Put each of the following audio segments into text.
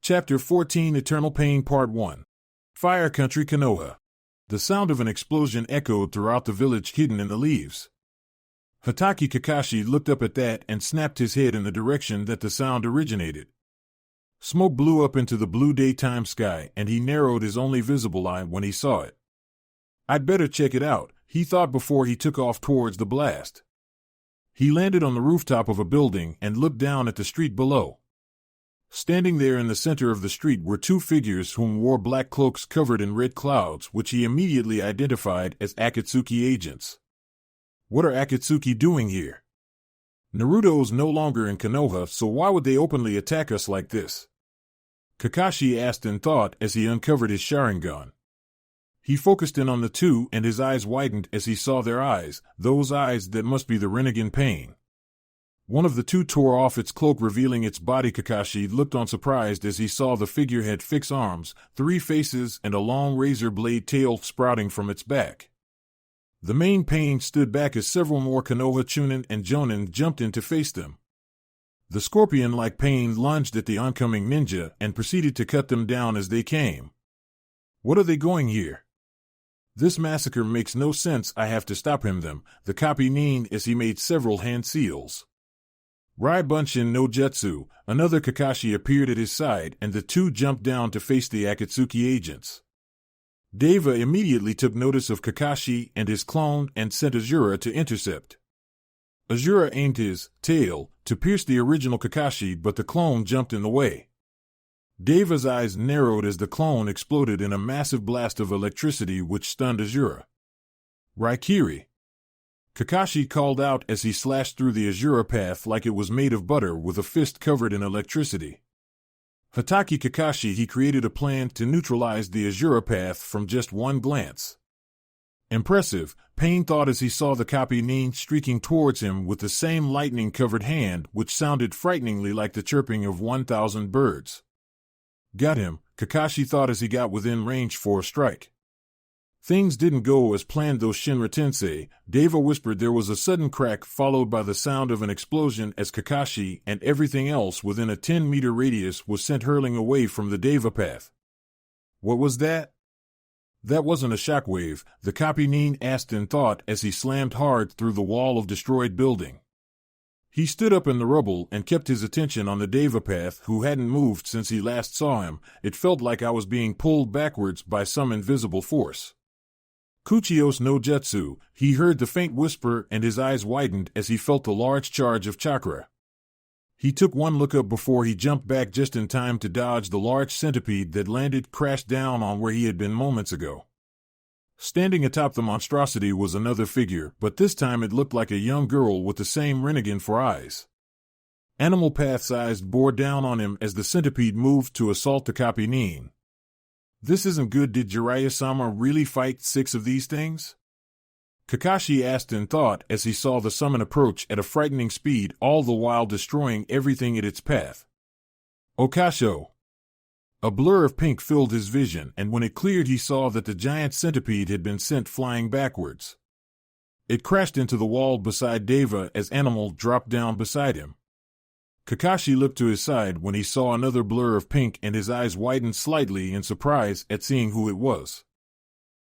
Chapter 14 Eternal Pain Part 1 Fire Country Konoha. The sound of an explosion echoed throughout the village hidden in the leaves. Hatake Kakashi looked up at that and snapped his head in the direction that the sound originated. Smoke blew up into the blue daytime sky and he narrowed his only visible eye when he saw it. I'd better check it out, he thought before he took off towards the blast. He landed on the rooftop of a building and looked down at the street below. Standing there in the center of the street were two figures whom wore black cloaks covered in red clouds, which he immediately identified as Akatsuki agents. What are Akatsuki doing here? Naruto's no longer in Konoha, so why would they openly attack us like this? Kakashi asked in thought as he uncovered his Sharingan. He focused in on the two and his eyes widened as he saw their eyes, those eyes that must be the Rinnegan pain. One of the two tore off its cloak revealing its body. Kakashi looked on surprised as he saw the figure had 6 arms, 3 faces and a long razor blade tail sprouting from its back. The main pain stood back as several more Konoha Chunin and Jonin jumped in to face them. The scorpion-like pain lunged at the oncoming ninja and proceeded to cut them down as they came. What are they going here? This massacre makes no sense. I have to stop him. The copy Nin as he made several hand seals. Rai Bunshin no Jutsu, another Kakashi appeared at his side and the two jumped down to face the Akatsuki agents. Deva immediately took notice of Kakashi and his clone and sent Azura to intercept. Azura aimed his tail to pierce the original Kakashi, but the clone jumped in the way. Deva's eyes narrowed as the clone exploded in a massive blast of electricity which stunned Azura. Raikiri! Kakashi called out as he slashed through the Azura path like it was made of butter with a fist covered in electricity. Hatake Kakashi he created a plan to neutralize the Azura path from just one glance. Impressive, Pain thought as he saw the copy Nin streaking towards him with the same lightning-covered hand which sounded frighteningly like the chirping of 1,000 birds. Got him, Kakashi thought as he got within range for a strike. Things didn't go as planned though. Shinra Tensei, Deva whispered. There was a sudden crack followed by the sound of an explosion as Kakashi and everything else within a 10-meter radius was sent hurling away from the Deva path. What was that? That wasn't a shockwave, the copy Nin asked in thought as he slammed hard through the wall of destroyed building. He stood up in the rubble and kept his attention on the Deva path who hadn't moved since he last saw him. It felt like I was being pulled backwards by some invisible force. Kuchios no Jutsu, he heard the faint whisper and his eyes widened as he felt the large charge of chakra. He took one look up before he jumped back just in time to dodge the large centipede that landed crashed down on where he had been moments ago. Standing atop the monstrosity was another figure, but this time it looked like a young girl with the same Rinnegan for eyes. Animal Path's eyes bore down on him as the centipede moved to assault the copy Nin. This isn't good. Did Jiraiya-sama really fight 6 of these things? Kakashi asked in thought as he saw the summon approach at a frightening speed, all the while destroying everything in its path. Okasho! A blur of pink filled his vision, and when it cleared he saw that the giant centipede had been sent flying backwards. It crashed into the wall beside Deva as Animal dropped down beside him. Kakashi looked to his side when he saw another blur of pink and his eyes widened slightly in surprise at seeing who it was.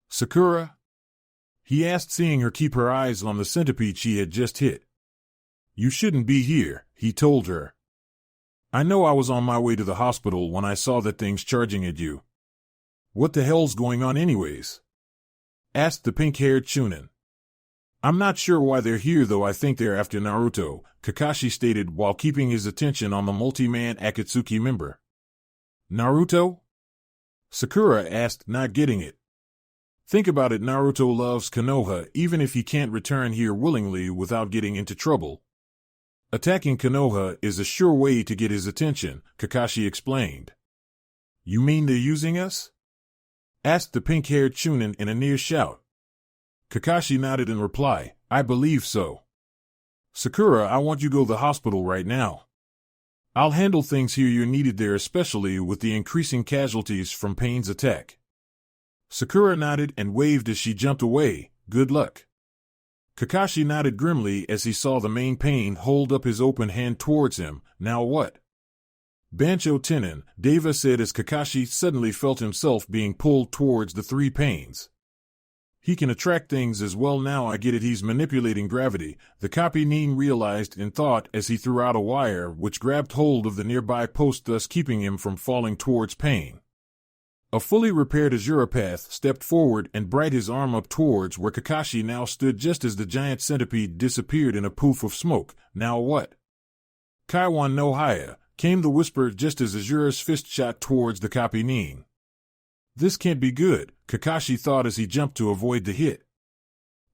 Sakura? He asked, seeing her keep her eyes on the centipede she had just hit. You shouldn't be here, he told her. I know. I was on my way to the hospital when I saw that thing's charging at you. What the hell's going on anyways? Asked the pink-haired Chunin. I'm not sure why they're here though. I think they're after Naruto, Kakashi stated while keeping his attention on the multi-man Akatsuki member. Naruto? Sakura asked, not getting it. Think about it, Naruto loves Konoha even if he can't return here willingly without getting into trouble. Attacking Konoha is a sure way to get his attention, Kakashi explained. You mean they're using us? Asked the pink-haired Chunin in a near shout. Kakashi nodded in reply, I believe so. Sakura, I want you to go to the hospital right now. I'll handle things here. You're needed there, especially with the increasing casualties from Pain's attack. Sakura nodded and waved as she jumped away. Good luck. Kakashi nodded grimly as he saw the main Pain hold up his open hand towards him. Now what? Bancho Tenin, Deva said as Kakashi suddenly felt himself being pulled towards the three panes. He can attract things as well now, I get it, he's manipulating gravity, the copy Nin realized in thought as he threw out a wire which grabbed hold of the nearby post, thus keeping him from falling towards Pain. A fully repaired Azura Path stepped forward and brought his arm up towards where Kakashi now stood just as the giant centipede disappeared in a poof of smoke. Now what? Kaiwan no Haya, came the whisper just as Azura's fist shot towards the copy Nin. This can't be good, Kakashi thought as he jumped to avoid the hit.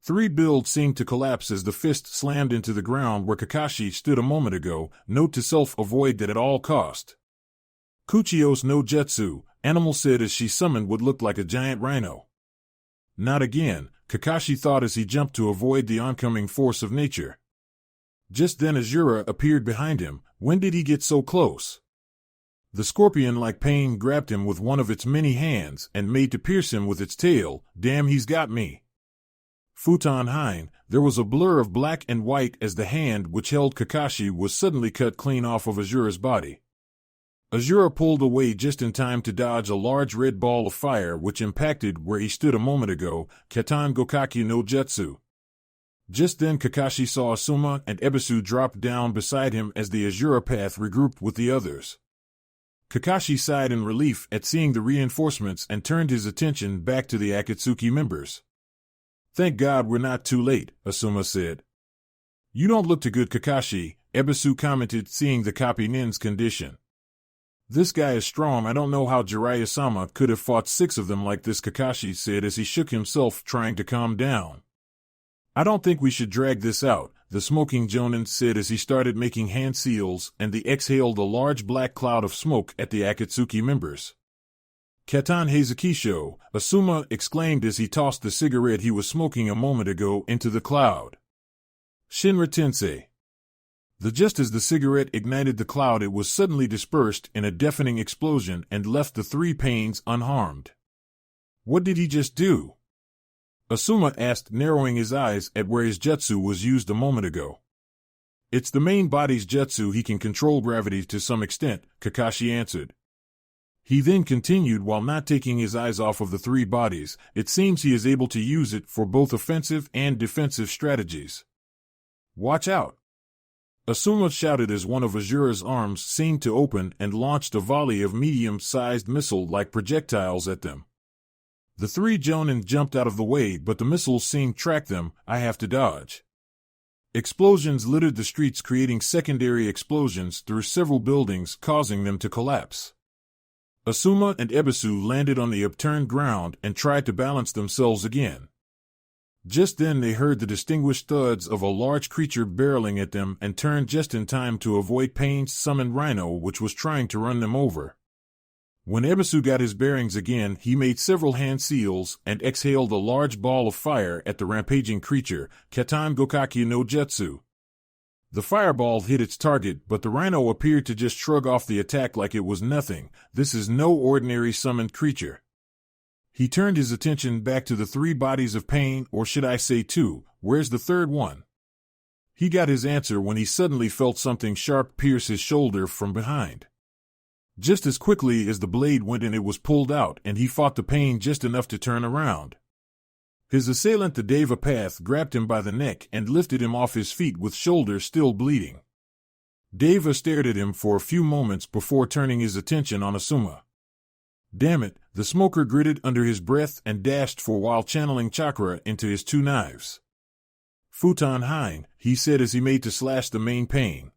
Three builds seemed to collapse as the fist slammed into the ground where Kakashi stood a moment ago. Note to self, avoid that at all cost. Kuchios no Jutsu, Animal said as she summoned what looked like a giant rhino. Not again, Kakashi thought as he jumped to avoid the oncoming force of nature. Just then Azura appeared behind him. When did he get so close? The scorpion-like Pain grabbed him with one of its many hands and made to pierce him with its tail. Damn, he's got me. Futon Hein, there was a blur of black and white as the hand which held Kakashi was suddenly cut clean off of Azura's body. Azura pulled away just in time to dodge a large red ball of fire which impacted where he stood a moment ago, Katan Gokaki no Jutsu. Just then Kakashi saw Asuma and Ebisu drop down beside him as the Azura Path regrouped with the others. Kakashi sighed in relief at seeing the reinforcements and turned his attention back to the Akatsuki members. Thank God we're not too late, Asuma said. You don't look too good, Kakashi, Ebisu commented, seeing the copy Nin's condition. This guy is strong. I don't know how Jiraiya-sama could have fought 6 of them like this, Kakashi said as he shook himself trying to calm down. I don't think we should drag this out, the smoking Jonin said as he started making hand seals and they exhaled a large black cloud of smoke at the Akatsuki members. Katan Heizukisho, Asuma exclaimed as he tossed the cigarette he was smoking a moment ago into the cloud. Shinra Tensei. Just as the cigarette ignited the cloud, it was suddenly dispersed in a deafening explosion and left the 3 panes unharmed. What did he just do? Asuma asked, narrowing his eyes at where his jutsu was used a moment ago. It's the main body's jutsu. He can control gravity to some extent, Kakashi answered. He then continued while not taking his eyes off of the 3 bodies. It seems he is able to use it for both offensive and defensive strategies. Watch out! Asuma shouted as one of Azura's arms seemed to open and launched a volley of medium-sized missile-like projectiles at them. The 3 Jonin jumped out of the way, but the missiles seemed to track them. I have to dodge. Explosions littered the streets, creating secondary explosions through several buildings, causing them to collapse. Asuma and Ebisu landed on the upturned ground and tried to balance themselves again. Just then they heard the distinguished thuds of a large creature barreling at them and turned just in time to avoid Pain's summoned rhino which was trying to run them over. When Ebisu got his bearings again, he made several hand seals and exhaled a large ball of fire at the rampaging creature, Katan Gokaki no Jutsu. The fireball hit its target, but the rhino appeared to just shrug off the attack like it was nothing. This is no ordinary summoned creature. He turned his attention back to the 3 bodies of Pain, or should I say 2, where's the 3rd one? He got his answer when he suddenly felt something sharp pierce his shoulder from behind. Just as quickly as the blade went in, it was pulled out, and he fought the Pain just enough to turn around. His assailant, the Deva Path, grabbed him by the neck and lifted him off his feet with shoulders still bleeding. Deva stared at him for a few moments before turning his attention on Asuma. Damn it, the smoker gritted under his breath and dashed for while channeling chakra into his 2 knives. Futon Hein, he said as he made to slash the main Pain.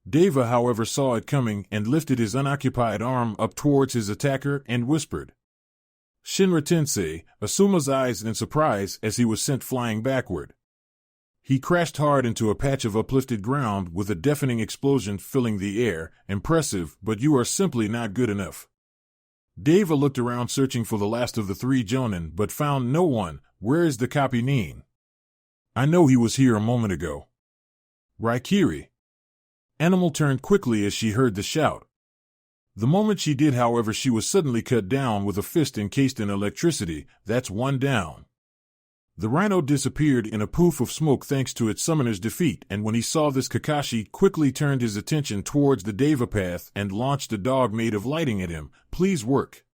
Deva, however, saw it coming and lifted his unoccupied arm up towards his attacker and whispered. Shinra Tensei, Asuma's eyes in surprise as he was sent flying backward. He crashed hard into a patch of uplifted ground with a deafening explosion filling the air. Impressive, but you are simply not good enough. Deva looked around searching for the last of the 3 Jonin but found no one. Where is the copy Nin? I know he was here a moment ago. Raikiri. Animal turned quickly as she heard the shout. The moment she did, however, she was suddenly cut down with a fist encased in electricity. That's 1 down. The rhino disappeared in a poof of smoke thanks to its summoner's defeat, and when he saw this, Kakashi quickly turned his attention towards the Deva path and launched a dog made of lighting at him. Please work.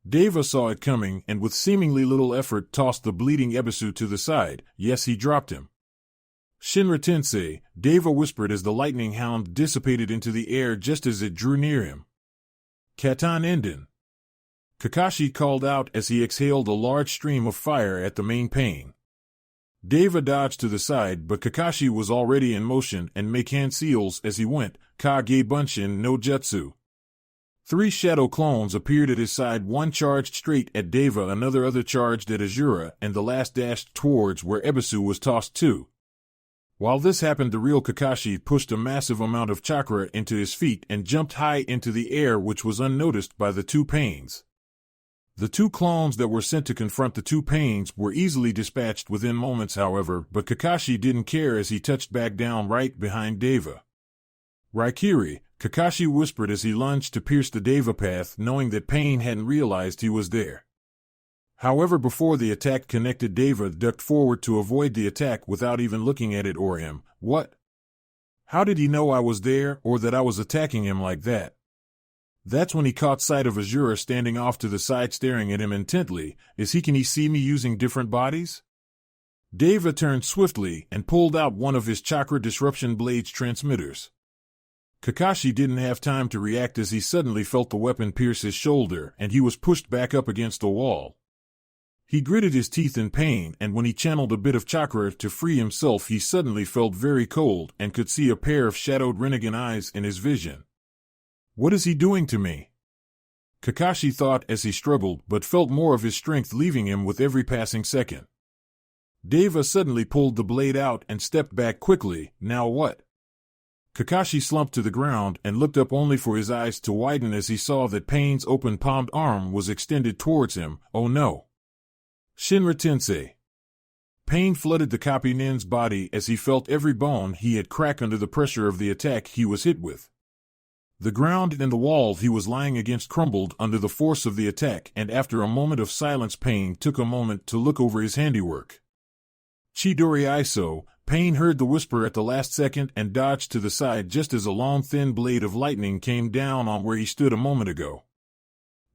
Deva saw it coming and with seemingly little effort tossed the bleeding Ebisu to the side. Yes, he dropped him. Shinra Tensei, Deva whispered as the lightning hound dissipated into the air just as it drew near him. Katan Enden. Kakashi called out as he exhaled a large stream of fire at the main pain. Deva dodged to the side, but Kakashi was already in motion and make hand seals as he went. Kage Bunshin no Jutsu. 3 shadow clones appeared at his side, one charged straight at Deva, another charged at Azura, and the last dashed towards where Ebisu was tossed to. While this happened, the real Kakashi pushed a massive amount of chakra into his feet and jumped high into the air, which was unnoticed by the 2 pains. The 2 clones that were sent to confront the 2 pains were easily dispatched within moments, however, but Kakashi didn't care as he touched back down right behind Deva. Raikiri, Kakashi whispered as he lunged to pierce the Deva path, knowing that Pain hadn't realized he was there. However, before the attack connected, Deva ducked forward to avoid the attack without even looking at it or him. What? How did he know I was there, or that I was attacking him like that? That's when he caught sight of Azura standing off to the side staring at him intently. Can he see me using different bodies? Deva turned swiftly and pulled out one of his chakra disruption blade's transmitters. Kakashi didn't have time to react as he suddenly felt the weapon pierce his shoulder and he was pushed back up against the wall. He gritted his teeth in pain, and when he channeled a bit of chakra to free himself, he suddenly felt very cold and could see a pair of shadowed Rinnegan eyes in his vision. What is he doing to me? Kakashi thought as he struggled, but felt more of his strength leaving him with every passing second. Deva suddenly pulled the blade out and stepped back quickly. Now what? Kakashi slumped to the ground and looked up only for his eyes to widen as he saw that Pain's open palmed arm was extended towards him. Oh no! Shinra Tensei. Pain flooded the copy nin's body as he felt every bone he had crack under the pressure of the attack he was hit with. The ground and the wall he was lying against crumbled under the force of the attack, and after a moment of silence, Pain took a moment to look over his handiwork. Chidori Iso. Pain heard the whisper at the last second and dodged to the side just as a long thin blade of lightning came down on where he stood a moment ago.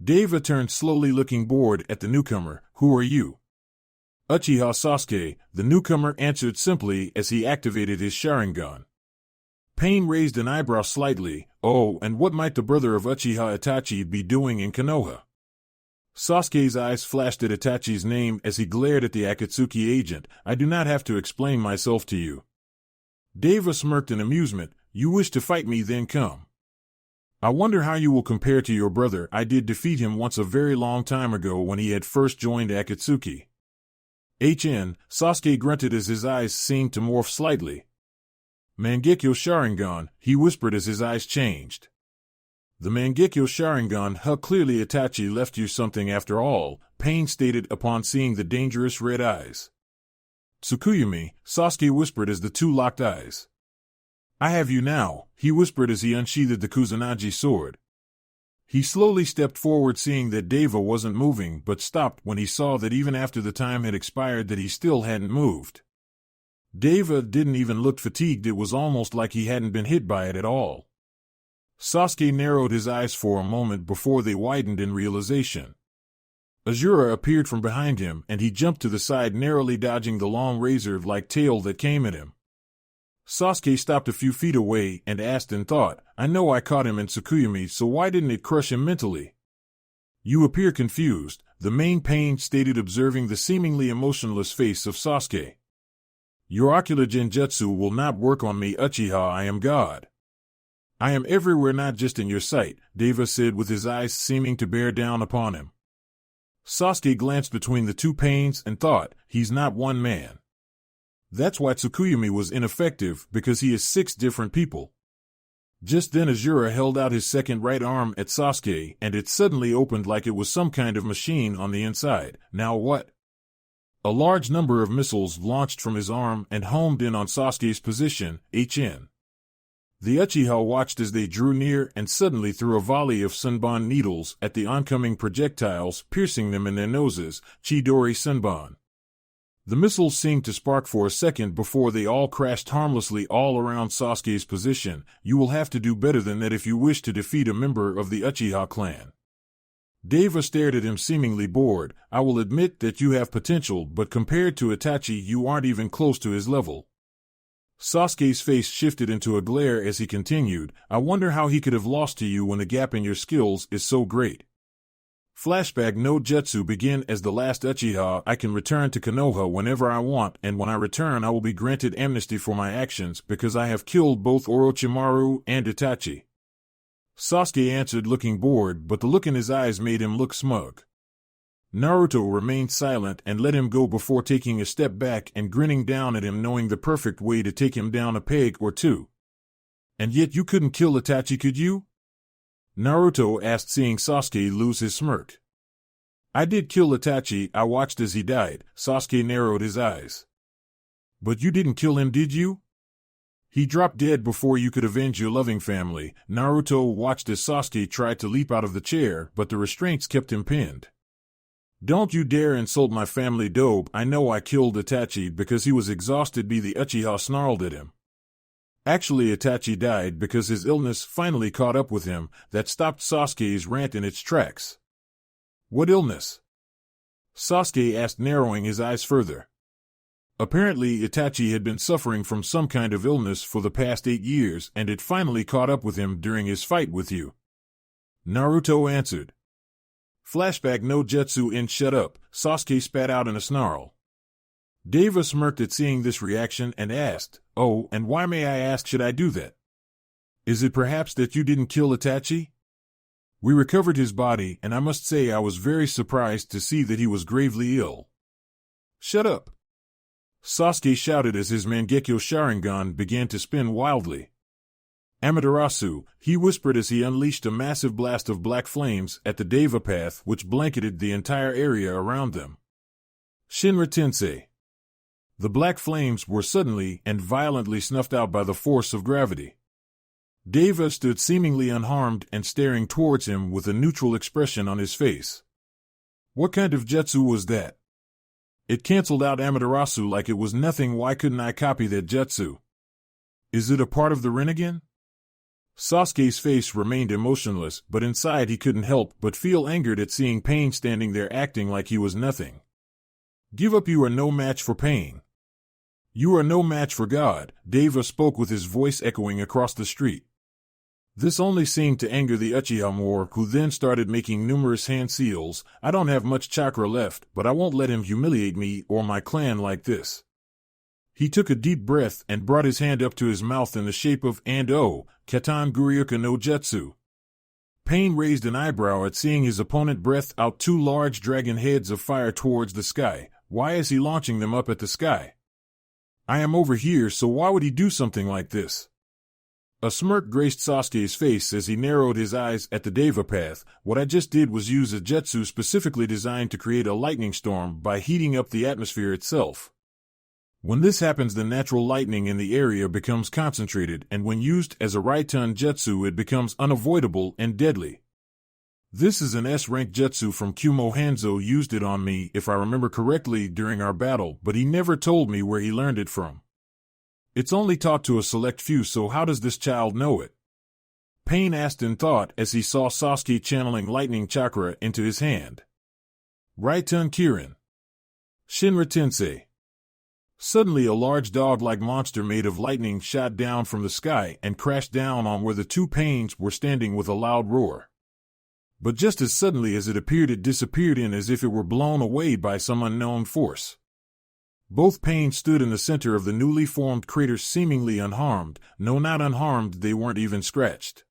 Deva turned slowly, looking bored at the newcomer. Who are you? Uchiha Sasuke, the newcomer answered simply as he activated his Sharingan. Pain raised an eyebrow slightly. Oh, and what might the brother of Uchiha Itachi be doing in Konoha? Sasuke's eyes flashed at Itachi's name as he glared at the Akatsuki agent. I do not have to explain myself to you. Deva smirked in amusement. You wish to fight me, then come. I wonder how you will compare to your brother. I did defeat him once a very long time ago when he had first joined Akatsuki. Sasuke grunted as his eyes seemed to morph slightly. Mangekyo Sharingan, he whispered as his eyes changed. The Mangekyo Sharingan. Clearly Itachi left you something after all, Pain stated upon seeing the dangerous red eyes. Tsukuyumi, Sasuke whispered as the 2 locked eyes. I have you now, he whispered as he unsheathed the Kusanagi sword. He slowly stepped forward, seeing that Deva wasn't moving, but stopped when he saw that even after the time had expired that he still hadn't moved. Deva didn't even look fatigued. It was almost like he hadn't been hit by it at all. Sasuke narrowed his eyes for a moment before they widened in realization. Azura appeared from behind him, and he jumped to the side, narrowly dodging the long razor-like tail that came at him. Sasuke stopped a few feet away and asked in thought, I know I caught him in Tsukuyumi, so why didn't it crush him mentally? You appear confused, the main Pain stated, observing the seemingly emotionless face of Sasuke. Your ocular genjutsu will not work on me, Uchiha. I am God. I am everywhere, not just in your sight, Deva said with his eyes seeming to bear down upon him. Sasuke glanced between the 2 Pains and thought, he's not one man. That's why Tsukuyumi was ineffective, because he is 6 different people. Just then Azura held out his second right arm at Sasuke, and it suddenly opened like it was some kind of machine on the inside. Now what? A large number of missiles launched from his arm and homed in on Sasuke's position. The Uchiha watched as they drew near and suddenly threw a volley of Senbon needles at the oncoming projectiles, piercing them in their noses. Chidori Senbon. The missiles seemed to spark for a second before they all crashed harmlessly all around Sasuke's position. You will have to do better than that if you wish to defeat a member of the Uchiha clan. Deva stared at him seemingly bored. I will admit that you have potential, but compared to Itachi you aren't even close to his level. Sasuke's face shifted into a glare as he continued, I wonder how he could have lost to you when the gap in your skills is so great. Flashback no Jutsu begin as the last Uchiha. I can return to Konoha whenever I want, and when I return I will be granted amnesty for my actions because I have killed both Orochimaru and Itachi. Sasuke answered looking bored, but the look in his eyes made him look smug. Naruto remained silent and let him go before taking a step back and grinning down at him, knowing the perfect way to take him down a peg or two. And yet you couldn't kill Itachi, could you? Naruto asked, seeing Sasuke lose his smirk. I did kill Itachi, I watched as he died. Sasuke narrowed his eyes. But you didn't kill him, did you? He dropped dead before you could avenge your loving family. Naruto watched as Sasuke tried to leap out of the chair, but the restraints kept him pinned. Don't you dare insult my family, dope. I know I killed Itachi because he was exhausted. The Uchiha snarled at him. Actually, Itachi died because his illness finally caught up with him. That stopped Sasuke's rant in its tracks. What illness? Sasuke asked, narrowing his eyes further. Apparently, Itachi had been suffering from some kind of illness for the past 8 years, and it finally caught up with him during his fight with you. Naruto answered. Flashback no Jutsu in shut up, Sasuke spat out in a snarl. Deva smirked at seeing this reaction and asked, oh, and why, may I ask, should I do that? Is it perhaps that you didn't kill Itachi? We recovered his body, and I must say I was very surprised to see that he was gravely ill. Shut up! Sasuke shouted as his Mangekyo Sharingan began to spin wildly. Amaterasu, he whispered as he unleashed a massive blast of black flames at the Deva path which blanketed the entire area around them. Shinra Tensei. The black flames were suddenly and violently snuffed out by the force of gravity. Deva stood seemingly unharmed and staring towards him with a neutral expression on his face. What kind of jutsu was that? It cancelled out Amaterasu like it was nothing. Why couldn't I copy that jutsu? Is it a part of the Rinnegan? Sasuke's face remained emotionless, but inside he couldn't help but feel angered at seeing Pain standing there acting like he was nothing. Give up, you are no match for Pain. You are no match for God, Deva spoke with his voice echoing across the street. This only seemed to anger the Uchiha more, who then started making numerous hand seals. I don't have much chakra left, but I won't let him humiliate me or my clan like this. He took a deep breath and brought his hand up to his mouth in the shape of and-oh, Katan Guryuka no Jutsu. Pain raised an eyebrow at seeing his opponent breath out 2 large dragon heads of fire towards the sky. Why is he launching them up at the sky? I am over here, so why would he do something like this? A smirk graced Sasuke's face as he narrowed his eyes at the Deva path. What I just did was use a jutsu specifically designed to create a lightning storm by heating up the atmosphere itself. When this happens, the natural lightning in the area becomes concentrated, and when used as a Raiten jutsu it becomes unavoidable and deadly. This is an S-rank jutsu from Kumo. Hanzo used it on me, if I remember correctly, during our battle, but he never told me where he learned it from. It's only taught to a select few, so how does this child know it? Pain asked in thought as he saw Sasuke channeling lightning chakra into his hand. Raiten Kirin. Shinra Tensei. Suddenly a large dog-like monster made of lightning shot down from the sky and crashed down on where the 2 Pains were standing with a loud roar. But just as suddenly as it appeared, it disappeared in as if it were blown away by some unknown force. Both Pains stood in the center of the newly formed crater seemingly unharmed. No, not unharmed, they weren't even scratched.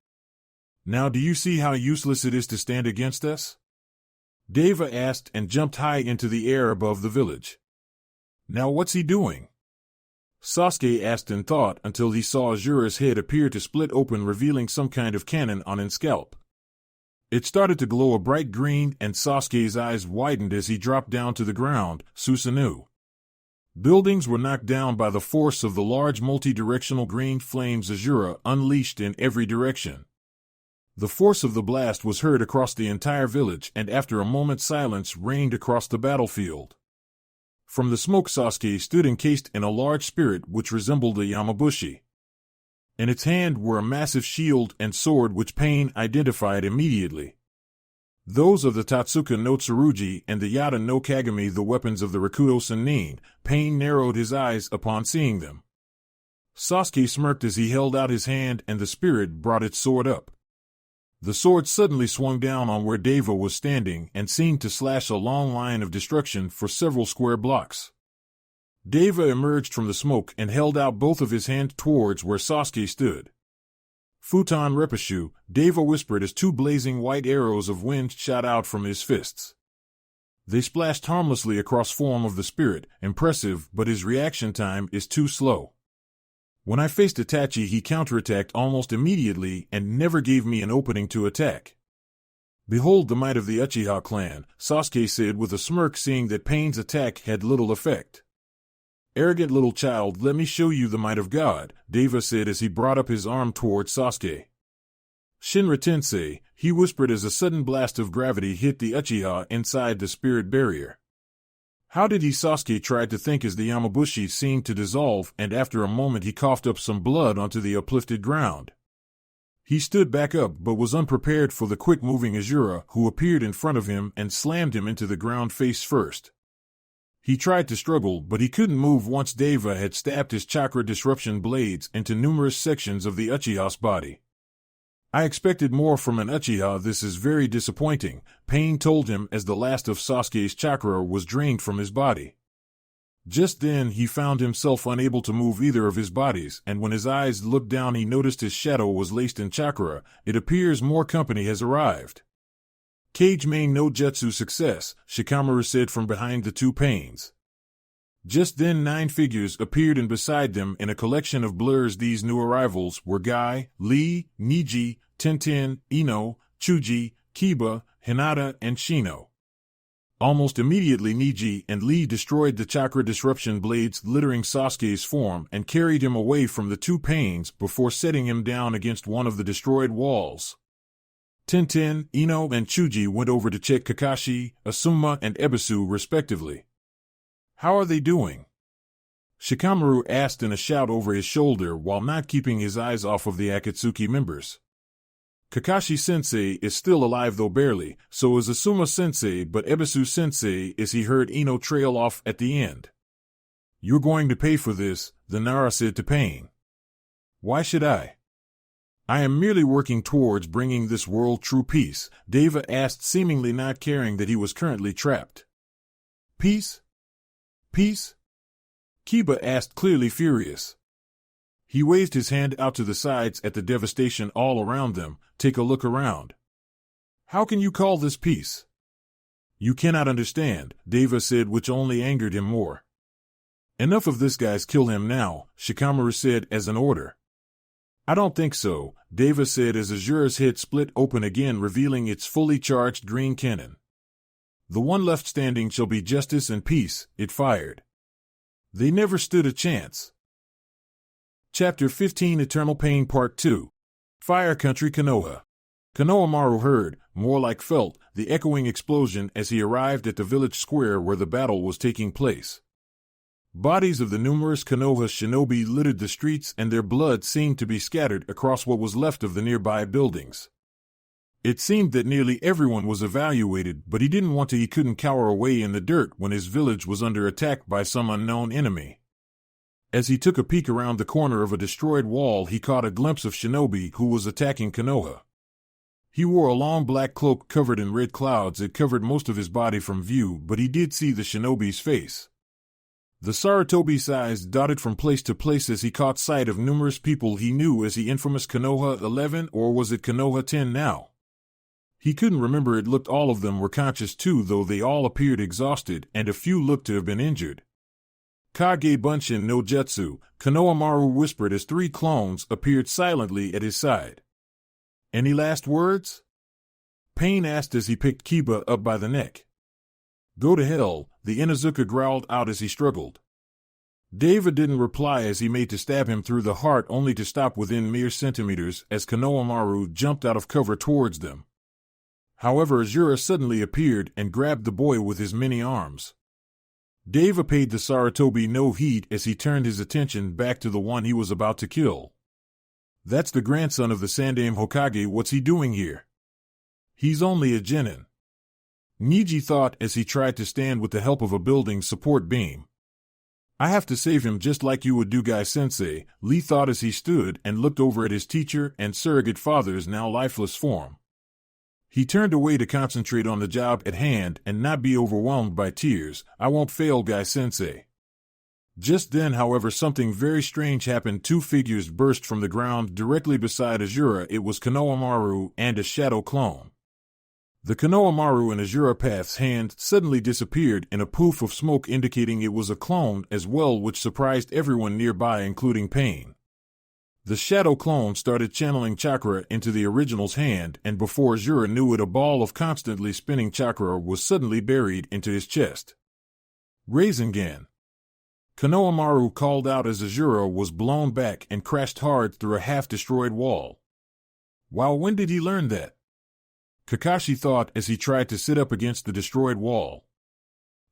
Now do you see how useless it is to stand against us? Deva asked and jumped high into the air above the village. Now what's he doing? Sasuke asked in thought until he saw Azura's head appear to split open, revealing some kind of cannon on his scalp. It started to glow a bright green and Sasuke's eyes widened as he dropped down to the ground. Susanoo. Buildings were knocked down by the force of the large multi-directional green flames Azura unleashed in every direction. The force of the blast was heard across the entire village, and after a moment's silence reigned across the battlefield. From the smoke, Sasuke stood encased in a large spirit which resembled a Yamabushi. In its hand were a massive shield and sword which Pain identified immediately. Those of the Tatsuka no Tsurugi and the Yata no Kagami, the weapons of the Rakudo Sennin. Pain narrowed his eyes upon seeing them. Sasuke smirked as he held out his hand and the spirit brought its sword up. The sword suddenly swung down on where Deva was standing and seemed to slash a long line of destruction for several square blocks. Deva emerged from the smoke and held out both of his hands towards where Sasuke stood. Futon Repashu, Deva whispered as two blazing white arrows of wind shot out from his fists. They splashed harmlessly across form of the spirit, impressive, but his reaction time is too slow. When I faced Itachi, he counterattacked almost immediately and never gave me an opening to attack. Behold the might of the Uchiha clan, Sasuke said with a smirk, seeing that Pain's attack had little effect. Arrogant little child, let me show you the might of God, Deva said as he brought up his arm towards Sasuke. Shinra Tensei, he whispered as a sudden blast of gravity hit the Uchiha inside the spirit barrier. How did he? Sasuke tried to think as the Yamabushi seemed to dissolve, and after a moment he coughed up some blood onto the uplifted ground. He stood back up but was unprepared for the quick-moving Azura, who appeared in front of him and slammed him into the ground face first. He tried to struggle, but he couldn't move once Deva had stabbed his chakra disruption blades into numerous sections of the Uchiha's body. I expected more from an Uchiha. This is very disappointing, Pain told him as the last of Sasuke's chakra was drained from his body. Just then he found himself unable to move either of his bodies, and when his eyes looked down he noticed his shadow was laced in chakra. It appears more company has arrived. Kage main no jutsu success, Shikamaru said from behind the two Pains. Just then 9 figures appeared, and beside them in a collection of blurs these new arrivals were Guy, Lee, Niji, Tenten, Ino, Chuji, Kiba, Hinata, and Shino. Almost immediately Niji and Lee destroyed the chakra disruption blades littering Sasuke's form and carried him away from the two Pains before setting him down against one of the destroyed walls. Tenten, Ino, and Chuji went over to check Kakashi, Asuma, and Ebisu respectively. How are they doing? Shikamaru asked in a shout over his shoulder while not keeping his eyes off of the Akatsuki members. Kakashi-sensei is still alive though barely, so is Asuma-sensei, but Ebisu-sensei is. He heard Ino trail off at the end. You're going to pay for this, the Nara said to Pain. Why should I? I am merely working towards bringing this world true peace, Deva asked, seemingly not caring that he was currently trapped. Peace? Peace? Kiba asked, clearly furious. He waved his hand out to the sides at the devastation all around them. Take a look around. How can you call this peace? You cannot understand, Deva said, which only angered him more. Enough of this, guys, kill him now, Shikamaru said as an order. I don't think so, Deva said as Azura's head split open again, revealing its fully charged green cannon. The one left standing shall be justice and peace, it fired. They never stood a chance. Chapter 15 Eternal Pain Part 2 Fire Country Konoha. Konohamaru heard, more like felt, the echoing explosion as he arrived at the village square where the battle was taking place. Bodies of the numerous Konoha shinobi littered the streets, and their blood seemed to be scattered across what was left of the nearby buildings. It seemed that nearly everyone was evacuated, but he didn't want to. He couldn't cower away in the dirt when his village was under attack by some unknown enemy. As he took a peek around the corner of a destroyed wall, he caught a glimpse of shinobi who was attacking Konoha. He wore a long black cloak covered in red clouds. It covered most of his body from view, but he did see the shinobi's face. The Sarutobi's eyes dotted from place to place as he caught sight of numerous people he knew as the infamous Konoha 11, or was it Konoha 10 now? He couldn't remember. It looked all of them were conscious too, though they all appeared exhausted, and a few looked to have been injured. Kage Bunshin no Jutsu, Konohamaru whispered as 3 clones appeared silently at his side. Any last words? Pain asked as he picked Kiba up by the neck. Go to hell, the Inuzuka growled out as he struggled. Deva didn't reply as he made to stab him through the heart, only to stop within mere centimeters as Konohamaru jumped out of cover towards them. However, Azura suddenly appeared and grabbed the boy with his many arms. Deva paid the Sarutobi no heed as he turned his attention back to the one he was about to kill. That's the grandson of the Sandaime Hokage. What's he doing here? He's only a genin. Niji thought as he tried to stand with the help of a building support beam. I have to save him just like you would do, Guy-sensei, Lee thought as he stood and looked over at his teacher and surrogate father's now lifeless form. He turned away to concentrate on the job at hand and not be overwhelmed by tears. I won't fail, Guy-sensei. Just then, however, something very strange happened. Two figures burst from the ground directly beside Azura. It was Konohamaru and a shadow clone. The Konohamaru in Azura Path's hand suddenly disappeared in a poof of smoke, indicating it was a clone as well, which surprised everyone nearby, including Pain. The shadow clone started channeling chakra into the original's hand, and before Azura knew it, a ball of constantly spinning chakra was suddenly buried into his chest. Rasengan. Konohamaru called out as Azura was blown back and crashed hard through a half-destroyed wall. Wow, when did he learn that? Kakashi thought as he tried to sit up against the destroyed wall.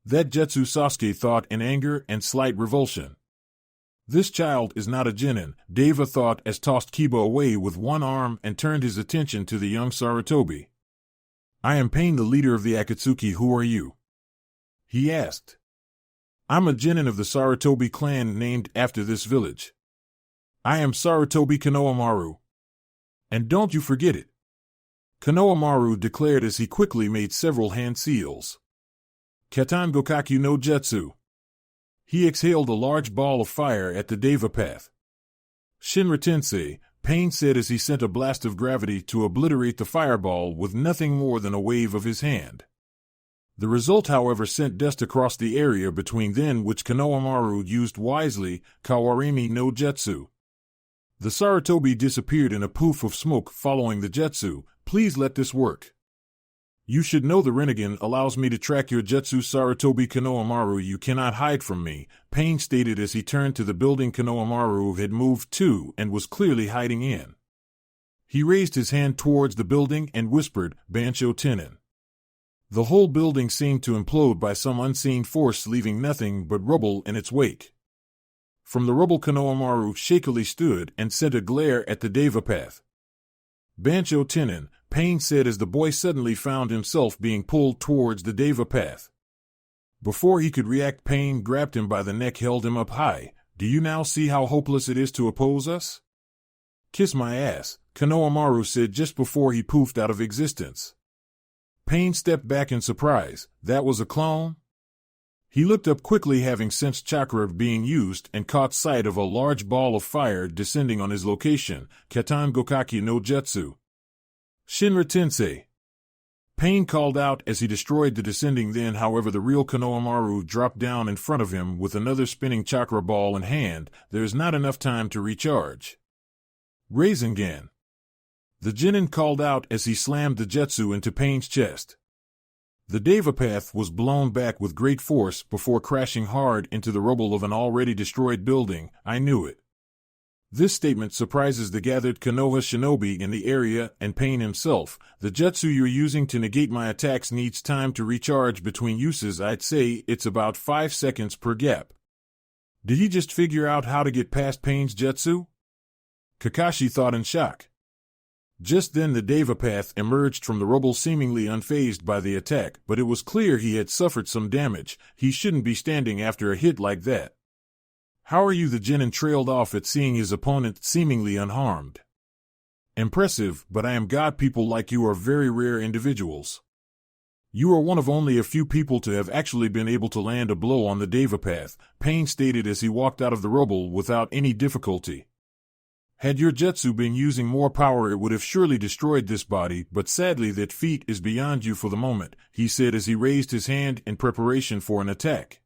That jutsu, Sasuke thought in anger and slight revulsion. This child is not a genin, Deva thought as tossed Kiba away with one arm and turned his attention to the young Sarutobi. I am Pain, the leader of the Akatsuki. Who are you? He asked. I'm a genin of the Sarutobi clan named after this village. I am Sarutobi Konohamaru. And don't you forget it. Konohamaru declared as he quickly made several hand seals. Katan Gokaku no Jutsu. He exhaled a large ball of fire at the Deva path. Shinra Tensei, Pain said as he sent a blast of gravity to obliterate the fireball with nothing more than a wave of his hand. The result, however, sent dust across the area between them, which Konohamaru used wisely, Kawarimi no Jutsu. The Sarutobi disappeared in a poof of smoke following the jutsu. Please let this work. You should know the Rinnegan allows me to track your jutsu, Sarutobi Konohamaru. You cannot hide from me, Pain stated as he turned to the building Konohamaru had moved to and was clearly hiding in. He raised his hand towards the building and whispered, Bancho Tenin. The whole building seemed to implode by some unseen force, leaving nothing but rubble in its wake. From the rubble, Konohamaru shakily stood and sent a glare at the Deva path. Bancho Tenin, Pain said as the boy suddenly found himself being pulled towards the Deva path. Before he could react, Pain grabbed him by the neck, held him up high. Do you now see how hopeless it is to oppose us? Kiss my ass, Konohamaru said just before he poofed out of existence. Pain stepped back in surprise. That was a clone? He looked up quickly, having sensed chakra being used, and caught sight of a large ball of fire descending on his location, Katan Gokaku no Jutsu. Shinra Tensei. Pain called out as he destroyed the descending. Then, however, the real Konohamaru dropped down in front of him with another spinning chakra ball in hand. There is not enough time to recharge. Rasengan. The genin called out as he slammed the jutsu into Pain's chest. The Deva path was blown back with great force before crashing hard into the rubble of an already destroyed building. I knew it. This statement surprises the gathered Konoha shinobi in the area and Pain himself. The jutsu you're using to negate my attacks needs time to recharge between uses. I'd say it's about 5 seconds per gap. Did he just figure out how to get past Pain's jutsu? Kakashi thought in shock. Just then the Deva path emerged from the rubble, seemingly unfazed by the attack, but it was clear he had suffered some damage. He shouldn't be standing after a hit like that. How are you? The genin trailed off at seeing his opponent seemingly unharmed. Impressive, but I am God. People like you are very rare individuals. You are one of only a few people to have actually been able to land a blow on the Deva path, Pain stated as he walked out of the rubble without any difficulty. Had your jutsu been using more power, it would have surely destroyed this body, but sadly that feat is beyond you for the moment, he said as he raised his hand in preparation for an attack.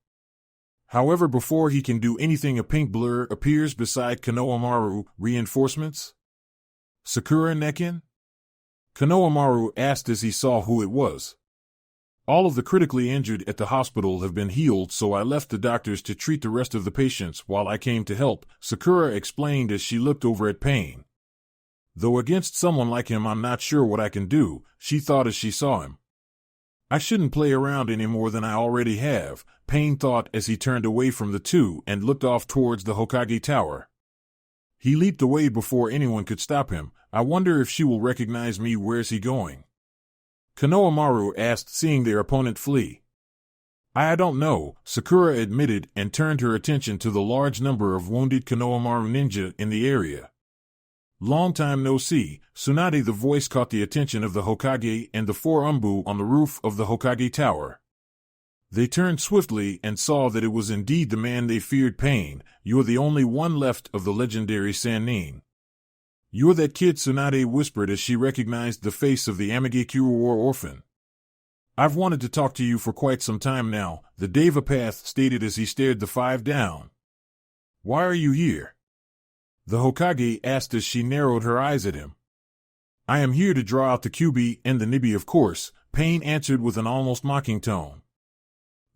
However, before he can do anything, a pink blur appears beside Konohamaru. Reinforcements? Sakura Nekin? Konohamaru asked as he saw who it was. All of the critically injured at the hospital have been healed, so I left the doctors to treat the rest of the patients while I came to help, Sakura explained as she looked over at Pain. Though against someone like him I'm not sure what I can do, she thought as she saw him. I shouldn't play around any more than I already have, Pain thought as he turned away from the two and looked off towards the Hokage Tower. He leaped away before anyone could stop him. I wonder if she will recognize me. Where's he going? Konohamaru asked, seeing their opponent flee. I don't know, Sakura admitted and turned her attention to the large number of wounded Konohamaru ninja in the area. Long time no see, Tsunade. The voice caught the attention of the Hokage and the four Umbu on the roof of the Hokage Tower. They turned swiftly and saw that it was indeed the man they feared. Pain, you're the only one left of the legendary Sannin. You're that kid, Tsunade whispered as she recognized the face of the Amigekuru War orphan. I've wanted to talk to you for quite some time now, the Devapath stated as he stared the five down. Why are you here? The Hokage asked as she narrowed her eyes at him. I am here to draw out the Kyuubi and the Nibi, of course, Pain answered with an almost mocking tone.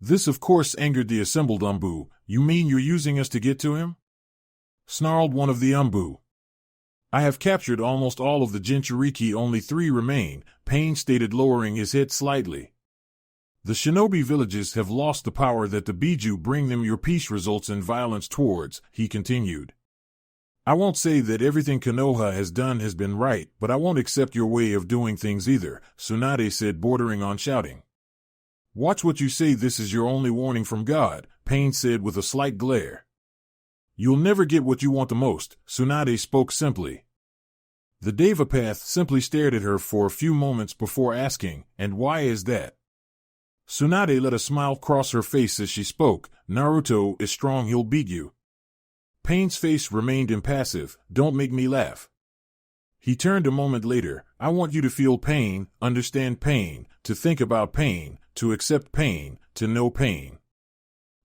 This of course angered the assembled Umbu. You mean you're using us to get to him? Snarled one of the Umbu. I have captured almost all of the Jinchuriki, only 3 remain, Pain stated, lowering his head slightly. The shinobi villages have lost the power that the Biju bring them. Your peace results in violence towards, he continued. I won't say that everything Konoha has done has been right, but I won't accept your way of doing things either, Tsunade said, bordering on shouting. Watch what you say, this is your only warning from God, Pain said with a slight glare. You'll never get what you want the most, Tsunade spoke simply. The Devapath simply stared at her for a few moments before asking, and why is that? Tsunade let a smile cross her face as she spoke, Naruto is strong, he'll beat you. Pain's face remained impassive, don't make me laugh. He turned a moment later, I want you to feel pain, understand pain, to think about pain, to accept pain, to know pain.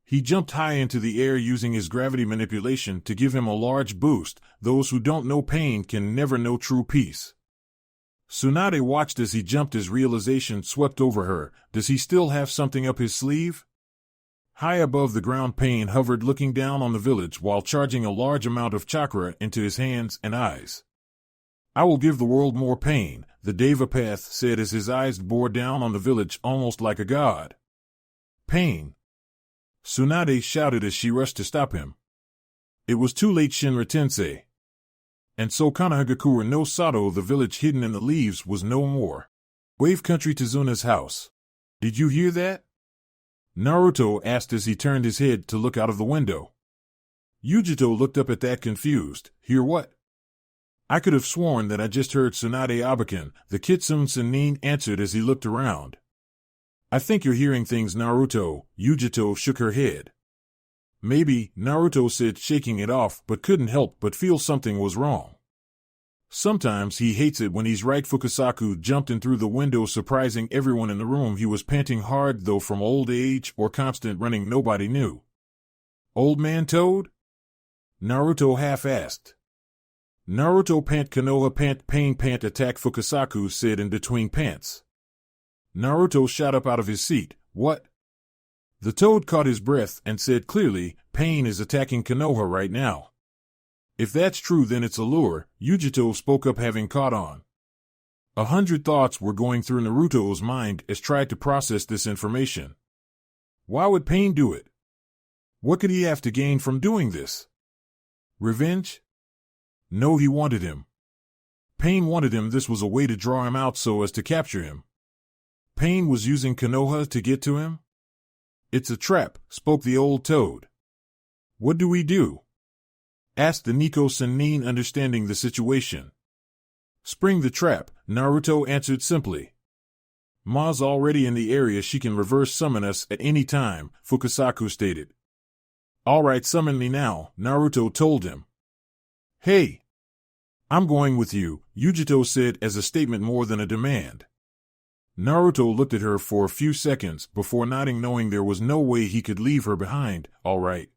He jumped high into the air using his gravity manipulation to give him a large boost. Those who don't know pain can never know true peace. Tsunade watched as he jumped as realization swept over her. Does he still have something up his sleeve? High above the ground, Pain hovered, looking down on the village while charging a large amount of chakra into his hands and eyes. I will give the world more pain, the Devapath said as his eyes bore down on the village almost like a god. Pain! Tsunade shouted as she rushed to stop him. It was too late, Shinra Tensei. And so Konohagakure no Sato, the village hidden in the leaves, was no more. Wave Country, Tizuna's house. Did you hear that? Naruto asked as he turned his head to look out of the window. Yujito looked up at that, confused. Hear what? I could have sworn that I just heard Tsunade Abakan, the Kitsune Sannin answered as he looked around. I think you're hearing things, Naruto. Yujito shook her head. Maybe, Naruto said, shaking it off, but couldn't help but feel something was wrong. Sometimes he hates it when he's right. Fukasaku jumped in through the window, surprising everyone in the room. He was panting hard, though from old age or constant running, nobody knew. Old man Toad? Naruto half-asked. Naruto pant, Konoha pant, Pain pant, attack, Fukasaku said in between pants. Naruto shot up out of his seat. What? The Toad caught his breath and said clearly, Pain is attacking Konoha right now. If that's true, then it's a lure, Yujito spoke up, having caught on. 100 thoughts were going through Naruto's mind as tried to process this information. Why would Pain do it? What could he have to gain from doing this? Revenge? No, he wanted him. Pain wanted him. This was a way to draw him out so as to capture him. Pain was using Konoha to get to him? It's a trap, spoke the old Toad. What do we do? Asked the Nico Sannin, understanding the situation. Spring the trap, Naruto answered simply. Ma's already in the area, she can reverse summon us at any time, Fukasaku stated. Alright, summon me now, Naruto told him. Hey! I'm going with you, Yujito said as a statement more than a demand. Naruto looked at her for a few seconds before nodding, knowing there was no way he could leave her behind. All right.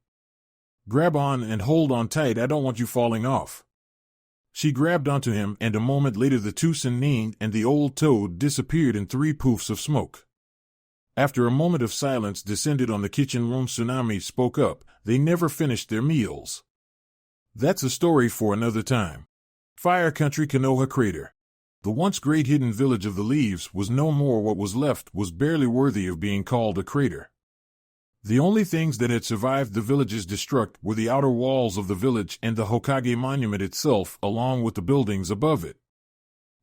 Grab on and hold on tight, I don't want you falling off. She grabbed onto him, and a moment later the two Sannin and the old Toad disappeared in 3 poofs of smoke. After a moment of silence descended on the kitchen room, Tsunami spoke up. They never finished their meals. That's a story for another time. Fire Country, Konoha Crater. The once great hidden village of the leaves was no more. What was left was barely worthy of being called a crater. The only things that had survived the village's destruct were the outer walls of the village and the Hokage monument itself, along with the buildings above it.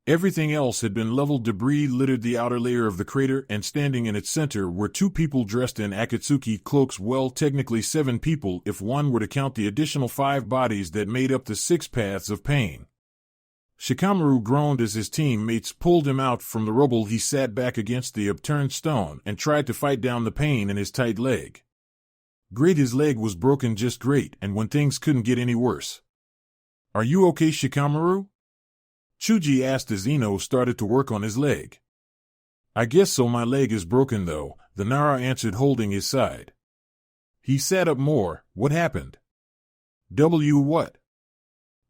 Everything else had been leveled. Debris littered the outer layer of the crater, and standing in its center were two people dressed in Akatsuki cloaks. Well, technically 7 people if one were to count the additional 5 bodies that made up the 6 paths of pain. Shikamaru groaned as his teammates pulled him out from the rubble. He sat back against the upturned stone and tried to fight down the pain in his tight leg. Great, his leg was broken just great, and when things couldn't get any worse. "Are you okay, Shikamaru?" Chuji asked as Ino started to work on his leg. "I guess so, my leg is broken though," the Nara answered, holding his side. He sat up more. "What happened?" What?"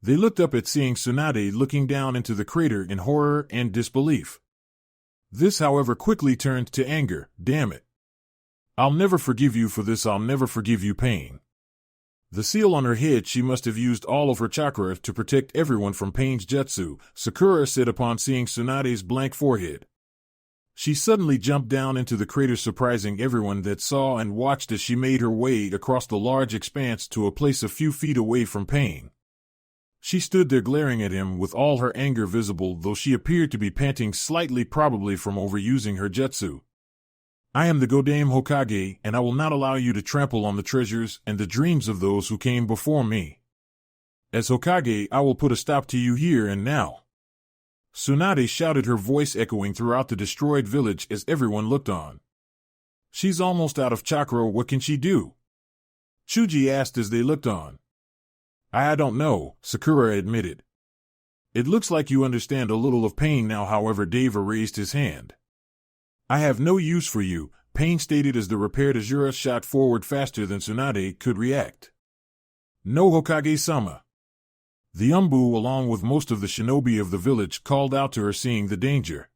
They looked up at seeing Tsunade looking down into the crater in horror and disbelief. This, however, quickly turned to anger. "Damn it. I'll never forgive you for this. I'll never forgive you, Pain." The seal on her head, she must have used all of her chakra to protect everyone from Pain's jutsu, Sakura said upon seeing Tsunade's blank forehead. She suddenly jumped down into the crater, surprising everyone that saw and watched as she made her way across the large expanse to a place a few feet away from Pain. She stood there glaring at him with all her anger visible, though she appeared to be panting slightly, probably from overusing her jutsu. "I am the Godame Hokage, and I will not allow you to trample on the treasures and the dreams of those who came before me. As Hokage, I will put a stop to you here and now." Tsunade shouted, her voice echoing throughout the destroyed village as everyone looked on. "She's almost out of chakra. What can she do?" Chuji asked as they looked on. "I don't know," Sakura admitted. "It looks like you understand a little of pain now." However, Deva raised his hand. "I have no use for you," Pain stated as the repaired Azura shot forward faster than Tsunade could react. "No, Hokage-sama." The Umbu, along with most of the shinobi of the village, called out to her, seeing the danger.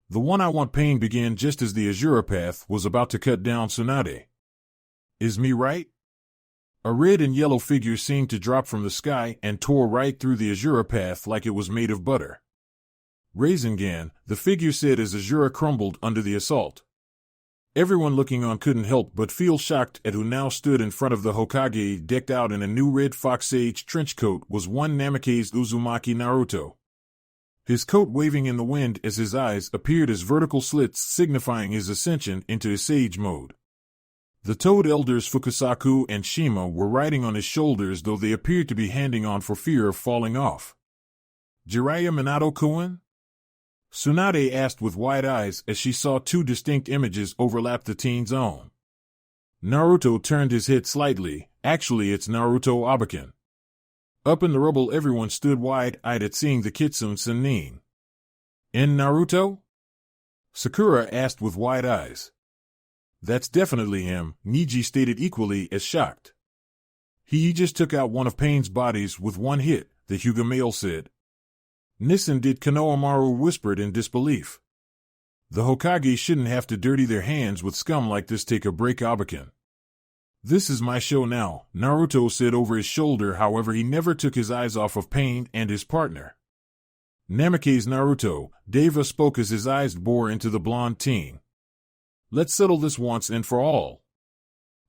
"The one I want," Pain began just as the Azura path was about to cut down Tsunade. "Is me right?" A red and yellow figure seemed to drop from the sky and tore right through the Azura path like it was made of butter. "Rasengan," the figure said as Azura crumbled under the assault. Everyone looking on couldn't help but feel shocked at who now stood in front of the Hokage, decked out in a new red fox sage trench coat. Was one Namikaze Uzumaki Naruto. His coat waving in the wind as his eyes appeared as vertical slits, signifying his ascension into his sage mode. The Toad elders Fukusaku and Shima were riding on his shoulders, though they appeared to be handing on for fear of falling off. "Jiraiya Minato-kun?" Tsunade asked with wide eyes as she saw 2 distinct images overlap the teen's own. Naruto turned his head slightly. "Actually, it's Naruto Abaken." Up in the rubble, everyone stood wide-eyed at seeing the Kitsune Sennin. "In Naruto?" Sakura asked with wide eyes. "That's definitely him," Niji stated, equally as shocked. He just took out one of Pain's bodies with one hit," the Hyuga male said. "Nissen did," Konohamaru whispered in disbelief. "The Hokage shouldn't have to dirty their hands with scum like this. Take a break, Abaken." "This is my show now," Naruto said over his shoulder. However, he never took his eyes off of Pain and his partner. "Namikaze Naruto," Deva spoke as his eyes bore into the blonde teen. "Let's settle this once and for all."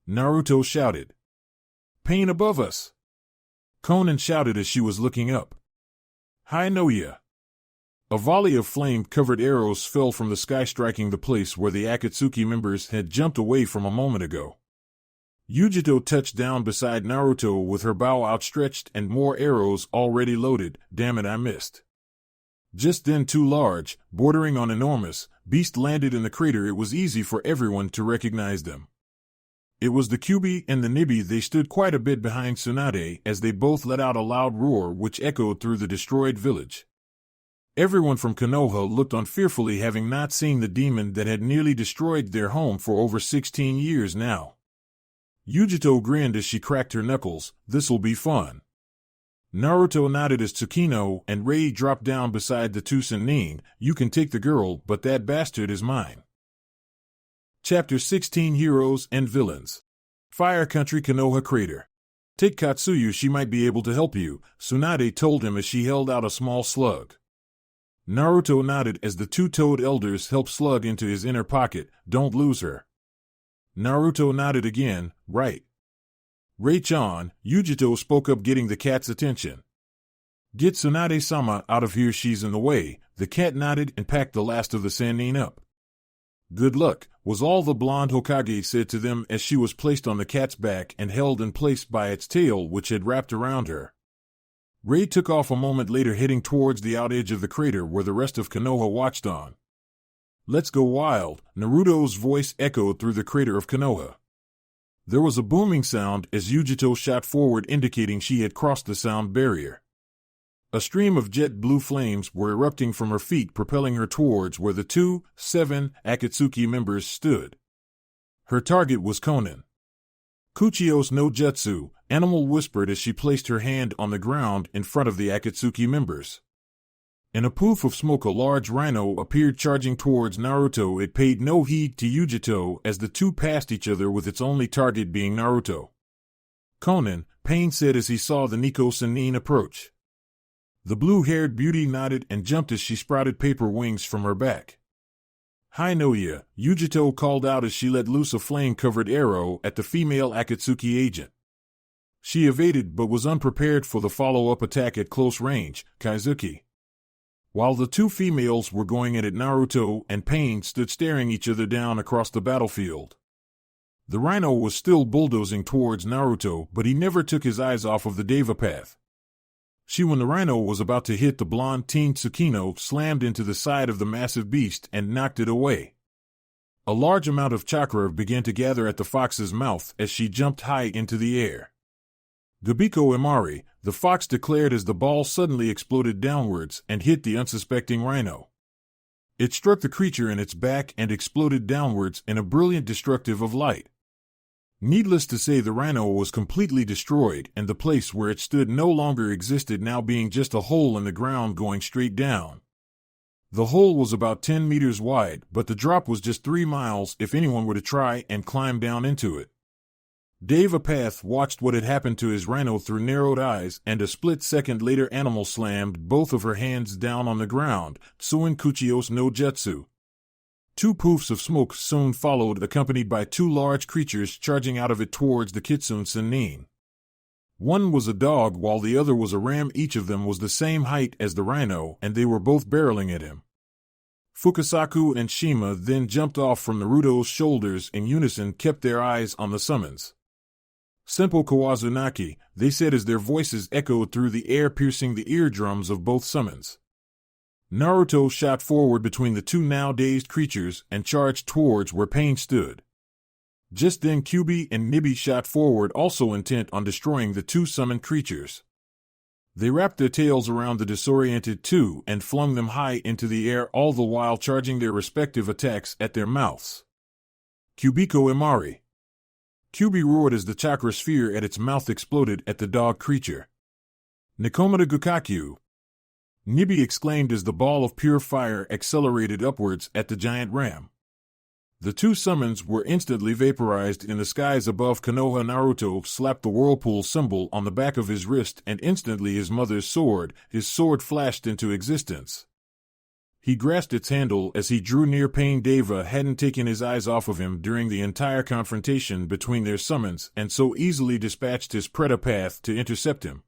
Naruto shouted. "Pain above us!" Konan shouted as she was looking up. "Hi, know ya!" A volley of flame-covered arrows fell from the sky, striking the place where the Akatsuki members had jumped away from a moment ago. Yujito touched down beside Naruto with her bow outstretched and more arrows already loaded. "Damn it, I missed." Just then 2 large, bordering on enormous, beasts landed in the crater. It was easy for everyone to recognize them. It was the Kyubi and the Nibi. They stood quite a bit behind Tsunade as they both let out a loud roar which echoed through the destroyed village. Everyone from Konoha looked on fearfully, having not seen the demon that had nearly destroyed their home for over 16 years now. Yujito grinned as she cracked her knuckles. "This'll be fun." Naruto nodded as Tsukino and Rei dropped down beside the 2 Sennin. "You can take the girl, but that bastard is mine." Chapter 16, Heroes and Villains. Fire Country, Konoha Crater. "Take Katsuyu, she might be able to help you," Tsunade told him as she held out a small slug. Naruto nodded as the two Toad elders helped Slug into his inner pocket. Don't lose her. Naruto nodded again. Right. Ray-chan, Yujito spoke up, getting the cat's attention. Get Tsunade-sama out of here, she's in the way. The cat nodded and packed the last of the Sannin up. Good luck, was all the blonde Hokage said to them as she was placed on the cat's back and held in place by its tail, which had wrapped around her. Ray took off a moment later, heading towards the out edge of the crater where the rest of Konoha watched on. Let's go wild, Naruto's voice echoed through the crater of Konoha. There was a booming sound as Yujito shot forward, indicating she had crossed the sound barrier. A stream of jet blue flames were erupting from her feet, propelling her towards where the 2-7 Akatsuki members stood. Her target was Konan. Kuchio's no jutsu, Animal whispered as she placed her hand on the ground in front of the Akatsuki members. In a poof of smoke, a large rhino appeared, charging towards Naruto. It paid no heed to Yujito as the two passed each other, with its only target being Naruto. Konan, Pain said as he saw the Nico Sannin approach. The blue-haired beauty nodded and jumped as she sprouted paper wings from her back. Hi Noya, Yujito called out as she let loose a flame-covered arrow at the female Akatsuki agent. She evaded but was unprepared for the follow-up attack at close range, Kaizuki. While the two females were going at it, Naruto and Pain stood staring each other down across the battlefield. The rhino was still bulldozing towards Naruto, but he never took his eyes off of the Deva path. When the rhino was about to hit the blonde teen, Tsukino slammed into the side of the massive beast and knocked it away. A large amount of chakra began to gather at the fox's mouth as she jumped high into the air. Gabiko Imari, the fox declared as the ball suddenly exploded downwards and hit the unsuspecting rhino. It struck the creature in its back and exploded downwards in a brilliant destructive of light. Needless to say, the rhino was completely destroyed, and the place where it stood no longer existed, now being just a hole in the ground going straight down. The hole was about 10 meters wide, but the drop was just 3 miles if anyone were to try and climb down into it. Deva Path watched what had happened to his rhino through narrowed eyes, and a split second later Animal slammed both of her hands down on the ground, Tsuin Kuchio's no jutsu. 2 poofs of smoke soon followed, accompanied by 2 large creatures charging out of it towards the Kitsune Sannin. One was a dog while the other was a ram. Each of them was the same height as the rhino, and they were both barreling at him. Fukasaku and Shima then jumped off from Naruto's shoulders in unison, kept their eyes on the summons. Senpo Kawazunaki, they said as their voices echoed through the air, piercing the eardrums of both summons. Naruto shot forward between the 2 now dazed creatures and charged towards where Pain stood. Just then Kyubi and Nibi shot forward, also intent on destroying the 2 summoned creatures. They wrapped their tails around the disoriented 2 and flung them high into the air, all the while charging their respective attacks at their mouths. Kyubiko Imari. Kyubi roared as the chakra sphere at its mouth exploded at the dog creature. Nikomata Gukakyu. Nibi exclaimed as the ball of pure fire accelerated upwards at the giant ram. The 2 summons were instantly vaporized in the skies above Konoha. Naruto slapped the whirlpool symbol on the back of his wrist, and instantly his sword flashed into existence. He grasped its handle as he drew near. Pain Deva hadn't taken his eyes off of him during the entire confrontation between their summons, and so easily dispatched his Preta path to intercept him.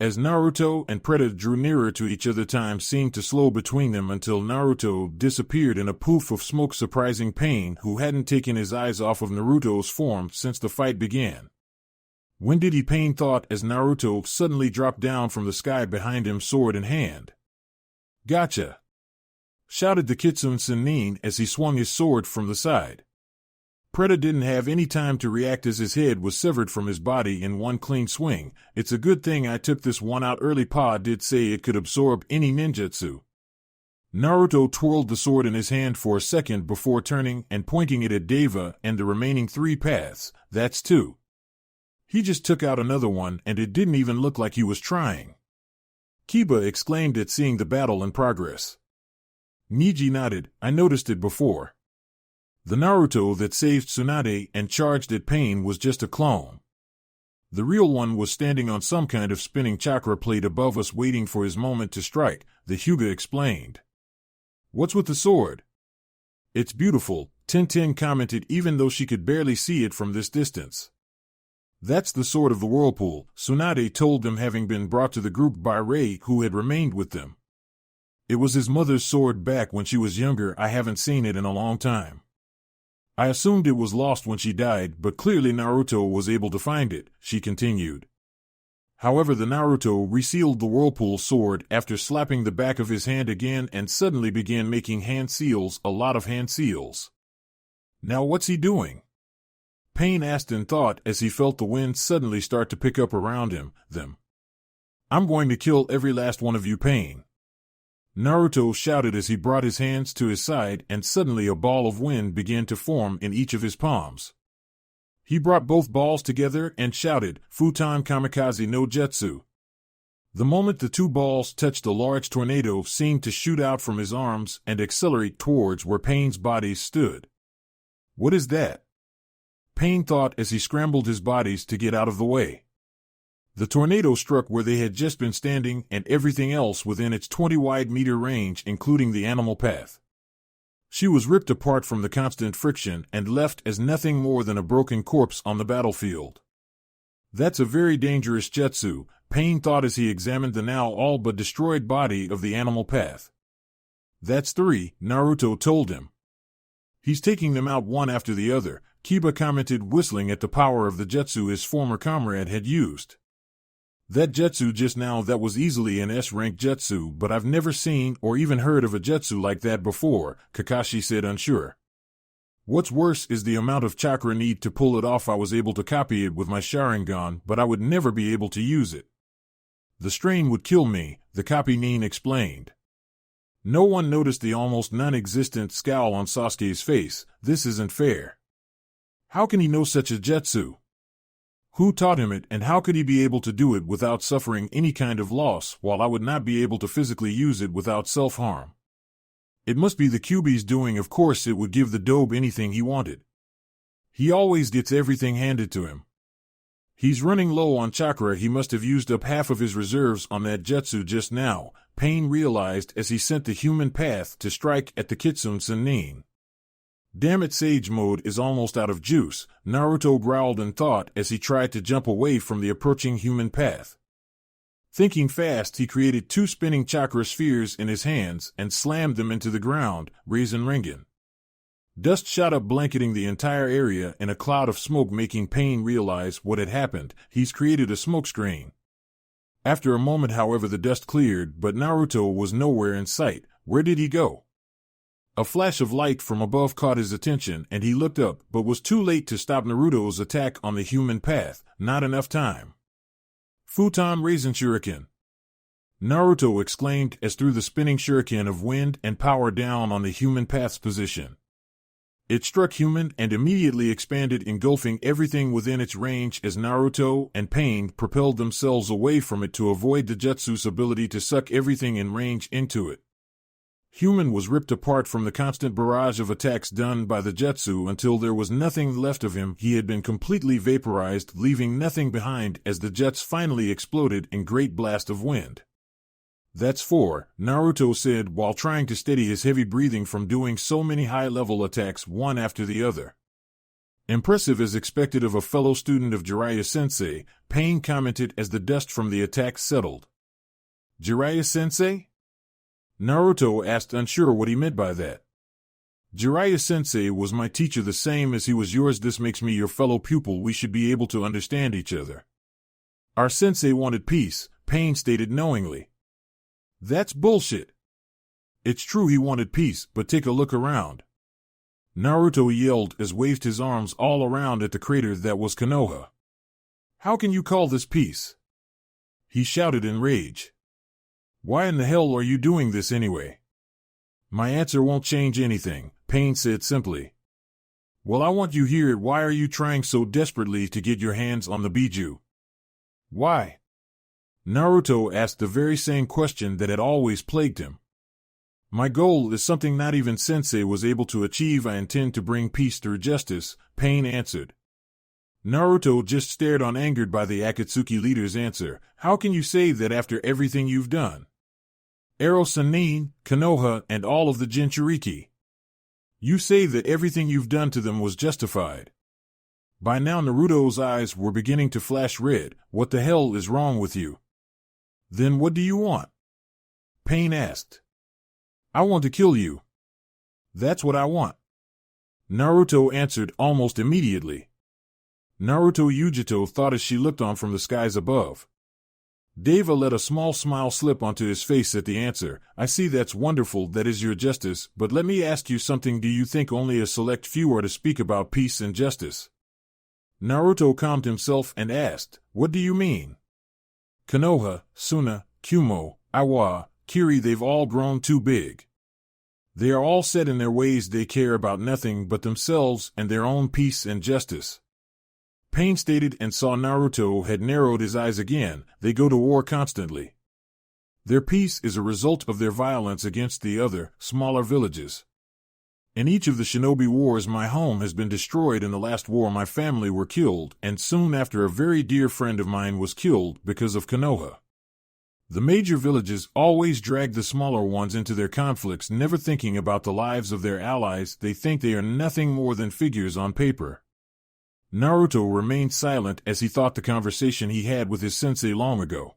As Naruto and Preta drew nearer to each other, time seemed to slow between them until Naruto disappeared in a poof of smoke, surprising Pain, who hadn't taken his eyes off of Naruto's form since the fight began. When did he? Pain thought as Naruto suddenly dropped down from the sky behind him, sword in hand. Gotcha! Shouted the Kitsune Sannin as he swung his sword from the side. Preta didn't have any time to react as his head was severed from his body in one clean swing. It's a good thing I took this one out early. Pa did say it could absorb any ninjutsu. Naruto twirled the sword in his hand for a second before turning and pointing it at Deva and the remaining 3 paths. That's 2. He just took out another one, and it didn't even look like he was trying. Kiba exclaimed at seeing the battle in progress. Niji nodded. I noticed it before. The Naruto that saved Tsunade and charged at Pain was just a clone. The real one was standing on some kind of spinning chakra plate above us waiting for his moment to strike, the Hyuga explained. What's with the sword? It's beautiful, Tintin commented even though she could barely see it from this distance. That's the sword of the Whirlpool, Tsunade told them, having been brought to the group by Rei, who had remained with them. It was his mother's sword back when she was younger. I haven't seen it in a long time. I assumed it was lost when she died, but clearly Naruto was able to find it, she continued. However, the Naruto resealed the Whirlpool sword after slapping the back of his hand again and suddenly began making hand seals, a lot of hand seals. Now what's he doing? Pain asked in thought as he felt the wind suddenly start to pick up around them. I'm going to kill every last one of you, Pain. Naruto shouted as he brought his hands to his side, and suddenly a ball of wind began to form in each of his palms. He brought both balls together and shouted, Futon Kamikaze no Jutsu. The moment the two balls touched, a large tornado seemed to shoot out from his arms and accelerate towards where Pain's bodies stood. What is that? Pain thought as he scrambled his bodies to get out of the way. The tornado struck where they had just been standing and everything else within its 20-wide-meter range, including the animal path. She was ripped apart from the constant friction and left as nothing more than a broken corpse on the battlefield. That's a very dangerous jutsu, Pain thought as he examined the now all but destroyed body of the animal path. That's 3, Naruto told him. He's taking them out one after the other, Kiba commented, whistling at the power of the jutsu his former comrade had used. That jutsu just now, that was easily an S-rank jutsu, but I've never seen or even heard of a jutsu like that before, Kakashi said, unsure. What's worse is the amount of chakra need to pull it off. I was able to copy it with my Sharingan, but I would never be able to use it. The strain would kill me, the copy Nin explained. No one noticed the almost non-existent scowl on Sasuke's face. This isn't fair. How can he know such a jutsu? Who taught him it, and how could he be able to do it without suffering any kind of loss, while I would not be able to physically use it without self-harm? It must be the Kyuubi's doing. Of course it would give the Dobe anything he wanted. He always gets everything handed to him. He's running low on chakra. He must have used up half of his reserves on that jutsu just now, Pain realized as he sent the human path to strike at the Kitsune Sennin. Damn it, Sage Mode is almost out of juice, Naruto growled in thought as he tried to jump away from the approaching human path. Thinking fast, he created 2 spinning chakra spheres in his hands and slammed them into the ground, Raisin Ringen. Dust shot up, blanketing the entire area in a cloud of smoke, making Pain realize what had happened. He's created a smokescreen. After a moment, however, the dust cleared, but Naruto was nowhere in sight. Where did he go? A flash of light from above caught his attention, and he looked up, but was too late to stop Naruto's attack on the human path. Not enough time. Futon Raisin Shuriken! Naruto exclaimed as threw the spinning shuriken of wind and power down on the human path's position. It struck human and immediately expanded, engulfing everything within its range as Naruto and Pain propelled themselves away from it to avoid the jutsu's ability to suck everything in range into it. Human was ripped apart from the constant barrage of attacks done by the jutsu until there was nothing left of him. He had been completely vaporized, leaving nothing behind as the jets finally exploded in great blast of wind. That's 4, Naruto said while trying to steady his heavy breathing from doing so many high-level attacks one after the other. Impressive as expected of a fellow student of Jiraiya-sensei, Pain commented as the dust from the attacks settled. Jiraiya-sensei? Naruto asked, unsure what he meant by that. Jiraiya-sensei was my teacher, the same as he was yours. This makes me your fellow pupil. We should be able to understand each other. Our sensei wanted peace, Pain stated knowingly. That's bullshit. It's true he wanted peace, but take a look around. Naruto yelled as waved his arms all around at the crater that was Konoha. How can you call this peace? He shouted in rage. Why in the hell are you doing this anyway? My answer won't change anything, Pain said simply. Well, I want you here. Why are you trying so desperately to get your hands on the Biju? Why? Naruto asked the very same question that had always plagued him. My goal is something not even Sensei was able to achieve. I intend to bring peace through justice, Pain answered. Naruto just stared on, angered by the Akatsuki leader's answer. How can you say that after everything you've done? Ero Sannin, Konoha, and all of the Jinchuriki. You say that everything you've done to them was justified. By now Naruto's eyes were beginning to flash red. What the hell is wrong with you? Then what do you want? Pain asked. I want to kill you. That's what I want. Naruto answered almost immediately. Naruto Yujito thought as she looked on from the skies above. Deva let a small smile slip onto his face at the answer. I see, that's wonderful, that is your justice, but let me ask you something. Do you think only a select few are to speak about peace and justice? Naruto calmed himself and asked, what do you mean? Konoha, Suna, Kumo, Iwa, Kiri, they've all grown too big. They are all set in their ways. They care about nothing but themselves and their own peace and justice. Pain stated and saw Naruto had narrowed his eyes again. They go to war constantly. Their peace is a result of their violence against the other, smaller villages. In each of the shinobi wars, my home has been destroyed. In the last war, my family were killed, and soon after a very dear friend of mine was killed because of Konoha. The major villages always drag the smaller ones into their conflicts, never thinking about the lives of their allies. They think they are nothing more than figures on paper. Naruto remained silent as he thought the conversation he had with his sensei long ago.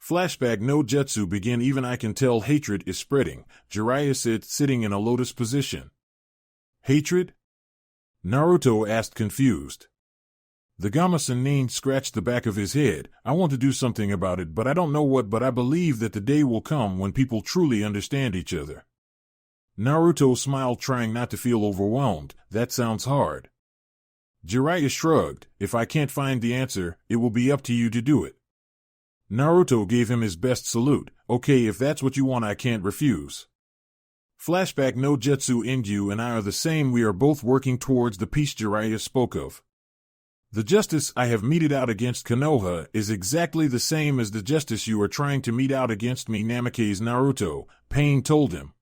Flashback no jutsu begin. Even I can tell hatred is spreading, Jiraiya said, sitting in a lotus position. Hatred? Naruto asked, confused. The Gama Sennin scratched the back of his head. I want to do something about it, but I don't know what. But I believe that the day will come when people truly understand each other. Naruto smiled, trying not to feel overwhelmed. That sounds hard. Jiraiya shrugged. If I can't find the answer, it will be up to you to do it. Naruto gave him his best salute. Okay, if that's what you want, I can't refuse. Flashback no jutsu. Ingyu and I are the same. We are both working towards the peace Jiraiya spoke of. The justice I have meted out against Konoha is exactly the same as the justice you are trying to mete out against me. Namake's Naruto, Pain told him.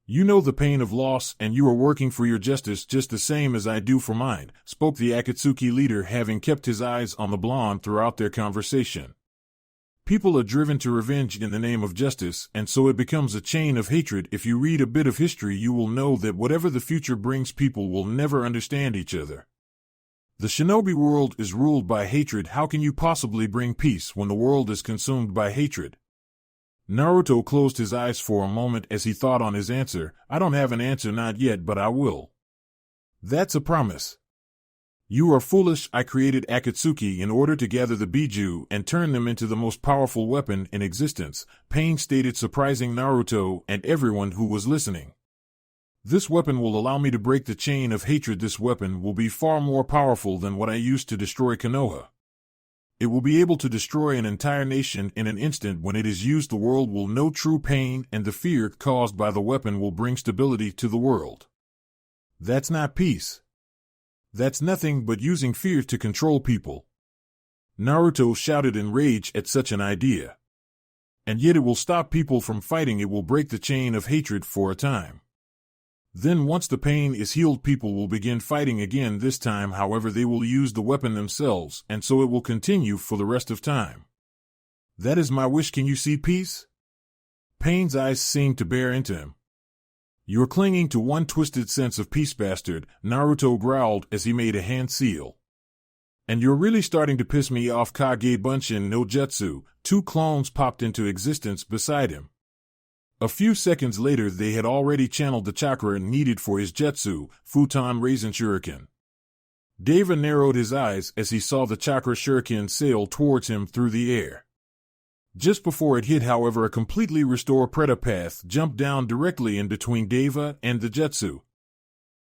You know the pain of loss, and you are working for your justice just the same as I do for mine, spoke the Akatsuki leader, having kept his eyes on the blonde throughout their conversation. People are driven to revenge in the name of justice, and so it becomes a chain of hatred. If you read a bit of history, you will know that whatever the future brings, people will never understand each other. The shinobi world is ruled by hatred. How can you possibly bring peace when the world is consumed by hatred? Naruto closed his eyes for a moment as he thought on his answer. I don't have an answer, not yet, but I will. That's a promise. You are foolish. I created Akatsuki in order to gather the Biju and turn them into the most powerful weapon in existence, Pain stated, surprising Naruto and everyone who was listening. This weapon will allow me to break the chain of hatred. This weapon will be far more powerful than what I used to destroy Konoha. It will be able to destroy an entire nation in an instant. When it is used, the world will know true pain, and the fear caused by the weapon will bring stability to the world. That's not peace. That's nothing but using fear to control people. Naruto shouted in rage at such an idea. And yet it will stop people from fighting. It will break the chain of hatred for a time. Then once the pain is healed, people will begin fighting again. This time, however, they will use the weapon themselves, and so it will continue for the rest of time. That is my wish. Can you see peace? Pain's eyes seemed to bear into him. You're clinging to one twisted sense of peace, bastard, Naruto growled as he made a hand seal. And you're really starting to piss me off. Kage Bunshin no Jutsu, two clones popped into existence beside him. A few seconds later, they had already channeled the chakra needed for his jutsu, Futon Raisin Shuriken. Deva narrowed his eyes as he saw the chakra shuriken sail towards him through the air. Just before it hit, however, a completely restored Preta path jumped down directly in between Deva and the jutsu.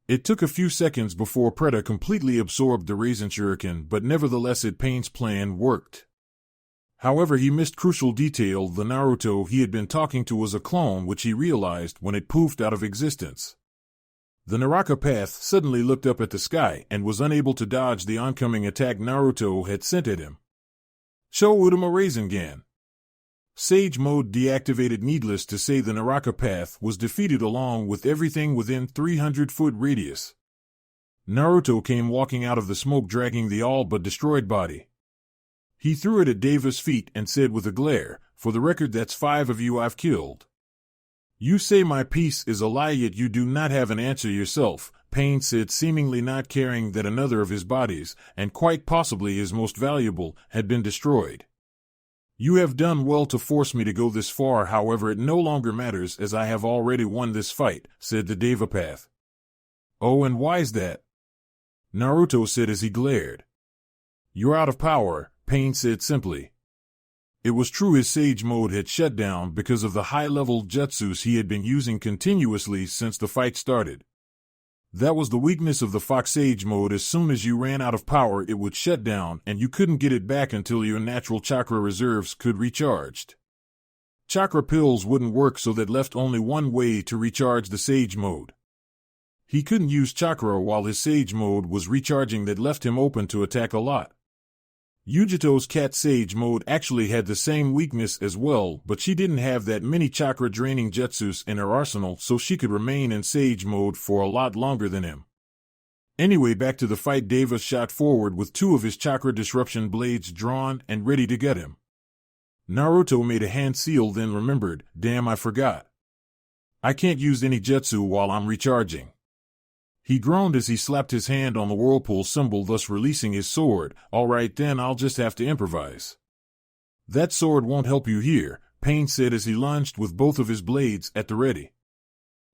It took a few seconds before Preta completely absorbed the Raisin Shuriken, but nevertheless Pain's plan worked. However, he missed crucial detail. The Naruto he had been talking to was a clone, which he realized when it poofed out of existence. The Naraka path suddenly looked up at the sky and was unable to dodge the oncoming attack Naruto had sent at him. Sho Udama Rasengan. Sage mode deactivated. Needless to say, the Naraka path was defeated along with everything within 300-foot radius. Naruto came walking out of the smoke dragging the all but destroyed body. He threw it at Deva's feet and said with a glare, "For the record, that's 5 of you I've killed." "You say my piece is a lie, yet you do not have an answer yourself," Pain said, seemingly not caring that another of his bodies, and quite possibly his most valuable, had been destroyed. "You have done well to force me to go this far, however it no longer matters as I have already won this fight," said the Devapath. "Oh, and why's that?" Naruto said as he glared. "You're out of power," Pain said simply. It was true his Sage mode had shut down because of the high-level jutsus he had been using continuously since the fight started. That was the weakness of the Fox Sage mode. As soon as you ran out of power, it would shut down and you couldn't get it back until your natural chakra reserves could recharged. Chakra pills wouldn't work, so that left only one way to recharge the Sage mode. He couldn't use chakra while his Sage mode was recharging. That left him open to attack a lot. Yujito's cat Sage mode actually had the same weakness as well, but she didn't have that many chakra-draining jutsus in her arsenal, so she could remain in Sage mode for a lot longer than him. Anyway, back to the fight. Deva shot forward with 2 of his chakra disruption blades drawn and ready to gut him. Naruto made a hand seal, then remembered, "Damn, I forgot. I can't use any jutsu while I'm recharging." He groaned as he slapped his hand on the whirlpool symbol, thus releasing his sword. "All right then, I'll just have to improvise." "That sword won't help you here," Pain said as he lunged with both of his blades at the ready.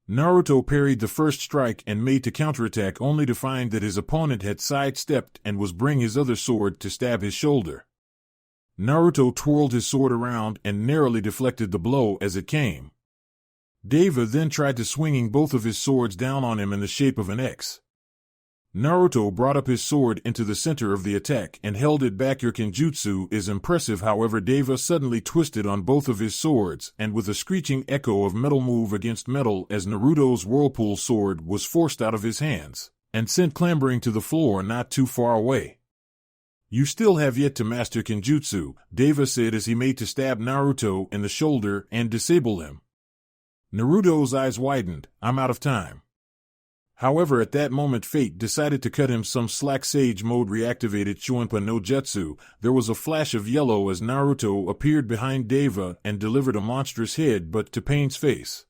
Naruto parried the first strike and made to counterattack, only to find that his opponent had sidestepped and was bringing his other sword to stab his shoulder. Naruto twirled his sword around and narrowly deflected the blow as it came. Deva then tried to swinging both of his swords down on him in the shape of an X. Naruto brought up his sword into the center of the attack and held it back. "Your kenjutsu is impressive, however." Deva suddenly twisted on both of his swords, and with a screeching echo of metal move against metal as Naruto's whirlpool sword was forced out of his hands and sent clambering to the floor not too far away. "You still have yet to master kenjutsu," Deva said as he made to stab Naruto in the shoulder and disable him. Naruto's eyes widened. "I'm out of time." However, at that moment fate decided to cut him some slack. Sage mode reactivated Chuinpa no Jutsu. There was a flash of yellow as Naruto appeared behind Deva and delivered a monstrous headbutt to Pain's face.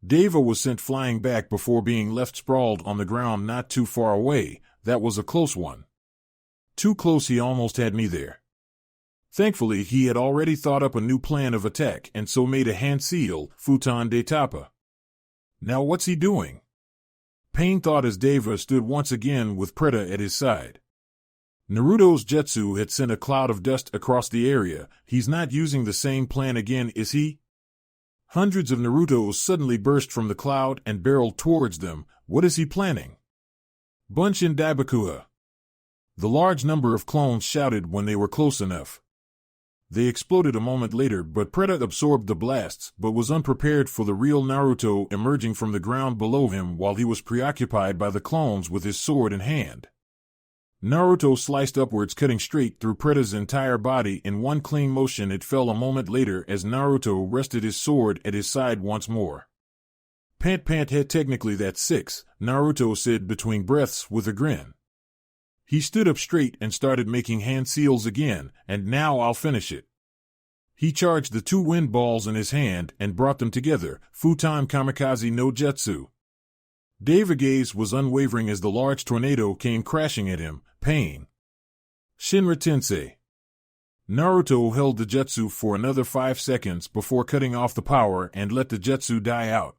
Deva was sent flying back before being left sprawled on the ground not too far away. That was a close one. Too close, he almost had me there. Thankfully, he had already thought up a new plan of attack and so made a hand seal, futon de tapa. Now what's he doing? Pain thought as Deva stood once again with Preta at his side. Naruto's jutsu had sent a cloud of dust across the area. He's not using the same plan again, is he? Hundreds of Narutos suddenly burst from the cloud and barreled towards them. What is he planning? Bunshin Daibakuha. The large number of clones shouted when they were close enough. They exploded a moment later, but Preta absorbed the blasts, but was unprepared for the real Naruto emerging from the ground below him while he was preoccupied by the clones with his sword in hand. Naruto sliced upwards, cutting straight through Preta's entire body in one clean motion. It fell a moment later as Naruto rested his sword at his side once more. Pant head, technically that's 6, Naruto said between breaths with a grin. He stood up straight and started making hand seals again, and now I'll finish it. He charged the 2 wind balls in his hand and brought them together, Futon Kamikaze no Jutsu. Deva gaze was unwavering as the large tornado came crashing at him. Pain. Shinra Tensei. Naruto held the jutsu for another 5 seconds before cutting off the power and let the jutsu die out.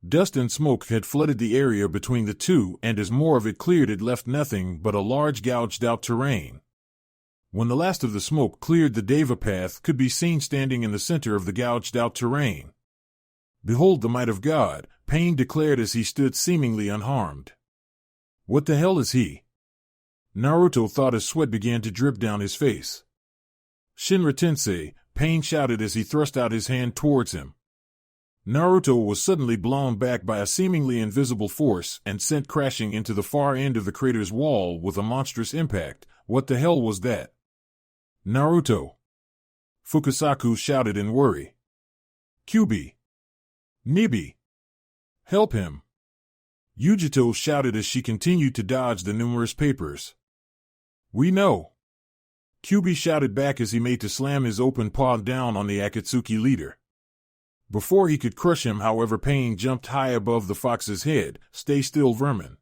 Dust and smoke had flooded the area between the two, and as more of it cleared, it left nothing but a large gouged-out terrain. When the last of the smoke cleared, the Deva path could be seen standing in the center of the gouged-out terrain. "Behold the might of God," Pain declared as he stood seemingly unharmed. "What the hell is he?" Naruto thought as sweat began to drip down his face. "Shinra Tensei," Pain shouted as he thrust out his hand towards him. Naruto was suddenly blown back by a seemingly invisible force and sent crashing into the far end of the crater's wall with a monstrous impact. What the hell was that? Naruto! Fukasaku shouted in worry. Kyubi! Nibi! Help him! Yujito shouted as she continued to dodge the numerous papers. We know. Kyubi shouted back as he made to slam his open paw down on the Akatsuki leader. Before he could crush him, however, Pain jumped high above the fox's head. Stay still, vermin.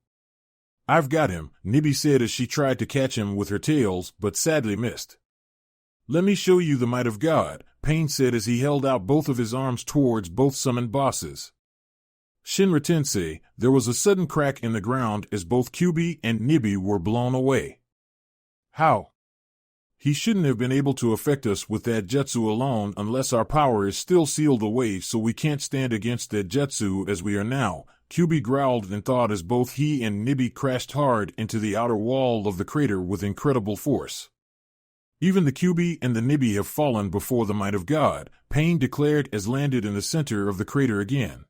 I've got him, Nibi said as she tried to catch him with her tails, but sadly missed. Let me show you the might of God, Pain said as he held out both of his arms towards both summoned bosses. Shinra Tensei, there was a sudden crack in the ground as both Kyubi and Nibi were blown away. How? He shouldn't have been able to affect us with that jutsu alone unless our power is still sealed away, so we can't stand against that jutsu as we are now, Kyubi growled in thought as both he and Nibi crashed hard into the outer wall of the crater with incredible force. Even the Kyubi and the Nibi have fallen before the might of God, Pain declared as landed in the center of the crater again.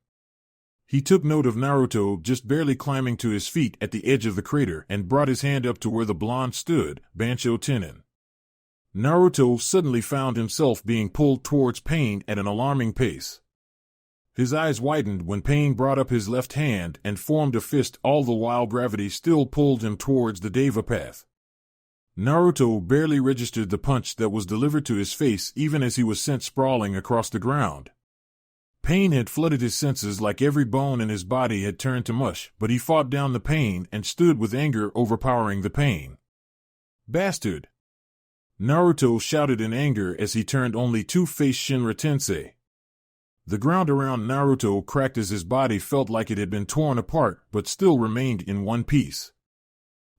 He took note of Naruto just barely climbing to his feet at the edge of the crater and brought his hand up to where the blonde stood, Bansho Tenin. Naruto suddenly found himself being pulled towards Pain at an alarming pace. His eyes widened when Pain brought up his left hand and formed a fist, all the while gravity still pulled him towards the Deva path. Naruto barely registered the punch that was delivered to his face even as he was sent sprawling across the ground. Pain had flooded his senses like every bone in his body had turned to mush, but he fought down the pain and stood with anger overpowering the pain. Bastard! Naruto shouted in anger as he turned only to face Shinra Tensei. The ground around Naruto cracked as his body felt like it had been torn apart but still remained in one piece.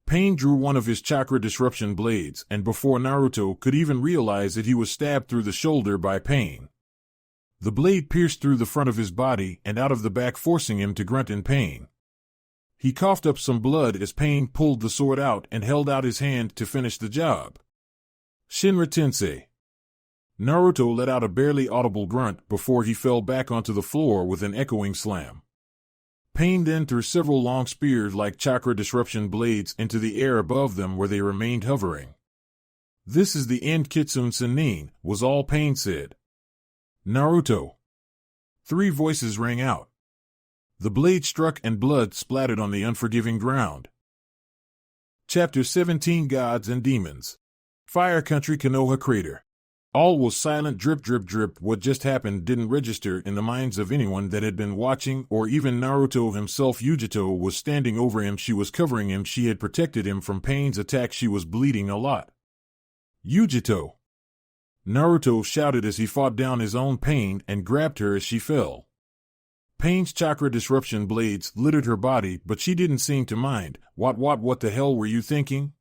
Pain drew one of his chakra disruption blades, and before Naruto could even realize it, he was stabbed through the shoulder by Pain. The blade pierced through the front of his body and out of the back, forcing him to grunt in pain. He coughed up some blood as Pain pulled the sword out and held out his hand to finish the job. Shinra Tensei. Naruto let out a barely audible grunt before he fell back onto the floor with an echoing slam. Pain then threw several long spear-like chakra disruption blades into the air above them where they remained hovering. This is the end, Kitsune Sennin, was all Pain said. Naruto. 3 voices rang out. The blade struck and blood splattered on the unforgiving ground. Chapter 17, Gods and Demons. Fire Country Konoha Crater. All was silent. Drip, drip, drip. What just happened didn't register in the minds of anyone that had been watching, or even Naruto himself. Yujito was standing over him. She was covering him. She had protected him from Pain's attack. She was bleeding a lot. Yujito! Naruto shouted as he fought down his own Pain and grabbed her as she fell. Pain's chakra disruption blades littered her body, but she didn't seem to mind. What the hell were you thinking?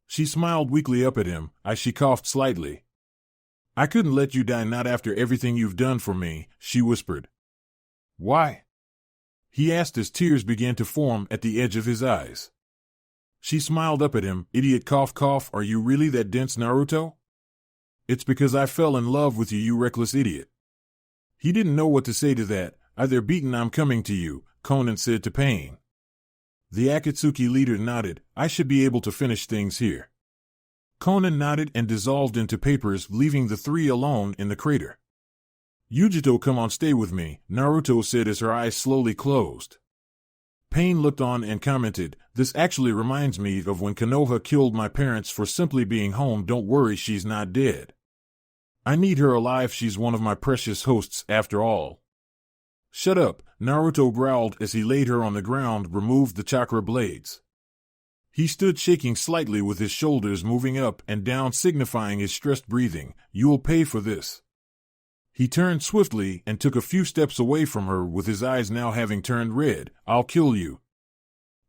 She smiled weakly up at him, as she coughed slightly. I couldn't let you die, not after everything you've done for me, she whispered. Why? He asked as tears began to form at the edge of his eyes. She smiled up at him. Idiot, cough cough. Are you really that dense, Naruto? It's because I fell in love with you, you reckless idiot. He didn't know what to say to that. Either beaten, I'm coming to you, Conan said to Pain. The Akatsuki leader nodded. I should be able to finish things here. Conan nodded and dissolved into papers, leaving the 3 alone in the crater. Yujito, come on, stay with me, Naruto said as her eyes slowly closed. Pain looked on and commented, this actually reminds me of when Konoha killed my parents for simply being home. Don't worry, she's not dead. I need her alive. She's one of my precious hosts after all. Shut up, Naruto growled as he laid her on the ground, removed the chakra blades. He stood shaking slightly with his shoulders moving up and down, signifying his stressed breathing. You'll pay for this. He turned swiftly and took a few steps away from her, with his eyes now having turned red. I'll kill you.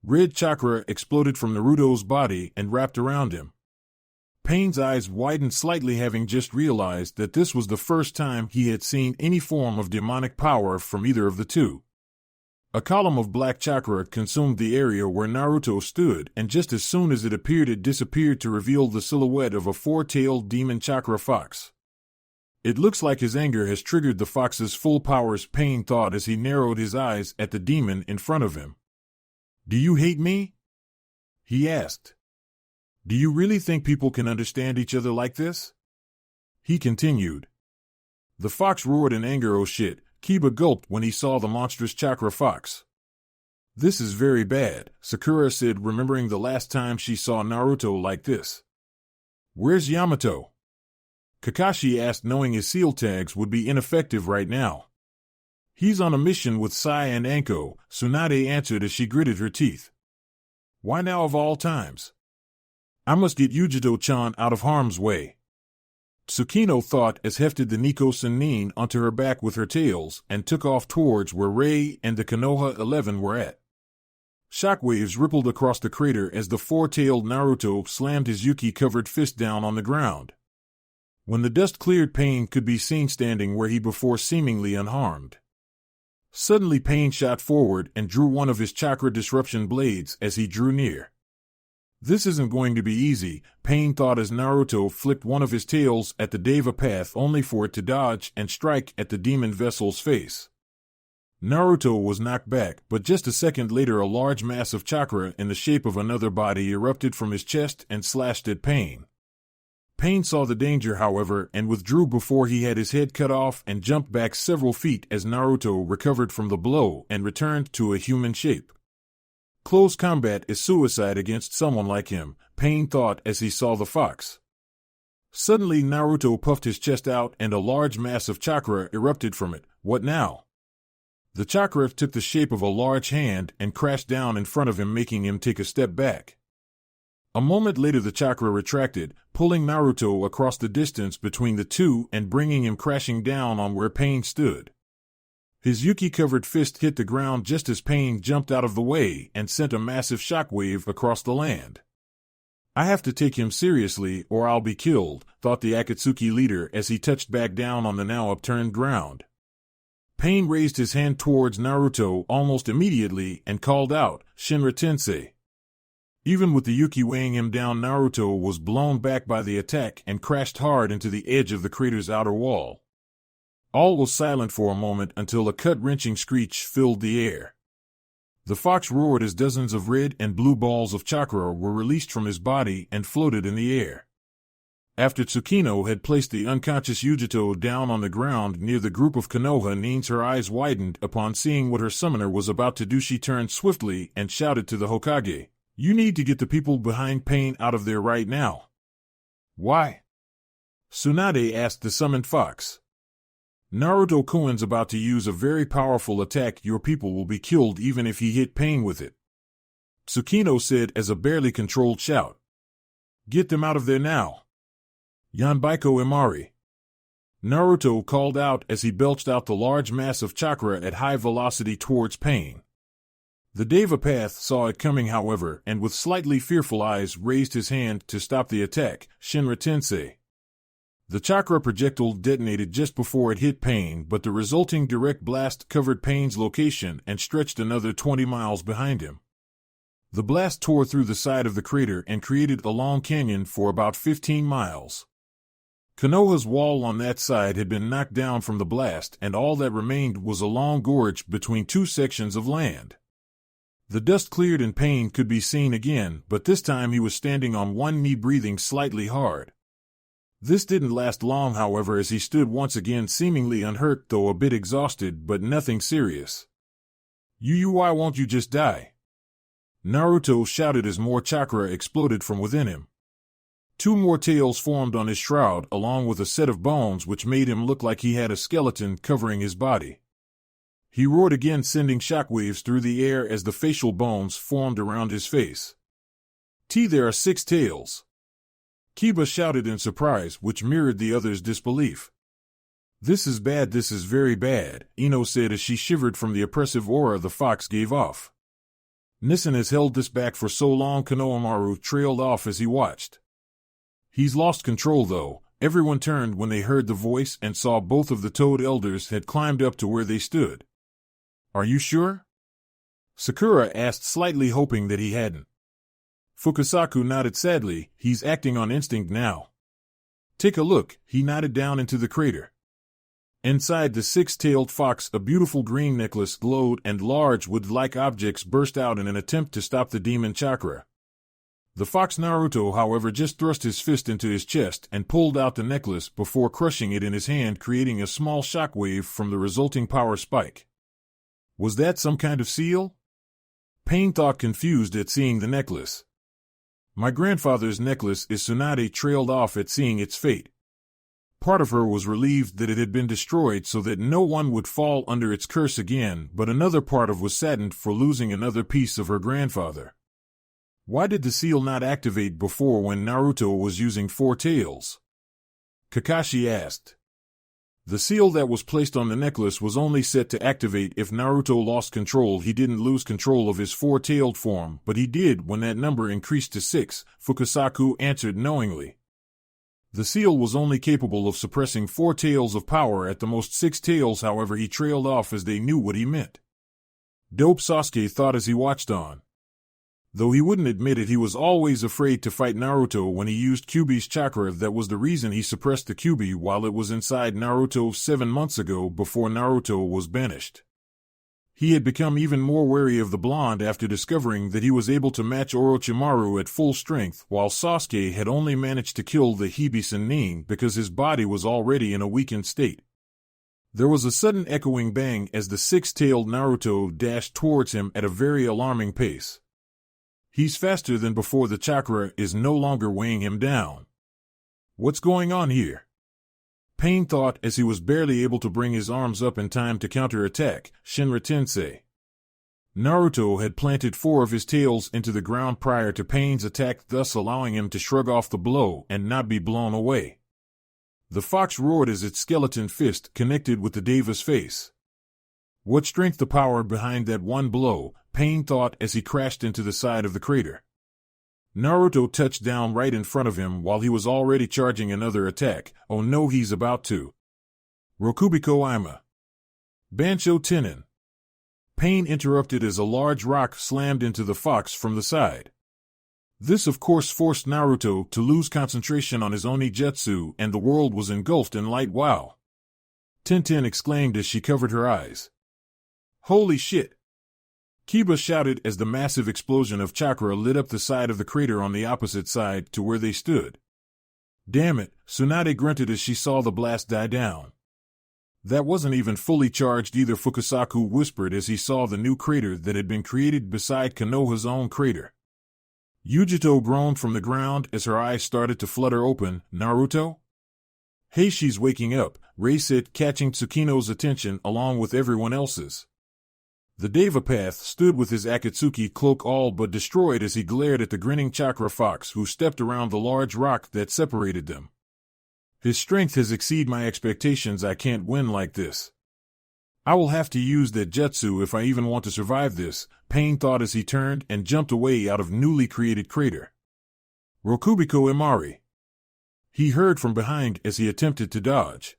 Red chakra exploded from Naruto's body and wrapped around him. Pain's eyes widened slightly, having just realized that this was the first time he had seen any form of demonic power from either of the two. A column of black chakra consumed the area where Naruto stood, and just as soon as it appeared, it disappeared to reveal the silhouette of a 4-tailed demon chakra fox. It looks like his anger has triggered the fox's full powers, Pain thought as he narrowed his eyes at the demon in front of him. Do you hate me? He asked. Do you really think people can understand each other like this? He continued. The fox roared in anger. Oh shit, Kiba gulped when he saw the monstrous chakra fox. This is very bad, Sakura said, remembering the last time she saw Naruto like this. Where's Yamato? Kakashi asked, knowing his seal tags would be ineffective right now. He's on a mission with Sai and Anko, Tsunade answered as she gritted her teeth. Why now of all times? I must get Yujito-chan out of harm's way. Tsukino thought as hefted the Nico Sennin onto her back with her tails and took off towards where Rei and the Konoha 11 were at. Shockwaves rippled across the crater as the four-tailed Naruto slammed his Yuki-covered fist down on the ground. When the dust cleared, Pain could be seen standing where he before seemingly unharmed. Suddenly Pain shot forward and drew one of his chakra disruption blades as he drew near. This isn't going to be easy, Pain thought as Naruto flicked one of his tails at the Deva path only for it to dodge and strike at the demon vessel's face. Naruto was knocked back, but just a second later a large mass of chakra in the shape of another body erupted from his chest and slashed at Pain. Pain saw the danger, however, and withdrew before he had his head cut off and jumped back several feet as Naruto recovered from the blow and returned to a human shape. Close combat is suicide against someone like him, Pain thought as he saw the fox. Suddenly Naruto puffed his chest out and a large mass of chakra erupted from it. What now? The chakra took the shape of a large hand and crashed down in front of him, making him take a step back. A moment later the chakra retracted, pulling Naruto across the distance between the two and bringing him crashing down on where Pain stood. His Yuki-covered fist hit the ground just as Pain jumped out of the way and sent a massive shockwave across the land. I have to take him seriously or I'll be killed, thought the Akatsuki leader as he touched back down on the now upturned ground. Pain raised his hand towards Naruto almost immediately and called out, Shinra Tensei. Even with the Yuki weighing him down, Naruto was blown back by the attack and crashed hard into the edge of the crater's outer wall. All was silent for a moment until a gut-wrenching screech filled the air. The fox roared as dozens of red and blue balls of chakra were released from his body and floated in the air. After Tsukino had placed the unconscious Yujito down on the ground near the group of Konoha Nins, her eyes widened upon seeing what her summoner was about to do. She turned swiftly and shouted to the Hokage, You need to get the people behind Pain out of there right now. Why? Tsunade asked the summoned fox. Naruto-kun's about to use a very powerful attack. Your people will be killed even if he hit Pain with it. Tsukino said as a barely controlled shout. Get them out of there now. Yanbaiko Imari. Naruto called out as he belched out the large mass of chakra at high velocity towards Pain. The Deva path saw it coming, however, and with slightly fearful eyes raised his hand to stop the attack. Shinra Tensei. The chakra projectile detonated just before it hit Pain, but the resulting direct blast covered Pain's location and stretched another 20 miles behind him. The blast tore through the side of the crater and created a long canyon for about 15 miles. Konoha's wall on that side had been knocked down from the blast, and all that remained was a long gorge between two sections of land. The dust cleared and Pain could be seen again, but this time he was standing on one knee, breathing slightly hard. This didn't last long, however, as he stood once again seemingly unhurt, though a bit exhausted, but nothing serious. Why won't you just die? Naruto shouted as more chakra exploded from within him. Two more tails formed on his shroud, along with a set of bones which made him look like he had a skeleton covering his body. He roared again, sending shockwaves through the air as the facial bones formed around his face. There are 6 tails. Kiba shouted in surprise, which mirrored the others' disbelief. This is bad, this is very bad, Ino said as she shivered from the oppressive aura the fox gave off. Nissen has held this back for so long, Konohamaru trailed off as he watched. He's lost control though. Everyone turned when they heard the voice and saw both of the Toad elders had climbed up to where they stood. Are you sure? Sakura asked, slightly hoping that he hadn't. Fukasaku nodded sadly. He's acting on instinct now. Take a look, he nodded down into the crater. Inside the 6-tailed fox, a beautiful green necklace glowed and large wood-like objects burst out in an attempt to stop the demon chakra. The fox Naruto, however, just thrust his fist into his chest and pulled out the necklace before crushing it in his hand, creating a small shockwave from the resulting power spike. Was that some kind of seal? Pain thought, confused at seeing the necklace. My grandfather's necklace, Tsunade trailed off at seeing its fate. Part of her was relieved that it had been destroyed so that no one would fall under its curse again, but another part of was saddened for losing another piece of her grandfather. Why did the seal not activate before when Naruto was using four tails? Kakashi asked. The seal that was placed on the necklace was only set to activate if Naruto lost control. He didn't lose control of his four-tailed form, but he did when that number increased to 6, Fukasaku answered knowingly. The seal was only capable of suppressing 4 tails of power, at the most 6 tails. However, he trailed off as they knew what he meant. Dope Sasuke thought as he watched on. Though he wouldn't admit it, he was always afraid to fight Naruto when he used Kyuubi's chakra. That was the reason he suppressed the Kyuubi while it was inside Naruto 7 months ago, before Naruto was banished. He had become even more wary of the blonde after discovering that he was able to match Orochimaru at full strength, while Sasuke had only managed to kill the Hibisan Nin because his body was already in a weakened state. There was a sudden echoing bang as the six-tailed Naruto dashed towards him at a very alarming pace. He's faster than before. The chakra is no longer weighing him down. What's going on here? Pain thought as he was barely able to bring his arms up in time to counterattack Shinra Tensei. Naruto had planted 4 of his tails into the ground prior to Pain's attack, thus allowing him to shrug off the blow and not be blown away. The fox roared as its skeleton fist connected with the Deva's face. What strength, the power behind that one blow, Pain thought as he crashed into the side of the crater. Naruto touched down right in front of him while he was already charging another attack. Oh no, he's about to. Rokubiko Ima. Bansho Tenin. Pain interrupted as a large rock slammed into the fox from the side. This of course forced Naruto to lose concentration on his Oni Jutsu, and the world was engulfed in light. Wow! Tenten exclaimed as she covered her eyes. Holy shit! Kiba shouted as the massive explosion of chakra lit up the side of the crater on the opposite side to where they stood. Damn it, Tsunade grunted as she saw the blast die down. That wasn't even fully charged either, Fukasaku whispered as he saw the new crater that had been created beside Konoha's own crater. Yujito groaned from the ground as her eyes started to flutter open. Naruto? Hey, she's waking up, Rei said, catching Tsukino's attention along with everyone else's. The Devapath stood with his Akatsuki cloak all but destroyed as he glared at the grinning chakra fox who stepped around the large rock that separated them. His strength has exceeded my expectations. I can't win like this. I will have to use that jutsu if I even want to survive this, Pain thought as he turned and jumped away out of newly created crater. Rokubiko Imari. He heard from behind as he attempted to dodge.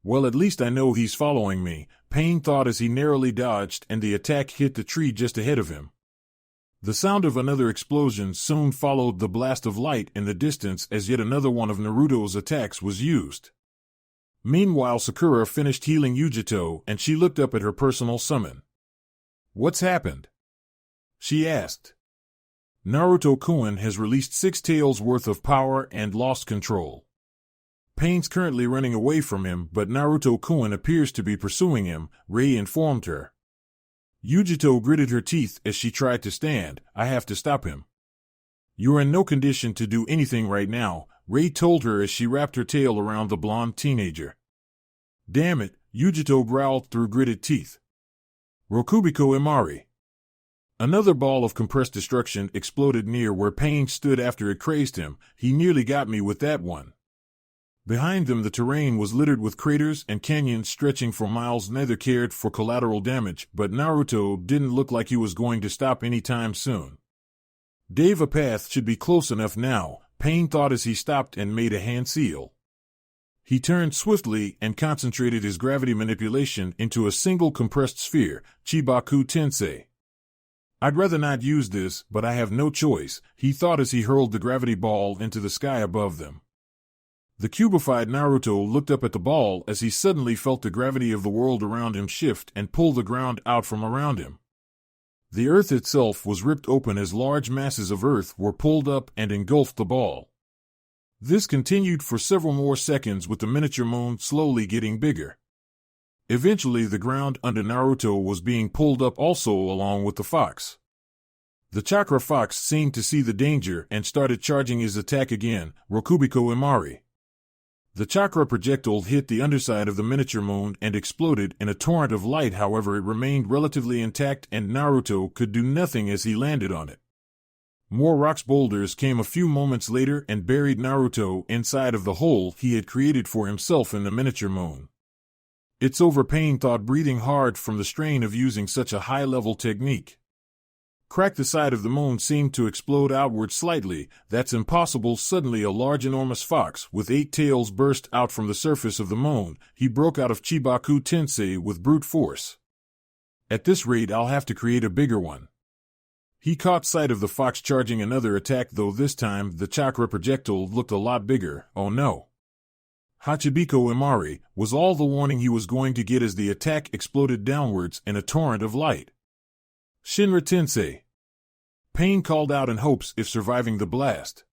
Well, at least I know he's following me, Pain thought as he narrowly dodged and the attack hit the tree just ahead of him. The sound of another explosion soon followed the blast of light in the distance as yet another one of Naruto's attacks was used. Meanwhile, Sakura finished healing Yujito and she looked up at her personal summon. What's happened? She asked. Naruto-kun has released 6 tails worth of power and lost control. Pain's currently running away from him, but Naruto-kun appears to be pursuing him, Rei informed her. Yujito gritted her teeth as she tried to stand. I have to stop him. You're in no condition to do anything right now, Rei told her as she wrapped her tail around the blonde teenager. Damn it, Yujito growled through gritted teeth. Rokubiko Imari. Another ball of compressed destruction exploded near where Pain stood after it crazed him. He nearly got me with that one. Behind them the terrain was littered with craters and canyons stretching for miles. Neither cared for collateral damage, but Naruto didn't look like he was going to stop any time soon. Devapath should be close enough now, Pain thought as he stopped and made a hand seal. He turned swiftly and concentrated his gravity manipulation into a single compressed sphere, Chibaku Tensei. I'd rather not use this, but I have no choice, he thought as he hurled the gravity ball into the sky above them. The cubified Naruto looked up at the ball as he suddenly felt the gravity of the world around him shift and pull the ground out from around him. The earth itself was ripped open as large masses of earth were pulled up and engulfed the ball. This continued for several more seconds with the miniature moon slowly getting bigger. Eventually the ground under Naruto was being pulled up also along with the fox. The chakra fox seemed to see the danger and started charging his attack again, Rokubiko Imari. The chakra projectile hit the underside of the miniature moon and exploded in a torrent of light. However, it remained relatively intact and Naruto could do nothing as he landed on it. More rocks boulders came a few moments later and buried Naruto inside of the hole he had created for himself in the miniature moon. It's over, Pain thought, breathing hard from the strain of using such a high-level technique. Crack, the side of the moon seemed to explode outward slightly. That's impossible. Suddenly a large enormous fox with 8 tails burst out from the surface of the moon. He broke out of Chibaku Tensei with brute force. At this rate I'll have to create a bigger one. He caught sight of the fox charging another attack, though this time the chakra projectile looked a lot bigger. Oh no. Hachibiko Imari was all the warning he was going to get as the attack exploded downwards in a torrent of light. Shinra Tensei. Pain called out in hopes of surviving the blast.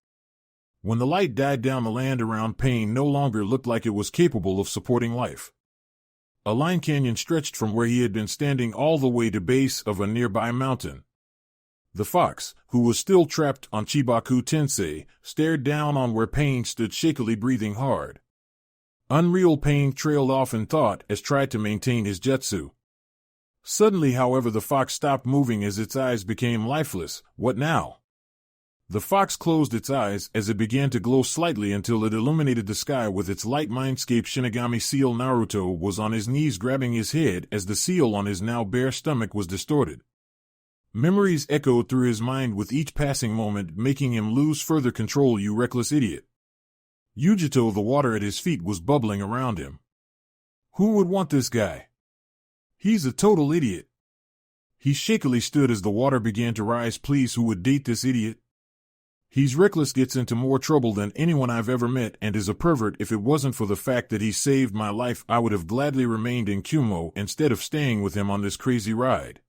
When the light died down, the land around Pain no longer looked like it was capable of supporting life. A line canyon stretched from where he had been standing all the way to base of a nearby mountain. The fox, who was still trapped on Chibaku Tensei, stared down on where Pain stood, shakily breathing hard. Unreal, Pain trailed off in thought as tried to maintain his jutsu. Suddenly, however, the fox stopped moving as its eyes became lifeless. What now? The fox closed its eyes as it began to glow slightly until it illuminated the sky with its light. Mindscape Shinigami Seal. Naruto was on his knees grabbing his head as the seal on his now bare stomach was distorted. Memories echoed through his mind with each passing moment, making him lose further control. You reckless idiot. Yujito, the water at his feet, was bubbling around him. Who would want this guy? He's a total idiot. He shakily stood as the water began to rise. Please, who would date this idiot? He's reckless, gets into more trouble than anyone I've ever met, and is a pervert. If it wasn't for the fact that he saved my life, I would have gladly remained in Kumo instead of staying with him on this crazy ride.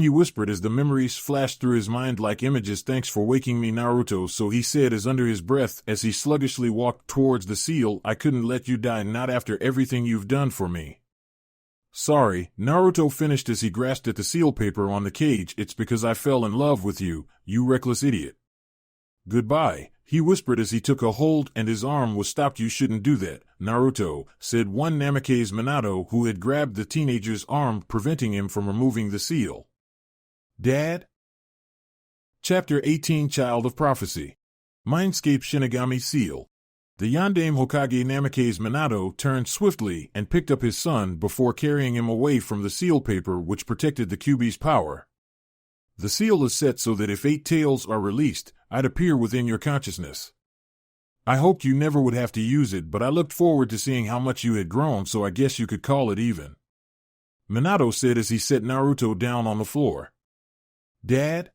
He whispered as the memories flashed through his mind like images. Thanks for waking me, Naruto. So he said as under his breath as he sluggishly walked towards the seal. I couldn't let you die, not after everything you've done for me. Sorry, Naruto finished as he grasped at the seal paper on the cage. It's because I fell in love with you, you reckless idiot. Goodbye, he whispered as he took a hold and his arm was stopped. You shouldn't do that, Naruto, said one Namikaze Minato, who had grabbed the teenager's arm, preventing him from removing the seal. Dad? Chapter 18, Child of Prophecy. Mindscape Shinigami Seal. The Yondaime Hokage Namikaze Minato turned swiftly and picked up his son before carrying him away from the seal paper which protected the Kyuubi's power. The seal is set so that if 8 tails are released, I'd appear within your consciousness. I hoped you never would have to use it, but I looked forward to seeing how much you had grown, so I guess you could call it even. Minato said as he set Naruto down on the floor. Dad?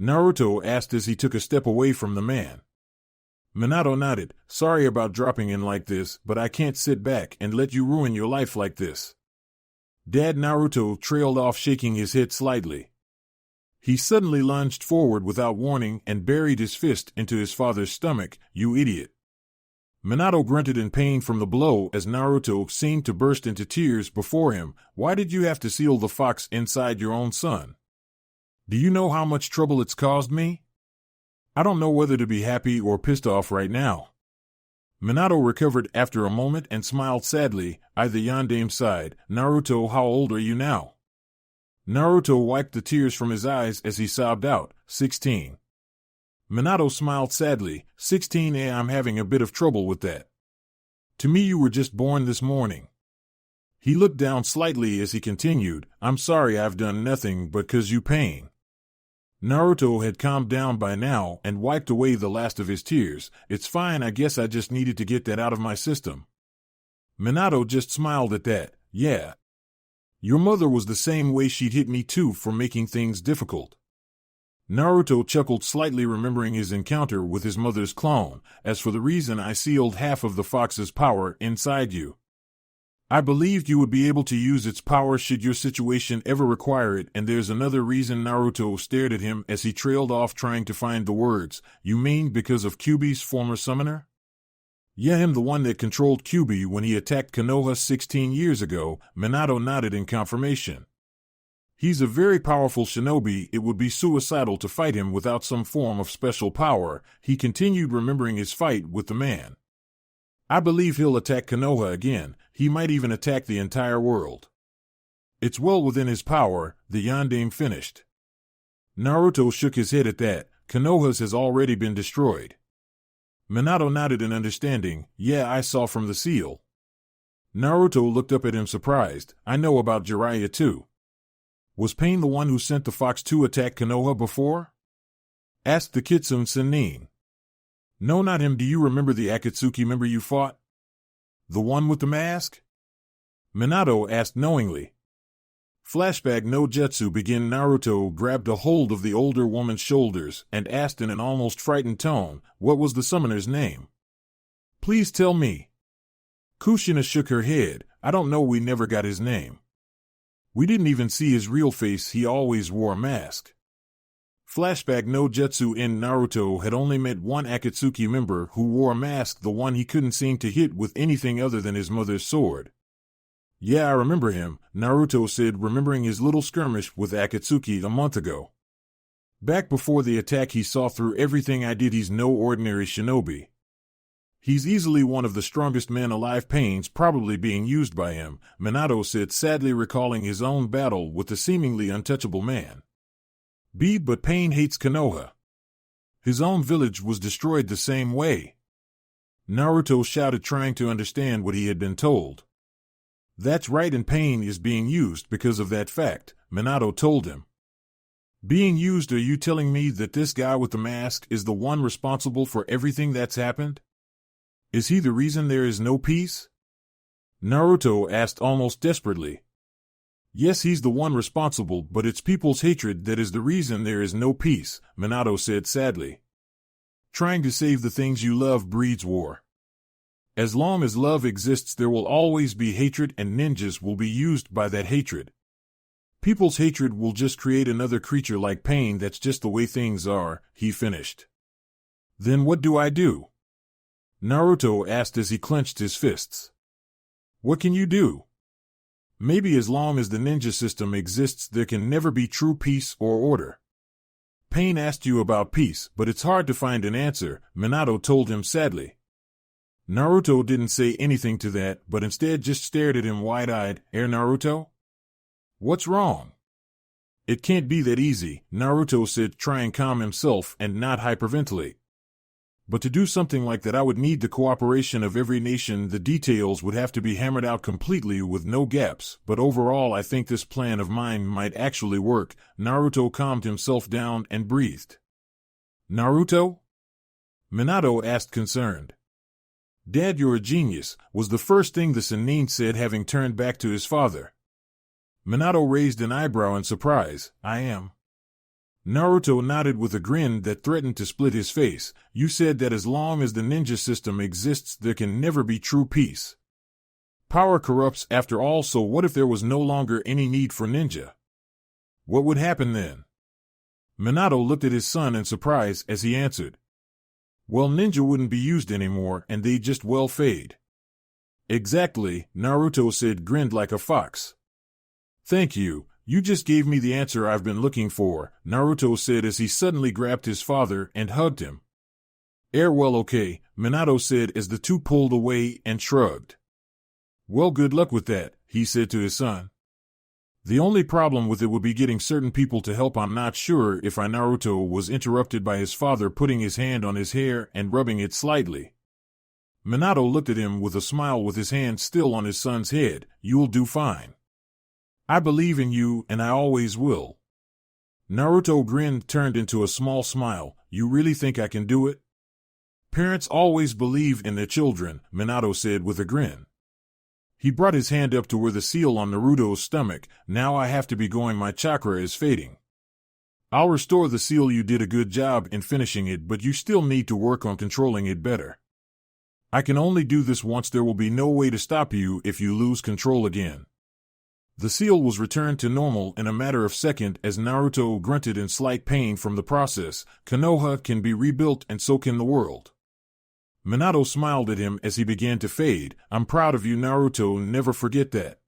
Naruto asked as he took a step away from the man. Minato nodded. Sorry about dropping in like this, but I can't sit back and let you ruin your life like this. Dad? Naruto trailed off, shaking his head slightly. He suddenly lunged forward without warning and buried his fist into his father's stomach. You idiot. Minato grunted in pain from the blow as Naruto seemed to burst into tears before him. Why did you have to seal the fox inside your own son? Do you know how much trouble it's caused me? I don't know whether to be happy or pissed off right now. Minato recovered after a moment and smiled sadly. The Yondaime sighed. Naruto, how old are you now? Naruto wiped the tears from his eyes as he sobbed out, 16. Minato smiled sadly. 16? I'm having a bit of trouble with that. To me you were just born this morning. He looked down slightly as he continued. I'm sorry, I've done nothing but cause you pain. Naruto had calmed down by now and wiped away the last of his tears. It's fine, I guess I just needed to get that out of my system. Minato just smiled at that. Yeah. Your mother was the same way, she'd hit me too for making things difficult. Naruto chuckled slightly, remembering his encounter with his mother's clone. As for the reason I sealed half of the fox's power inside you, I believed you would be able to use its power should your situation ever require it, and there's another reason. Naruto stared at him as he trailed off, trying to find the words. You mean because of Kyuubi's former summoner? Yeah, him, the one that controlled Kyuubi when he attacked Konoha 16 years ago. Minato nodded in confirmation. He's a very powerful shinobi. It would be suicidal to fight him without some form of special power. He continued, remembering his fight with the man. I believe he'll attack Konoha again. He might even attack the entire world. It's well within his power, the yondaime finished. Naruto shook his head at that. Konoha's has already been destroyed. Minato nodded in understanding. Yeah, I saw from the seal. Naruto looked up at him surprised. I know about Jiraiya too. Was Pain the one who sent the fox to attack Konoha before? Asked the Kitsune Sennin. No, not him. Do you remember the Akatsuki member you fought? The one with the mask? Minato asked knowingly. Flashback no Jutsu begin. Naruto grabbed a hold of the older woman's shoulders and asked in an almost frightened tone, what was the summoner's name? Please tell me. Kushina shook her head. I don't know, we never got his name. We didn't even see his real face, he always wore a mask. Flashback no Jutsu in Naruto had only met one Akatsuki member who wore a mask, the one he couldn't seem to hit with anything other than his mother's sword. Yeah, I remember him, Naruto said, remembering his little skirmish with Akatsuki a month ago. Back before the attack he saw through everything I did. He's no ordinary shinobi. He's easily one of the strongest men alive. Pain's probably being used by him, Minato said, sadly recalling his own battle with the seemingly untouchable man. But Pain hates Konoha. His own village was destroyed the same way. Naruto shouted, trying to understand what he had been told. That's right, and Pain is being used because of that fact, Minato told him. Being used? Are you telling me that this guy with the mask is the one responsible for everything that's happened? Is he the reason there is no peace? Naruto asked almost desperately. Yes, he's the one responsible, but it's people's hatred that is the reason there is no peace, Minato said sadly. Trying to save the things you love breeds war. As long as love exists, there will always be hatred, and ninjas will be used by that hatred. People's hatred will just create another creature like Pain. That's just the way things are, he finished. Then what do I do? Naruto asked as he clenched his fists. What can you do? Maybe as long as the ninja system exists, there can never be true peace or order. Pain asked you about peace, but it's hard to find an answer, Minato told him sadly. Naruto didn't say anything to that, but instead just stared at him wide-eyed. Naruto? What's wrong? It can't be that easy, Naruto said, trying to calm himself and not hyperventilate. But to do something like that I would need the cooperation of every nation. The details would have to be hammered out completely with no gaps, but overall I think this plan of mine might actually work. Naruto calmed himself down and breathed. Naruto? Minato asked concerned. Dad, you're a genius, was the first thing the Sennin said, having turned back to his father. Minato raised an eyebrow in surprise. I am. Naruto nodded with a grin that threatened to split his face. You said that as long as the ninja system exists, there can never be true peace. Power corrupts after all, so what if there was no longer any need for ninja? What would happen then? Minato looked at his son in surprise as he answered. Well, ninja wouldn't be used anymore, and they'd just well fade. Exactly, Naruto said, grinned like a fox. Thank you, you just gave me the answer I've been looking for, Naruto said as he suddenly grabbed his father and hugged him. Well, okay, Minato said as the two pulled away and shrugged. Well, good luck with that, he said to his son. The only problem with it would be getting certain people to help. I'm not sure if Naruto was interrupted by his father putting his hand on his hair and rubbing it slightly. Minato looked at him with a smile, with his hand still on his son's head. You'll do fine. I believe in you, and I always will. Naruto grinned, turned into a small smile. You really think I can do it? Parents always believe in their children, Minato said with a grin. He brought his hand up to where the seal on Naruto's stomach. Now I have to be going, my chakra is fading. I'll restore the seal. You did a good job in finishing it, but you still need to work on controlling it better. I can only do this once. There will be no way to stop you if you lose control again. The seal was returned to normal in a matter of seconds as Naruto grunted in slight pain from the process. Konoha can be rebuilt, and so can the world. Minato smiled at him as he began to fade. I'm proud of you, Naruto, never forget that.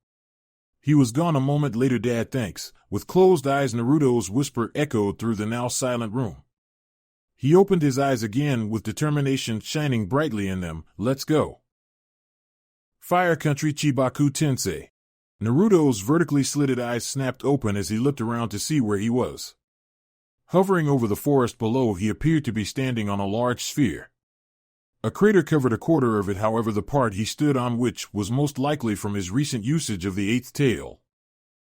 He was gone a moment later. Dad, thanks. With closed eyes, Naruto's whisper echoed through the now silent room. He opened his eyes again with determination shining brightly in them. Let's go. Fire Country Chibaku Tensei. Naruto's vertically slitted eyes snapped open as he looked around to see where he was. Hovering over the forest below, he appeared to be standing on a large sphere. A crater covered a quarter of it, however, the part he stood on which was most likely from his recent usage of the eighth tail.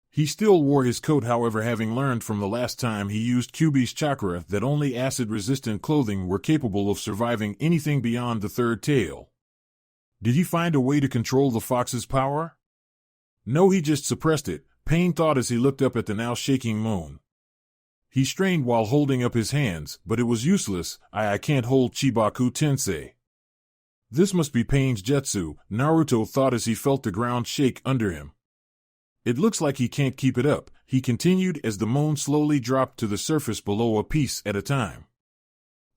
He still wore his coat, however, having learned from the last time he used Kyuubi's chakra that only acid-resistant clothing were capable of surviving anything beyond the third tail. Did he find a way to control the fox's power? No, he just suppressed it, Pain thought as he looked up at the now shaking moon. He strained while holding up his hands, but it was useless. I can't hold Chibaku Tensei. This must be Pain's jutsu, Naruto thought as he felt the ground shake under him. It looks like he can't keep it up, he continued as the moon slowly dropped to the surface below a piece at a time.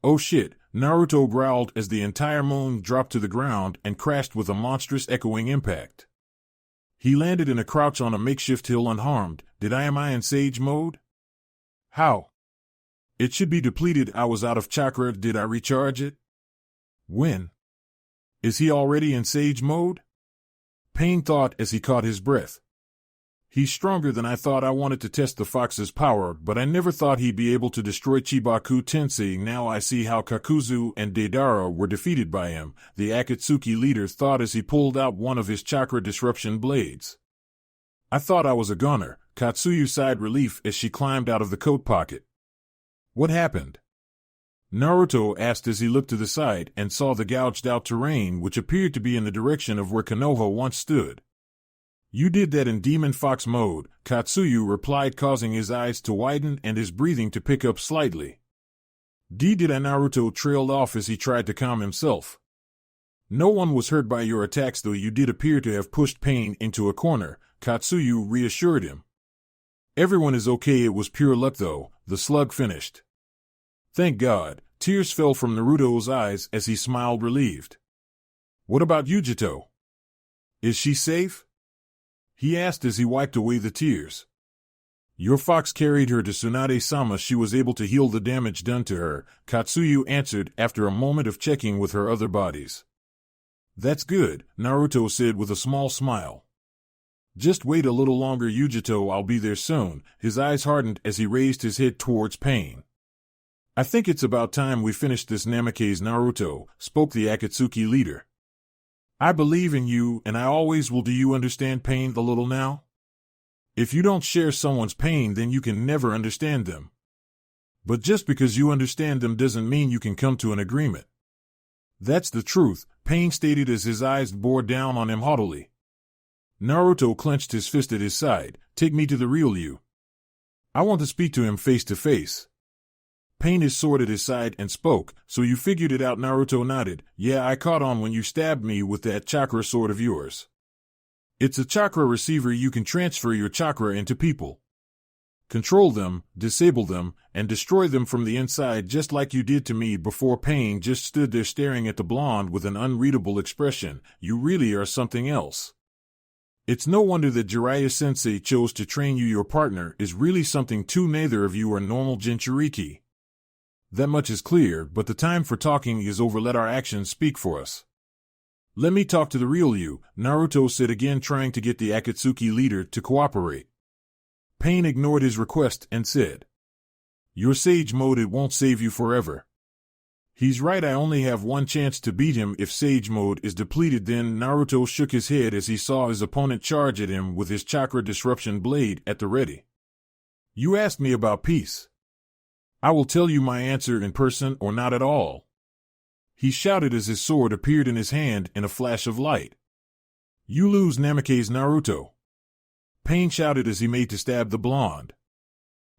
Oh shit, Naruto growled as the entire moon dropped to the ground and crashed with a monstrous echoing impact. He landed in a crouch on a makeshift hill unharmed. Am I in Sage mode? How? It should be depleted. I was out of chakra. Did I recharge it? When? Is he already in Sage mode? Pain thought as he caught his breath. He's stronger than I thought. I wanted to test the fox's power, but I never thought he'd be able to destroy Chibaku Tensei. Now I see how Kakuzu and Deidara were defeated by him, the Akatsuki leader thought as he pulled out one of his chakra disruption blades. I thought I was a goner. Katsuyu sighed relief as she climbed out of the coat pocket. What happened? Naruto asked as he looked to the side and saw the gouged-out terrain which appeared to be in the direction of where Konoha once stood. You did that in Demon Fox mode, Katsuyu replied, causing his eyes to widen and his breathing to pick up slightly. Did I? Naruto trailed off as he tried to calm himself. No one was hurt by your attacks, though you did appear to have pushed Pain into a corner, Katsuyu reassured him. Everyone is okay, it was pure luck though, the slug finished. Thank God, tears fell from Naruto's eyes as he smiled relieved. What about Yujito? Is she safe? He asked as he wiped away the tears. Your fox carried her to Tsunade-sama. She was able to heal the damage done to her, Katsuyu answered after a moment of checking with her other bodies. That's good, Naruto said with a small smile. Just wait a little longer, Yujito, I'll be there soon. His eyes hardened as he raised his head towards Pain. I think it's about time we finished this, Namikaze. Naruto, spoke the Akatsuki leader. I believe in you, and I always will. Do you understand pain a little now? If you don't share someone's pain, then you can never understand them. But just because you understand them doesn't mean you can come to an agreement. That's the truth, Pain stated as his eyes bore down on him haughtily. Naruto clenched his fist at his side. Take me to the real you. I want to speak to him face to face. Pain, his sword at his side, and spoke. So you figured it out? Naruto nodded. Yeah, I caught on when you stabbed me with that chakra sword of yours. It's a chakra receiver. You can transfer your chakra into people. Control them, disable them, and destroy them from the inside, just like you did to me before. Pain just stood there staring at the blonde with an unreadable expression. You really are something else. It's no wonder that Jiraiya-sensei chose to train you. Your partner is really something too. Neither of you are normal Jinchuriki. That much is clear, but the time for talking is over. Let our actions speak for us. Let me talk to the real you, Naruto said again, trying to get the Akatsuki leader to cooperate. Pain ignored his request and said, Your Sage mode, it won't save you forever. He's right, I only have one chance to beat him if Sage mode is depleted. Then Naruto shook his head as he saw his opponent charge at him with his chakra disruption blade at the ready. You asked me about peace. I will tell you my answer in person or not at all. He shouted as his sword appeared in his hand in a flash of light. You lose, Namikaze. Naruto. Pain shouted as he made to stab the blonde.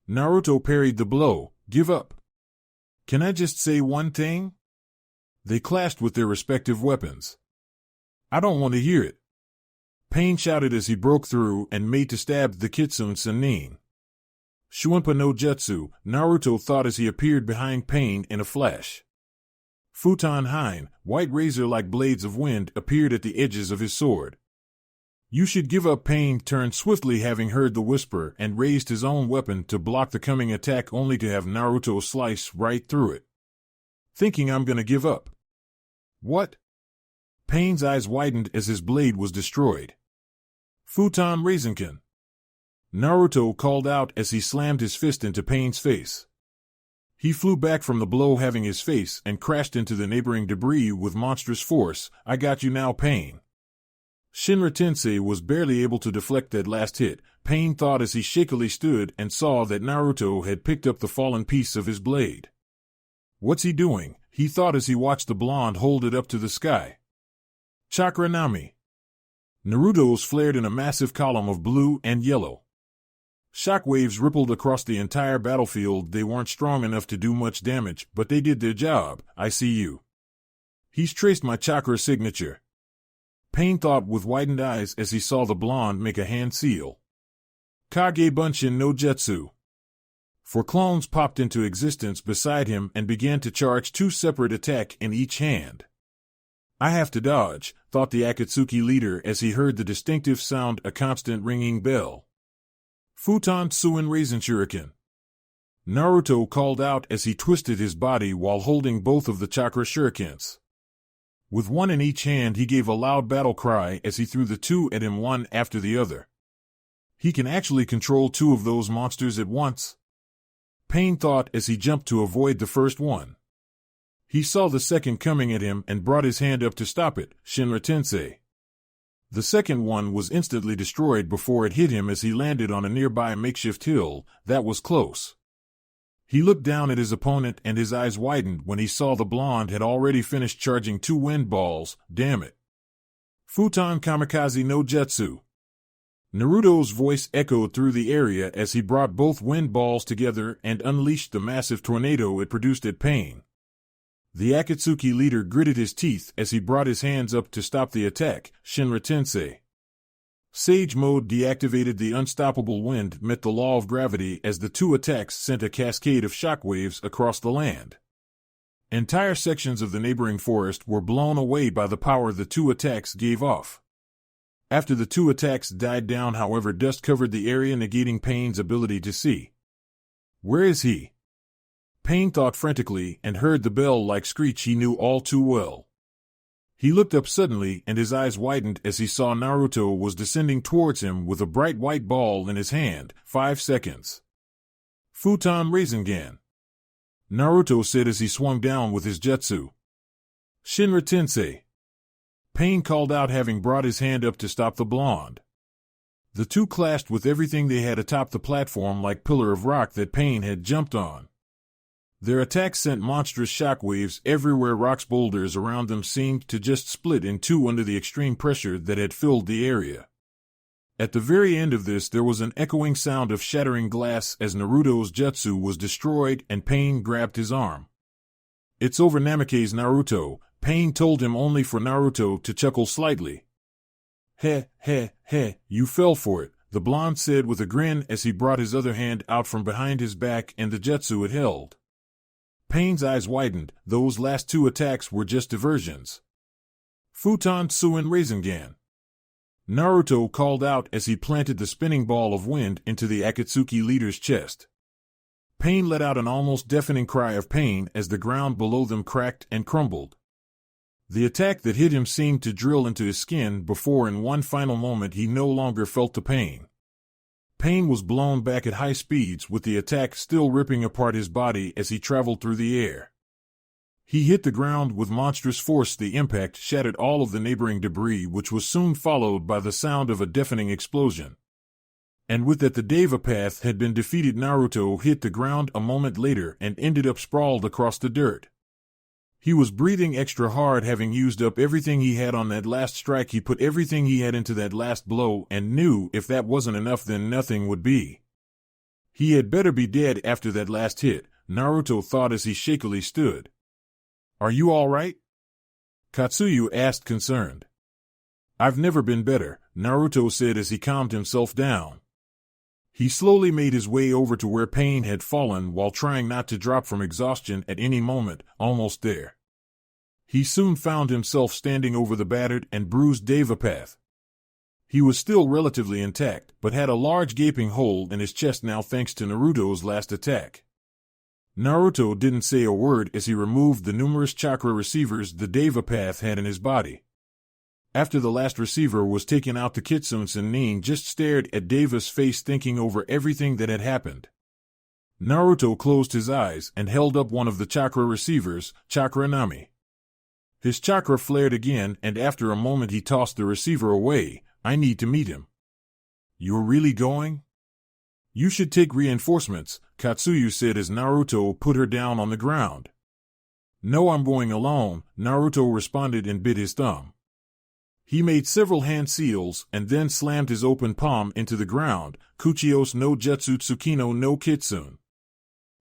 Naruto parried the blow. Give up. Can I just say one thing? They clashed with their respective weapons. I don't want to hear it. Pain shouted as he broke through and made to stab the Kitsune Sennin. Shuunpa no Jutsu, Naruto thought as he appeared behind Pain in a flash. Futon Hein, white razor-like blades of wind appeared at the edges of his sword. You should give up. Pain turned swiftly, having heard the whisper, and raised his own weapon to block the coming attack, only to have Naruto slice right through it. Thinking I'm gonna give up. What? Pain's eyes widened as his blade was destroyed. Futon Raisenkan. Naruto called out as he slammed his fist into Pain's face. He flew back from the blow, having his face, and crashed into the neighboring debris with monstrous force. I got you now, Pain. Shinra Tensei was barely able to deflect that last hit, Pain thought as he shakily stood and saw that Naruto had picked up the fallen piece of his blade. What's he doing? He thought as he watched the blonde hold it up to the sky. Chakra Nami. Naruto's flared in a massive column of blue and yellow. Shockwaves rippled across the entire battlefield. They weren't strong enough to do much damage, but they did their job. I see you. He's traced my chakra signature. Pain thought with widened eyes as he saw the blonde make a hand seal. Kage Bunshin no Jutsu. 4 clones popped into existence beside him and began to charge 2 separate attacks in each hand. I have to dodge, thought the Akatsuki leader as he heard the distinctive sound, a constant ringing bell. Futon Suin Raisin Shuriken. Naruto called out as he twisted his body while holding both of the chakra shurikens. With one in each hand, he gave a loud battle cry as he threw the 2 at him one after the other. He can actually control 2 of those monsters at once? Pain thought as he jumped to avoid the first one. He saw the second coming at him and brought his hand up to stop it, Shinra Tensei. The second one was instantly destroyed before it hit him as he landed on a nearby makeshift hill. That was close. He looked down at his opponent and his eyes widened when he saw the blonde had already finished charging 2 wind balls. Damn it. Futon Kamikaze no Jutsu. Naruto's voice echoed through the area as he brought both wind balls together and unleashed the massive tornado it produced at Pain. The Akatsuki leader gritted his teeth as he brought his hands up to stop the attack. Shinra Tensei. Sage Mode deactivated. The unstoppable wind met the law of gravity as the 2 attacks sent a cascade of shockwaves across the land. Entire sections of the neighboring forest were blown away by the power the 2 attacks gave off. After the 2 attacks died down, however, dust covered the area, negating Pain's ability to see. Where is he? Pain thought frantically and heard the bell-like screech he knew all too well. He looked up suddenly and his eyes widened as he saw Naruto was descending towards him with a bright white ball in his hand. 5 seconds. Futon Raisengan. Naruto said as he swung down with his jutsu. Shinra Tensei. Pain called out, having brought his hand up to stop the blonde. The 2 clashed with everything they had atop the platform like pillar of rock that Pain had jumped on. Their attacks sent monstrous shockwaves everywhere. Rocks, boulders around them seemed to just split in 2 under the extreme pressure that had filled the area. At the very end of this, there was an echoing sound of shattering glass as Naruto's jutsu was destroyed and Pain grabbed his arm. It's over, Namikaze Naruto, Pain told him, only for Naruto to chuckle slightly. Heh, you fell for it, the blonde said with a grin as he brought his other hand out from behind his back and the jutsu it held. Pain's eyes widened. Those last 2 attacks were just diversions. Futon Suin Raisengan. Naruto called out as he planted the spinning ball of wind into the Akatsuki leader's chest. Pain let out an almost deafening cry of pain as the ground below them cracked and crumbled. The attack that hit him seemed to drill into his skin before in one final moment he no longer felt the pain. Pain was blown back at high speeds with the attack still ripping apart his body as he traveled through the air. He hit the ground with monstrous force. The impact shattered all of the neighboring debris, which was soon followed by the sound of a deafening explosion. And with that, the Deva path had been defeated. Naruto hit the ground a moment later and ended up sprawled across the dirt. He was breathing extra hard, having used up everything he had on that last strike. He put everything he had into that last blow and knew if that wasn't enough, then nothing would be. He had better be dead after that last hit, Naruto thought as he shakily stood. Are you all right? Katsuyu asked, concerned. I've never been better, Naruto said as he calmed himself down. He slowly made his way over to where Pain had fallen while trying not to drop from exhaustion at any moment. Almost there. He soon found himself standing over the battered and bruised Deva path. He was still relatively intact, but had a large gaping hole in his chest now thanks to Naruto's last attack. Naruto didn't say a word as he removed the numerous chakra receivers the Deva Path had in his body. After the last receiver was taken out, the Kitsune Sennin just stared at Deva's face, thinking over everything that had happened. Naruto closed his eyes and held up one of the chakra receivers, Chakra Nami. His chakra flared again, and after a moment he tossed the receiver away. I need to meet him. You're really going? You should take reinforcements, Katsuyu said as Naruto put her down on the ground. No, I'm going alone, Naruto responded and bit his thumb. He made several hand seals and then slammed his open palm into the ground. Kuchios no Jutsu Tsukino no Kitsune.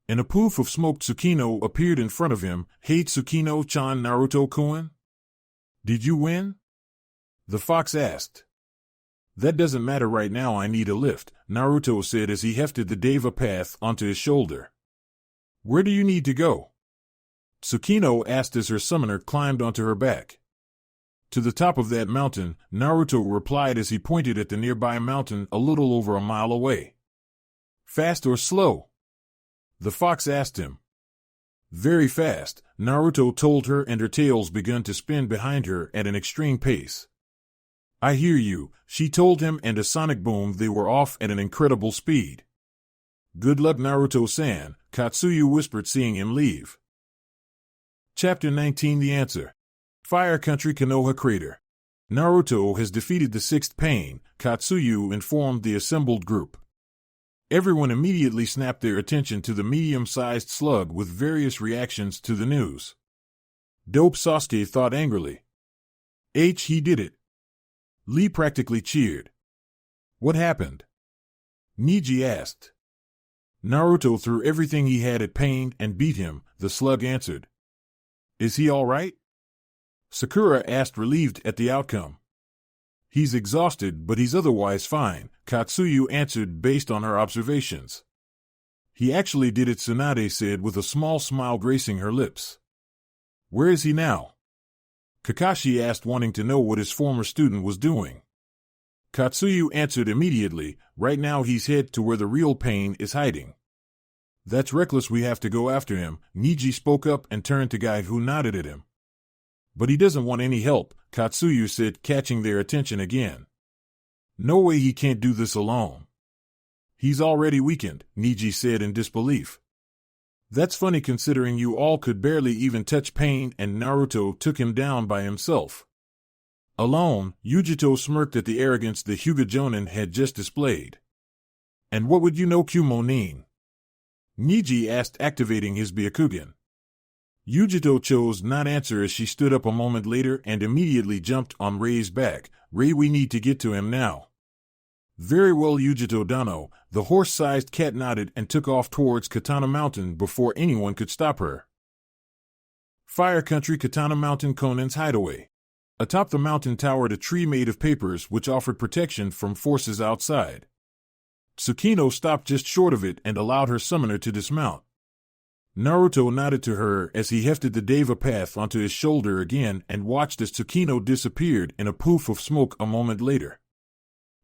And a poof of smoked Tsukino appeared in front of him. Hey Tsukino-chan, Naruto-kun? Did you win? The fox asked. That doesn't matter right now, I need a lift, Naruto said as he hefted the Deva Path onto his shoulder. Where do you need to go? Tsukino asked as her summoner climbed onto her back. To the top of that mountain, Naruto replied as he pointed at the nearby mountain a little over a mile away. Fast or slow? The fox asked him. Very fast, Naruto told her, and her tails began to spin behind her at an extreme pace. I hear you, she told him, and a sonic boom, they were off at an incredible speed. Good luck, Naruto-san, Katsuyu whispered, seeing him leave. Chapter 19 The Answer. Fire Country Konoha Crater. Naruto has defeated the sixth pain, Katsuyu informed the assembled group. Everyone immediately snapped their attention to the medium-sized slug with various reactions to the news. Dope Sasuke thought angrily. He did it. Lee practically cheered. What happened? Niji asked. Naruto threw everything he had at Pain and beat him, the slug answered. Is he all right? Sakura asked, relieved at the outcome. He's exhausted, but he's otherwise fine, Katsuyu answered based on her observations. He actually did it, Tsunade said with a small smile gracing her lips. Where is he now? Kakashi asked, wanting to know what his former student was doing. Katsuyu answered immediately, right now he's headed to where the real Pain is hiding. That's reckless, we have to go after him, Niji spoke up and turned to Guy, who nodded at him. But he doesn't want any help, Katsuyu said, catching their attention again. No way, he can't do this alone. He's already weakened, Niji said in disbelief. That's funny considering you all could barely even touch Pain and Naruto took him down by himself. Alone, Yujito smirked at the arrogance the Hyuga Jonin had just displayed. And what would you know Kumonin? Niji asked, activating his Byakugan. Yujito chose not answer as she stood up a moment later and immediately jumped on Rei's back. Rei, we need to get to him now. Very well, Yujito Dano. The horse-sized cat nodded and took off towards Katana Mountain before anyone could stop her. Fire Country Katana Mountain, Conan's hideaway. Atop the mountain towered a tree made of papers which offered protection from forces outside. Tsukino stopped just short of it and allowed her summoner to dismount. Naruto nodded to her as he hefted the Deva Path onto his shoulder again and watched as Tsukino disappeared in a poof of smoke a moment later.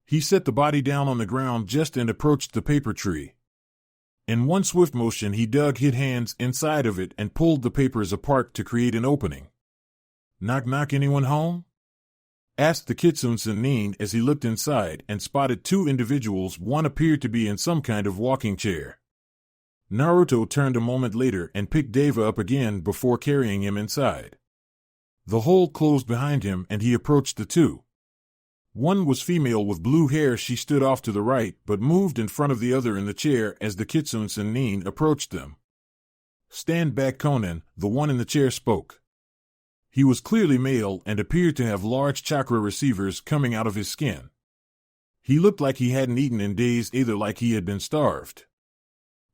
He set the body down on the ground just and approached the paper tree. In one swift motion he dug his hands inside of it and pulled the papers apart to create an opening. Knock knock, anyone home? Asked the Kitsune Sennin as he looked inside and spotted two individuals. One appeared to be in some kind of walking chair. Naruto turned a moment later and picked Deva up again before carrying him inside. The hole closed behind him and he approached the two. One was female with blue hair. She stood off to the right but moved in front of the other in the chair as the Kitsune Sennin approached them. Stand back, Conan, the one in the chair spoke. He was clearly male and appeared to have large chakra receivers coming out of his skin. He looked like he hadn't eaten in days, either like he had been starved.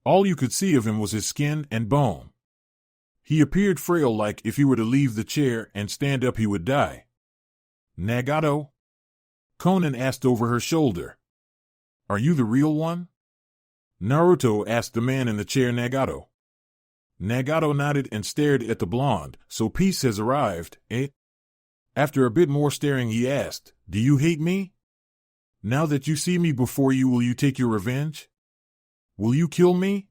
All you could see of him was his skin and bone. He appeared frail, like if he were to leave the chair and stand up he would die. Nagato? Conan asked over her shoulder. Are you the real one? Naruto asked the man in the chair. Nagato. Nagato nodded and stared at the blonde. So peace has arrived, eh? After a bit more staring he asked, do you hate me? Now that you see me before you, will you take your revenge? Will you kill me?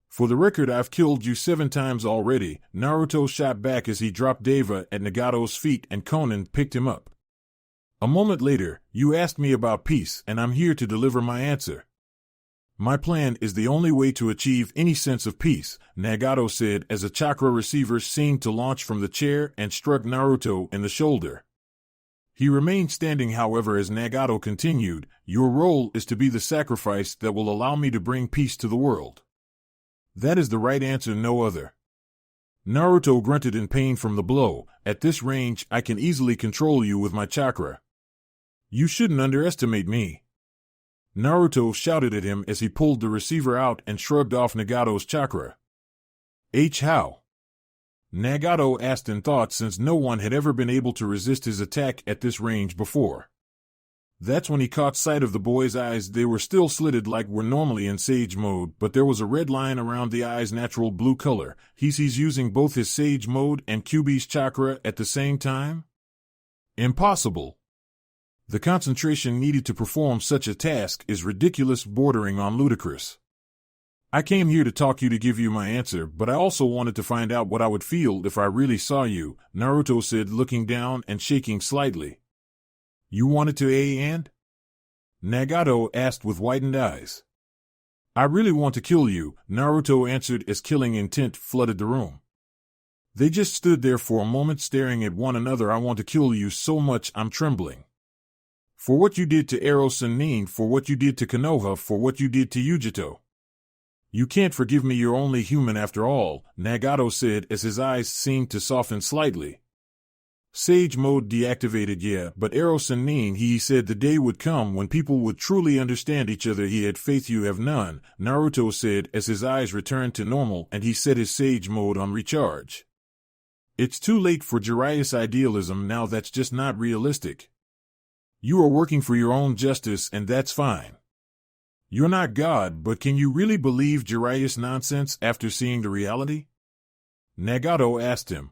For the record, I've killed you 7 times already, Naruto shot back as he dropped Deva at Nagato's feet and Conan picked him up. A moment later, you asked me about peace, and I'm here to deliver my answer. My plan is the only way to achieve any sense of peace, Nagato said as a chakra receiver seemed to launch from the chair and struck Naruto in the shoulder. He remained standing, however, as Nagato continued, your role is to be the sacrifice that will allow me to bring peace to the world. That is the right answer, no other. Naruto grunted in pain from the blow. At this range, I can easily control you with my chakra. You shouldn't underestimate me. Naruto shouted at him as he pulled the receiver out and shrugged off Nagato's chakra. How? Nagato asked in thought, since no one had ever been able to resist his attack at this range before. That's when he caught sight of the boy's eyes. They were still slitted like we're normally in Sage mode, but there was a red line around the eye's natural blue color. He's using both his Sage mode and Kyuubi's chakra at the same time? Impossible. The concentration needed to perform such a task is ridiculous, bordering on ludicrous. I came here to talk to give you my answer, but I also wanted to find out what I would feel if I really saw you, Naruto said, looking down and shaking slightly. You wanted to and? Nagato asked with widened eyes. I really want to kill you, Naruto answered as killing intent flooded the room. They just stood there for a moment staring at one another. I want to kill you so much I'm trembling. For what you did to Ero Sennin, for what you did to Konoha, for what you did to Yujito. You can't forgive me, you're only human after all, Nagato said as his eyes seemed to soften slightly. Sage mode deactivated, yeah, but Ero Sennin, he said the day would come when people would truly understand each other. He had faith, you have none, Naruto said as his eyes returned to normal and he set his Sage mode on recharge. It's too late for Jiraiya's idealism now, that's just not realistic. You are working for your own justice and that's fine. You're not God, but can you really believe Jiraiya's nonsense after seeing the reality? Nagato asked him.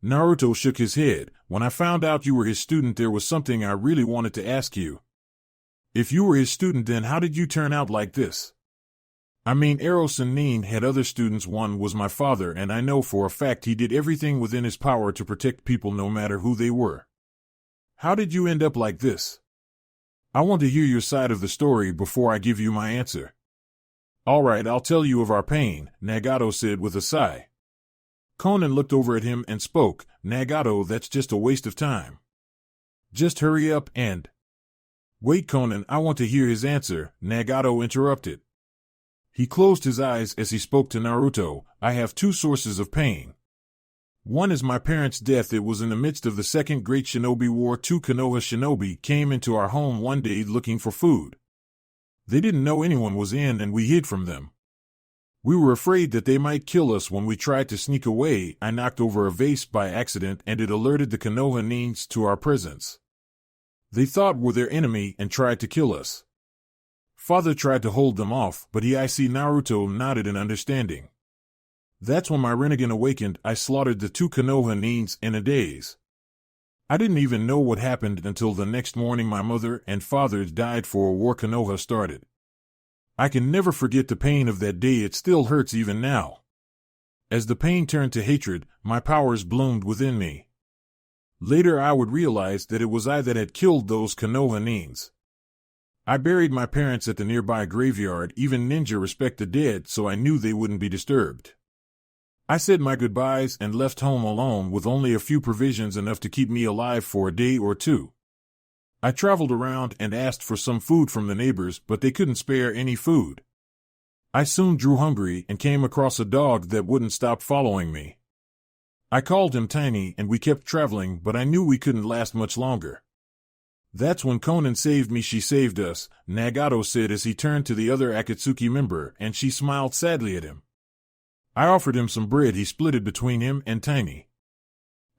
Naruto shook his head. When I found out you were his student, there was something I really wanted to ask you. If you were his student, then how did you turn out like this? I mean, Ero Sennin had other students. One was my father, and I know for a fact he did everything within his power to protect people no matter who they were. How did you end up like this? I want to hear your side of the story before I give you my answer. All right, I'll tell you of our pain, Nagato said with a sigh. Conan looked over at him and spoke, Nagato, that's just a waste of time. Just hurry up and... Wait, Conan, I want to hear his answer, Nagato interrupted. He closed his eyes as he spoke to Naruto. I have 2 sources of pain. One is my parents' death. It was in the midst of the Second Great Shinobi War. 2 Konoha shinobi came into our home one day looking for food. They didn't know anyone was in and we hid from them. We were afraid that they might kill us. When we tried to sneak away, I knocked over a vase by accident and it alerted the Konoha nins to our presence. They thought we're their enemy and tried to kill us. Father tried to hold them off, but I see Naruto nodded in understanding. That's when my Rinnegan awakened. I slaughtered the 2 Konoha nins in a daze. I didn't even know what happened until the next morning. My mother and father died for a war Konoha started. I can never forget the pain of that day. It still hurts even now. As the pain turned to hatred, my powers bloomed within me. Later I would realize that it was I that had killed those Konoha nins. I buried my parents at the nearby graveyard. Even ninja respect the dead, so I knew they wouldn't be disturbed. I said my goodbyes and left home alone with only a few provisions, enough to keep me alive for a day or 2. I traveled around and asked for some food from the neighbors, but they couldn't spare any food. I soon grew hungry and came across a dog that wouldn't stop following me. I called him Tiny and we kept traveling, but I knew we couldn't last much longer. That's when Conan saved me. She saved us, Nagato said as he turned to the other Akatsuki member, and she smiled sadly at him. I offered him some bread. He split it between him and Tiny.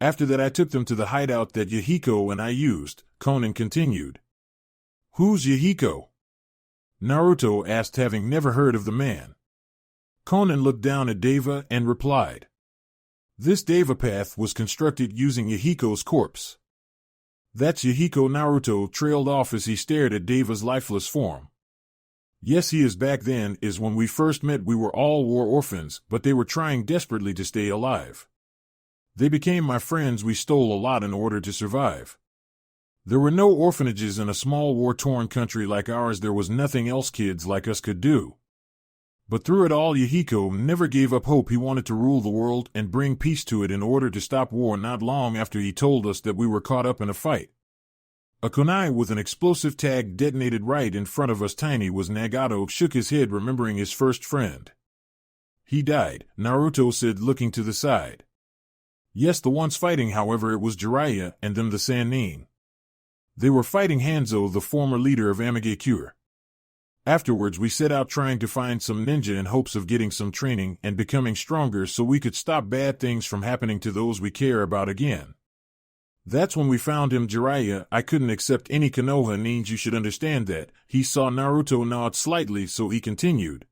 After that I took them to the hideout that Yahiko and I used, Conan continued. Who's Yahiko? Naruto asked, having never heard of the man. Conan looked down at Deva and replied. This Deva path was constructed using Yahiko's corpse. That's Yahiko. Naruto trailed off as he stared at Deva's lifeless form. Yes, he is back. Then is when we first met. We were all war orphans, but they were trying desperately to stay alive. They became my friends. We stole a lot in order to survive. There were no orphanages in a small war-torn country like ours. There was nothing else kids like us could do. But through it all, Yahiko never gave up hope. He wanted to rule the world and bring peace to it in order to stop war. Not long after he told us that we were caught up in a fight. A kunai with an explosive tag detonated right in front of us. Tiny was Nagato shook his head, remembering his first friend. He died, Naruto said, looking to the side. Yes, the ones fighting, however, it was Jiraiya and them the Sannin. They were fighting Hanzo, the former leader of Amigakure. Afterwards, we set out trying to find some ninja in hopes of getting some training and becoming stronger so we could stop bad things from happening to those we care about again. That's when we found him, Jiraiya. I couldn't accept any Konoha means. You should understand that. He saw Naruto nod slightly, so he continued.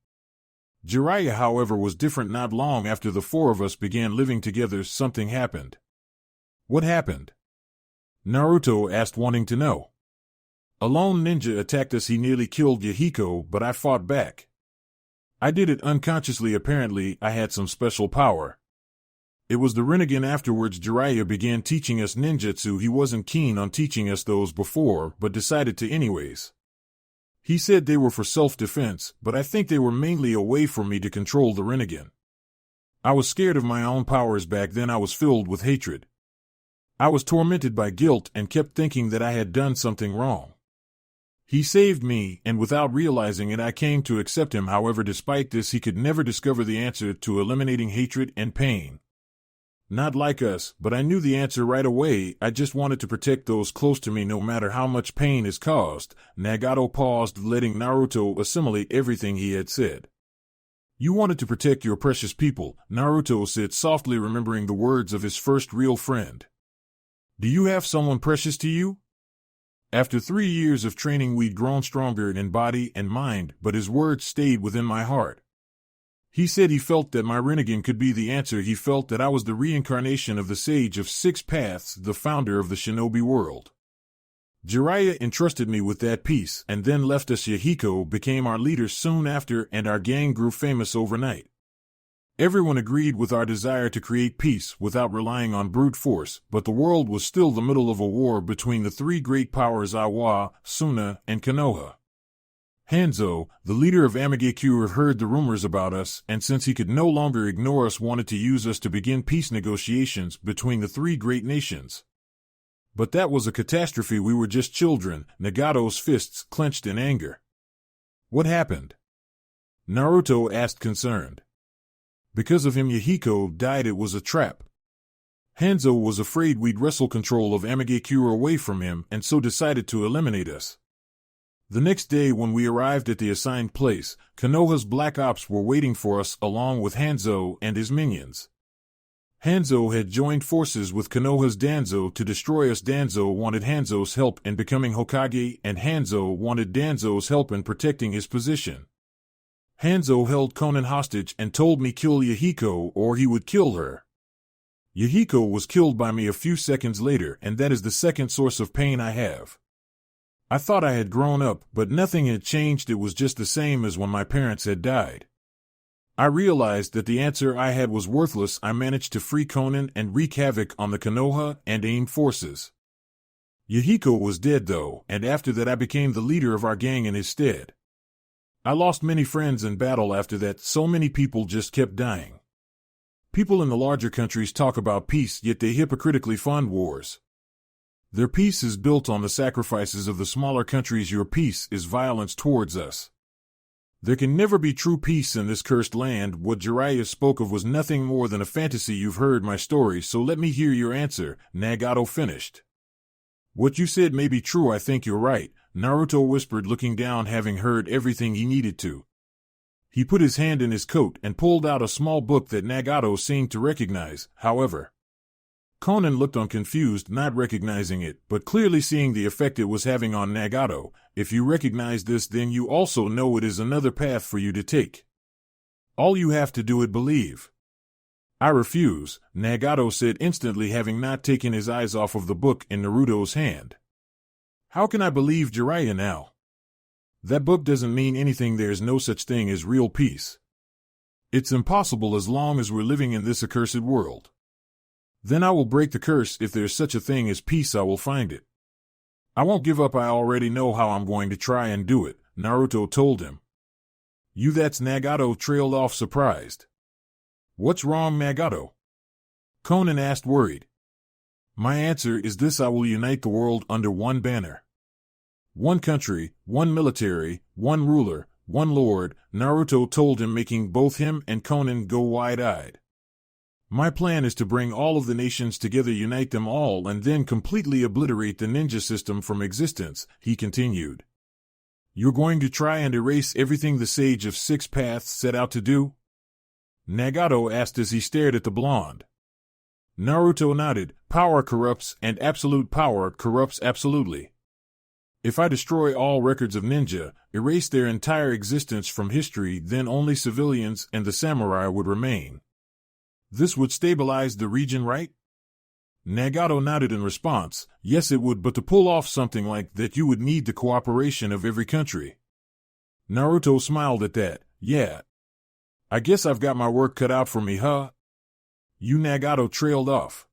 Jiraiya, however, was different. Not long after the four of us began living together, something happened. What happened? Naruto asked, wanting to know. A lone ninja attacked us. He nearly killed Yahiko, but I fought back. I did it unconsciously. Apparently, I had some special power. It was the Rinnegan. Afterwards, Jiraiya began teaching us ninjutsu. He wasn't keen on teaching us those before, but decided to anyways. He said they were for self-defense, but I think they were mainly a way for me to control the Rinnegan. I was scared of my own powers back then. I was filled with hatred. I was tormented by guilt and kept thinking that I had done something wrong. He saved me, and without realizing it, I came to accept him. However, despite this, he could never discover the answer to eliminating hatred and pain. Not like us, but I knew the answer right away. I just wanted to protect those close to me no matter how much pain is caused. Nagato paused, letting Naruto assimilate everything he had said. You wanted to protect your precious people, Naruto said softly, remembering the words of his first real friend. Do you have someone precious to you? After 3 years of training, we'd grown stronger in body and mind, but his words stayed within my heart. He said he felt that my Rinnegan could be the answer. He felt that I was the reincarnation of the Sage of Six Paths, the founder of the shinobi world. Jiraiya entrusted me with that piece and then left us. Yahiko became our leader soon after, and our gang grew famous overnight. Everyone agreed with our desire to create peace without relying on brute force, but the world was still the middle of a war between the three great powers Iwa, Suna, and Konoha. Hanzo, the leader of Amigakure, heard the rumors about us, and since he could no longer ignore us, wanted to use us to begin peace negotiations between the three great nations. But that was a catastrophe. We were just children. Nagato's fists clenched in anger. What happened? Naruto asked, concerned. Because of him, Yahiko died. It was a trap. Hanzo was afraid we'd wrestle control of Amigakure away from him, and so decided to eliminate us. The next day, when we arrived at the assigned place, Konoha's Black Ops were waiting for us along with Hanzo and his minions. Hanzo had joined forces with Konoha's Danzo to destroy us. Danzo wanted Hanzo's help in becoming Hokage, and Hanzo wanted Danzo's help in protecting his position. Hanzo held Konan hostage and told me kill Yahiko or he would kill her. Yahiko was killed by me a few seconds later, and that is the second source of pain I have. I thought I had grown up, but nothing had changed. It was just the same as when my parents had died. I realized that the answer I had was worthless. I managed to free Konan and wreak havoc on the Konoha and AIM forces. Yahiko was dead though, and after that I became the leader of our gang in his stead. I lost many friends in battle after that. So many people just kept dying. People in the larger countries talk about peace, yet they hypocritically fund wars. Their peace is built on the sacrifices of the smaller countries. Your peace is violence towards us. There can never be true peace in this cursed land. What Jiraiya spoke of was nothing more than a fantasy. You've heard my story, so let me hear your answer, Nagato finished. What you said may be true. I think you're right, Naruto whispered, looking down, having heard everything he needed to. He put his hand in his coat and pulled out a small book that Nagato seemed to recognize, however. Konan looked on, confused, not recognizing it, but clearly seeing the effect it was having on Nagato. If you recognize this, then you also know it is another path for you to take. All you have to do is believe. I refuse, Nagato said instantly, having not taken his eyes off of the book in Naruto's hand. How can I believe Jiraiya now? That book doesn't mean anything. There's no such thing as real peace. It's impossible as long as we're living in this accursed world. Then I will break the curse. If there's such a thing as peace, I will find it. I won't give up. I already know how I'm going to try and do it, Naruto told him. You, that's Nagato trailed off, surprised. What's wrong, Nagato? Conan asked, worried. My answer is this: I will unite the world under one banner. One country, one military, one ruler, one lord, Naruto told him, making both him and Conan go wide-eyed. My plan is to bring all of the nations together, unite them all, and then completely obliterate the ninja system from existence, he continued. You're going to try and erase everything the Sage of Six Paths set out to do? Nagato asked as he stared at the blonde. Naruto nodded. Power corrupts, and absolute power corrupts absolutely. If I destroy all records of ninja, erase their entire existence from history, then only civilians and the samurai would remain. This would stabilize the region, right? Nagato nodded in response. Yes, it would, but to pull off something like that you would need the cooperation of every country. Naruto smiled at that. Yeah. I guess I've got my work cut out for me, huh? You, Nagato trailed off.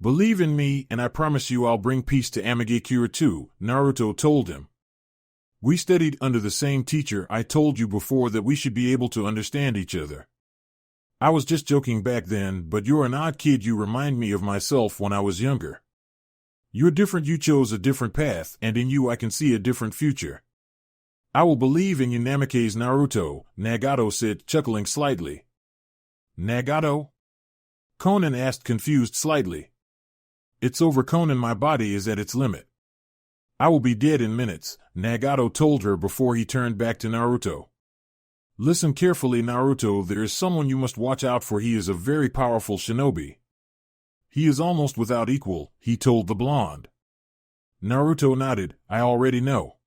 Believe in me, and I promise you I'll bring peace to Amagakure too, Naruto told him. We studied under the same teacher. I told you before that we should be able to understand each other. I was just joking back then, but you're an odd kid. You remind me of myself when I was younger. You're different. You chose a different path, and in you I can see a different future. I will believe in you, Namikaze Naruto, Nagato said, chuckling slightly. Nagato? Conan asked, confused slightly. It's over, Conan. My body is at its limit. I will be dead in minutes, Nagato told her before he turned back to Naruto. Listen carefully, Naruto. There is someone you must watch out for. He is a very powerful shinobi. He is almost without equal, he told the blonde. Naruto nodded. I already know.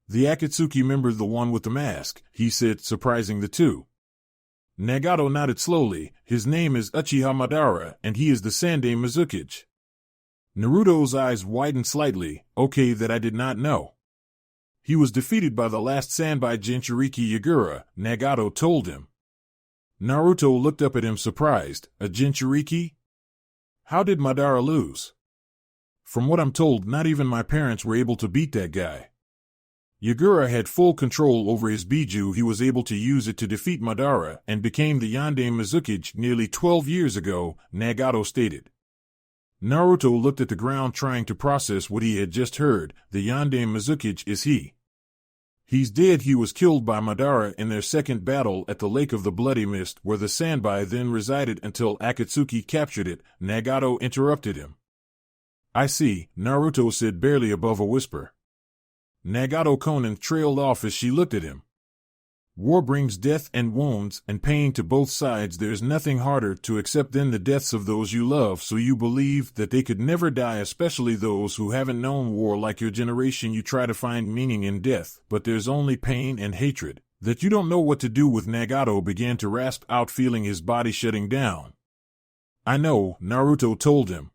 The Akatsuki member, the one with the mask, he said, surprising the two. Nagato nodded slowly. His name is Uchiha Madara, and he is the Sandai Mizukage. Naruto's eyes widened slightly. Okay, that I did not know. He was defeated by the last Sanbai Jinchuriki Yagura, Nagato told him. Naruto looked up at him, surprised. A Jinchuriki? How did Madara lose? From what I'm told, not even my parents were able to beat that guy. Yagura had full control over his Biju. He was able to use it to defeat Madara and became the Yandai Mizukage nearly 12 years ago, Nagato stated. Naruto looked at the ground, trying to process what he had just heard. The Yandai Mizukage is he. He's dead. He was killed by Madara in their second battle at the Lake of the Bloody Mist, where the Sanbai then resided until Akatsuki captured it. Nagato interrupted him. I see, Naruto said, barely above a whisper. Nagato Conan trailed off as she looked at him. War brings death and wounds and pain to both sides. There's nothing harder to accept than the deaths of those you love, so you believe that they could never die, especially those who haven't known war like your generation. You try to find meaning in death, but there's only pain and hatred that you don't know what to do with. Nagato began to rasp out, feeling his body shutting down. I know, Naruto told him.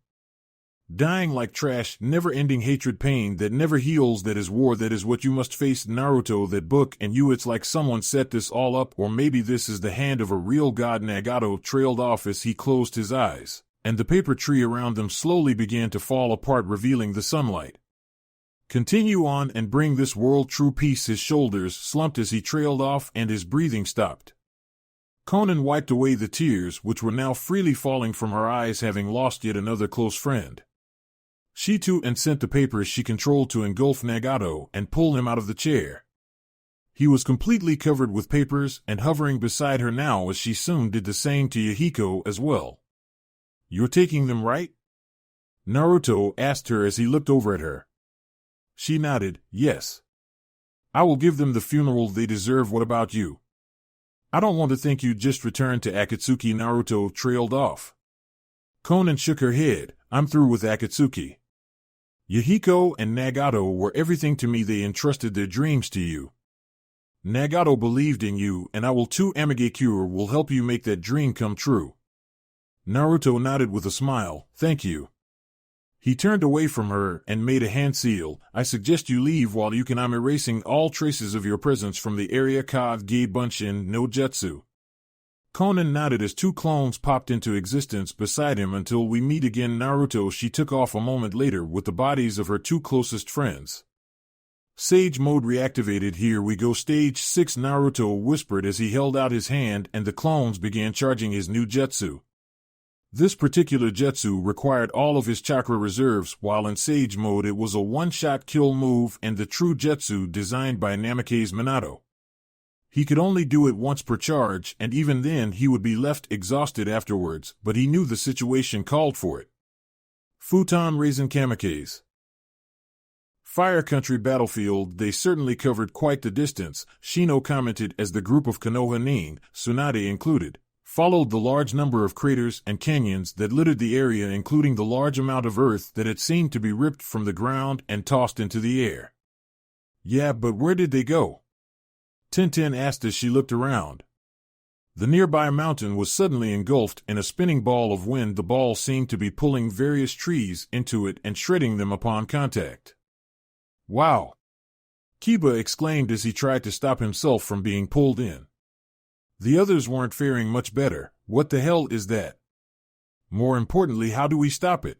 Dying like trash, never-ending hatred, pain that never heals, that is war, that is what you must face. Naruto, that book and you, it's like someone set this all up, or maybe this is the hand of a real god. Nagato trailed off as he closed his eyes, and the paper tree around them slowly began to fall apart, revealing the sunlight. Continue on and bring this world true peace. His shoulders slumped as he trailed off and his breathing stopped. Conan wiped away the tears which were now freely falling from her eyes, having lost yet another close friend. She too and sent the papers she controlled to engulf Nagato and pull him out of the chair. He was completely covered with papers and hovering beside her now, as she soon did the same to Yahiko as well. You're taking them, right? Naruto asked her as he looked over at her. She nodded, yes. I will give them the funeral they deserve. What about you? I don't want to think you just returned to Akatsuki. Naruto trailed off. Conan shook her head. I'm through with Akatsuki. Yahiko and Nagato were everything to me. They entrusted their dreams to you. Nagato believed in you, and I will too. Amagakure will help you make that dream come true. Naruto nodded with a smile. Thank you. He turned away from her and made a hand seal. I suggest you leave while you can. I'm erasing all traces of your presence from the area Kage Bunshin no Jutsu. Konan nodded as two clones popped into existence beside him. Until we meet again, Naruto. She took off a moment later with the bodies of her two closest friends. Sage mode reactivated. Here we go. Stage 6, Naruto whispered as he held out his hand and the clones began charging his new jutsu. This particular jutsu required all of his chakra reserves, while in Sage mode it was a one-shot kill move and the true jutsu designed by Namikaze Minato. He could only do it once per charge, and even then he would be left exhausted afterwards, but he knew the situation called for it. Futon Raisin Kamikaze. Fire Country Battlefield. They certainly covered quite the distance, Shino commented as the group of Konoha Ning, Tsunade included, followed the large number of craters and canyons that littered the area, including the large amount of earth that had seemed to be ripped from the ground and tossed into the air. Yeah, but where did they go? Tintin asked as she looked around. The nearby mountain was suddenly engulfed in a spinning ball of wind. The ball seemed to be pulling various trees into it and shredding them upon contact. Wow! Kiba exclaimed as he tried to stop himself from being pulled in. The others weren't faring much better. What the hell is that? More importantly, how do we stop it?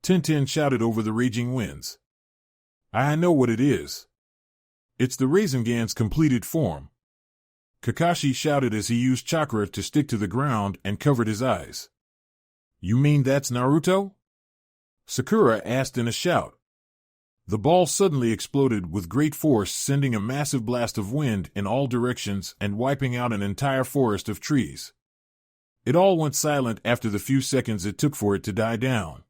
Tintin shouted over the raging winds. I know what it is. It's the Rasengan's completed form. Kakashi shouted as he used chakra to stick to the ground and covered his eyes. You mean that's Naruto? Sakura asked in a shout. The ball suddenly exploded with great force, sending a massive blast of wind in all directions and wiping out an entire forest of trees. It all went silent after the few seconds it took for it to die down.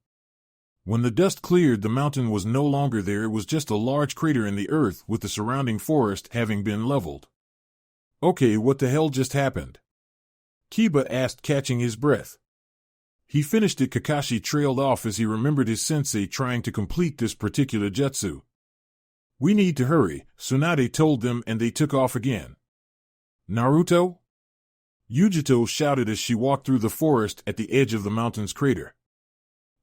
When the dust cleared, the mountain was no longer there. It was just a large crater in the earth with the surrounding forest having been leveled. Okay, what the hell just happened? Kiba asked, catching his breath. He finished it. Kakashi trailed off as he remembered his sensei trying to complete this particular jutsu. We need to hurry, Tsunade told them, and they took off again. Naruto? Yujito shouted as she walked through the forest at the edge of the mountain's crater.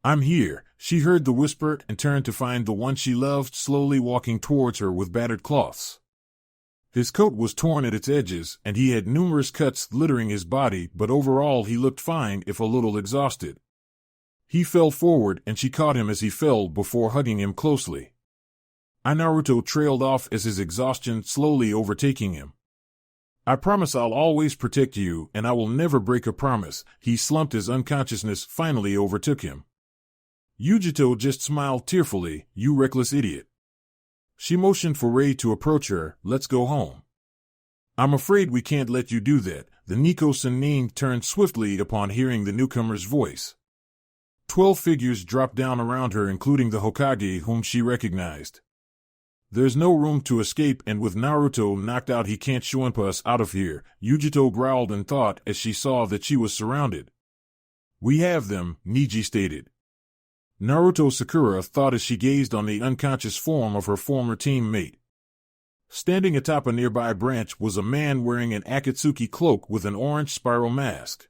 I'm here. She heard the whisper and turned to find the one she loved slowly walking towards her with battered cloths. His coat was torn at its edges, and he had numerous cuts littering his body, but overall he looked fine, if a little exhausted. He fell forward, and she caught him as he fell before hugging him closely. Naruto trailed off as his exhaustion slowly overtaking him. I promise I'll always protect you, and I will never break a promise. He slumped as unconsciousness finally overtook him. Yujito just smiled tearfully. You reckless idiot. She motioned for Rei to approach her. Let's go home. I'm afraid we can't let you do that. The Nico Sennin turned swiftly upon hearing the newcomer's voice. 12 figures dropped down around her, including the Hokage, whom she recognized. There's no room to escape, and with Naruto knocked out, he can't shunpa us out of here, Yujito growled in thought as she saw that she was surrounded. We have them, Niji stated. Naruto Sakura thought as she gazed on the unconscious form of her former teammate. Standing atop a nearby branch was a man wearing an Akatsuki cloak with an orange spiral mask.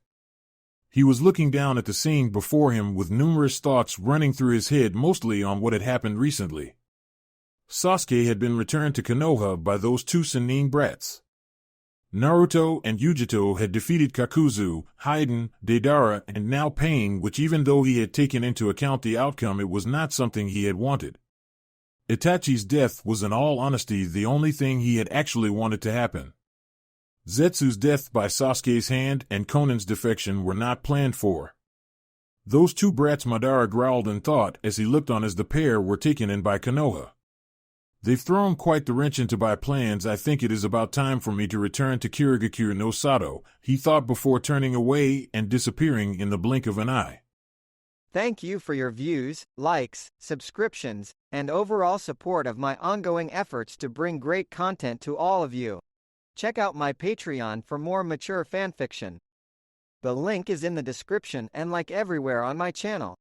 He was looking down at the scene before him with numerous thoughts running through his head, mostly on what had happened recently. Sasuke had been returned to Konoha by those two Sennin brats. Naruto and Yujito had defeated Kakuzu, Haiden, Deidara, and now Pain, which, even though he had taken into account the outcome, it was not something he had wanted. Itachi's death was, in all honesty, the only thing he had actually wanted to happen. Zetsu's death by Sasuke's hand and Konan's defection were not planned for. Those two brats, Madara growled in thought as he looked on as the pair were taken in by Konoha. They've thrown quite the wrench into my plans. I think it is about time for me to return to Kirigakure no Sato, he thought before turning away and disappearing in the blink of an eye. Thank you for your views, likes, subscriptions, and overall support of my ongoing efforts to bring great content to all of you. Check out my Patreon for more mature fanfiction. The link is in the description and like everywhere on my channel.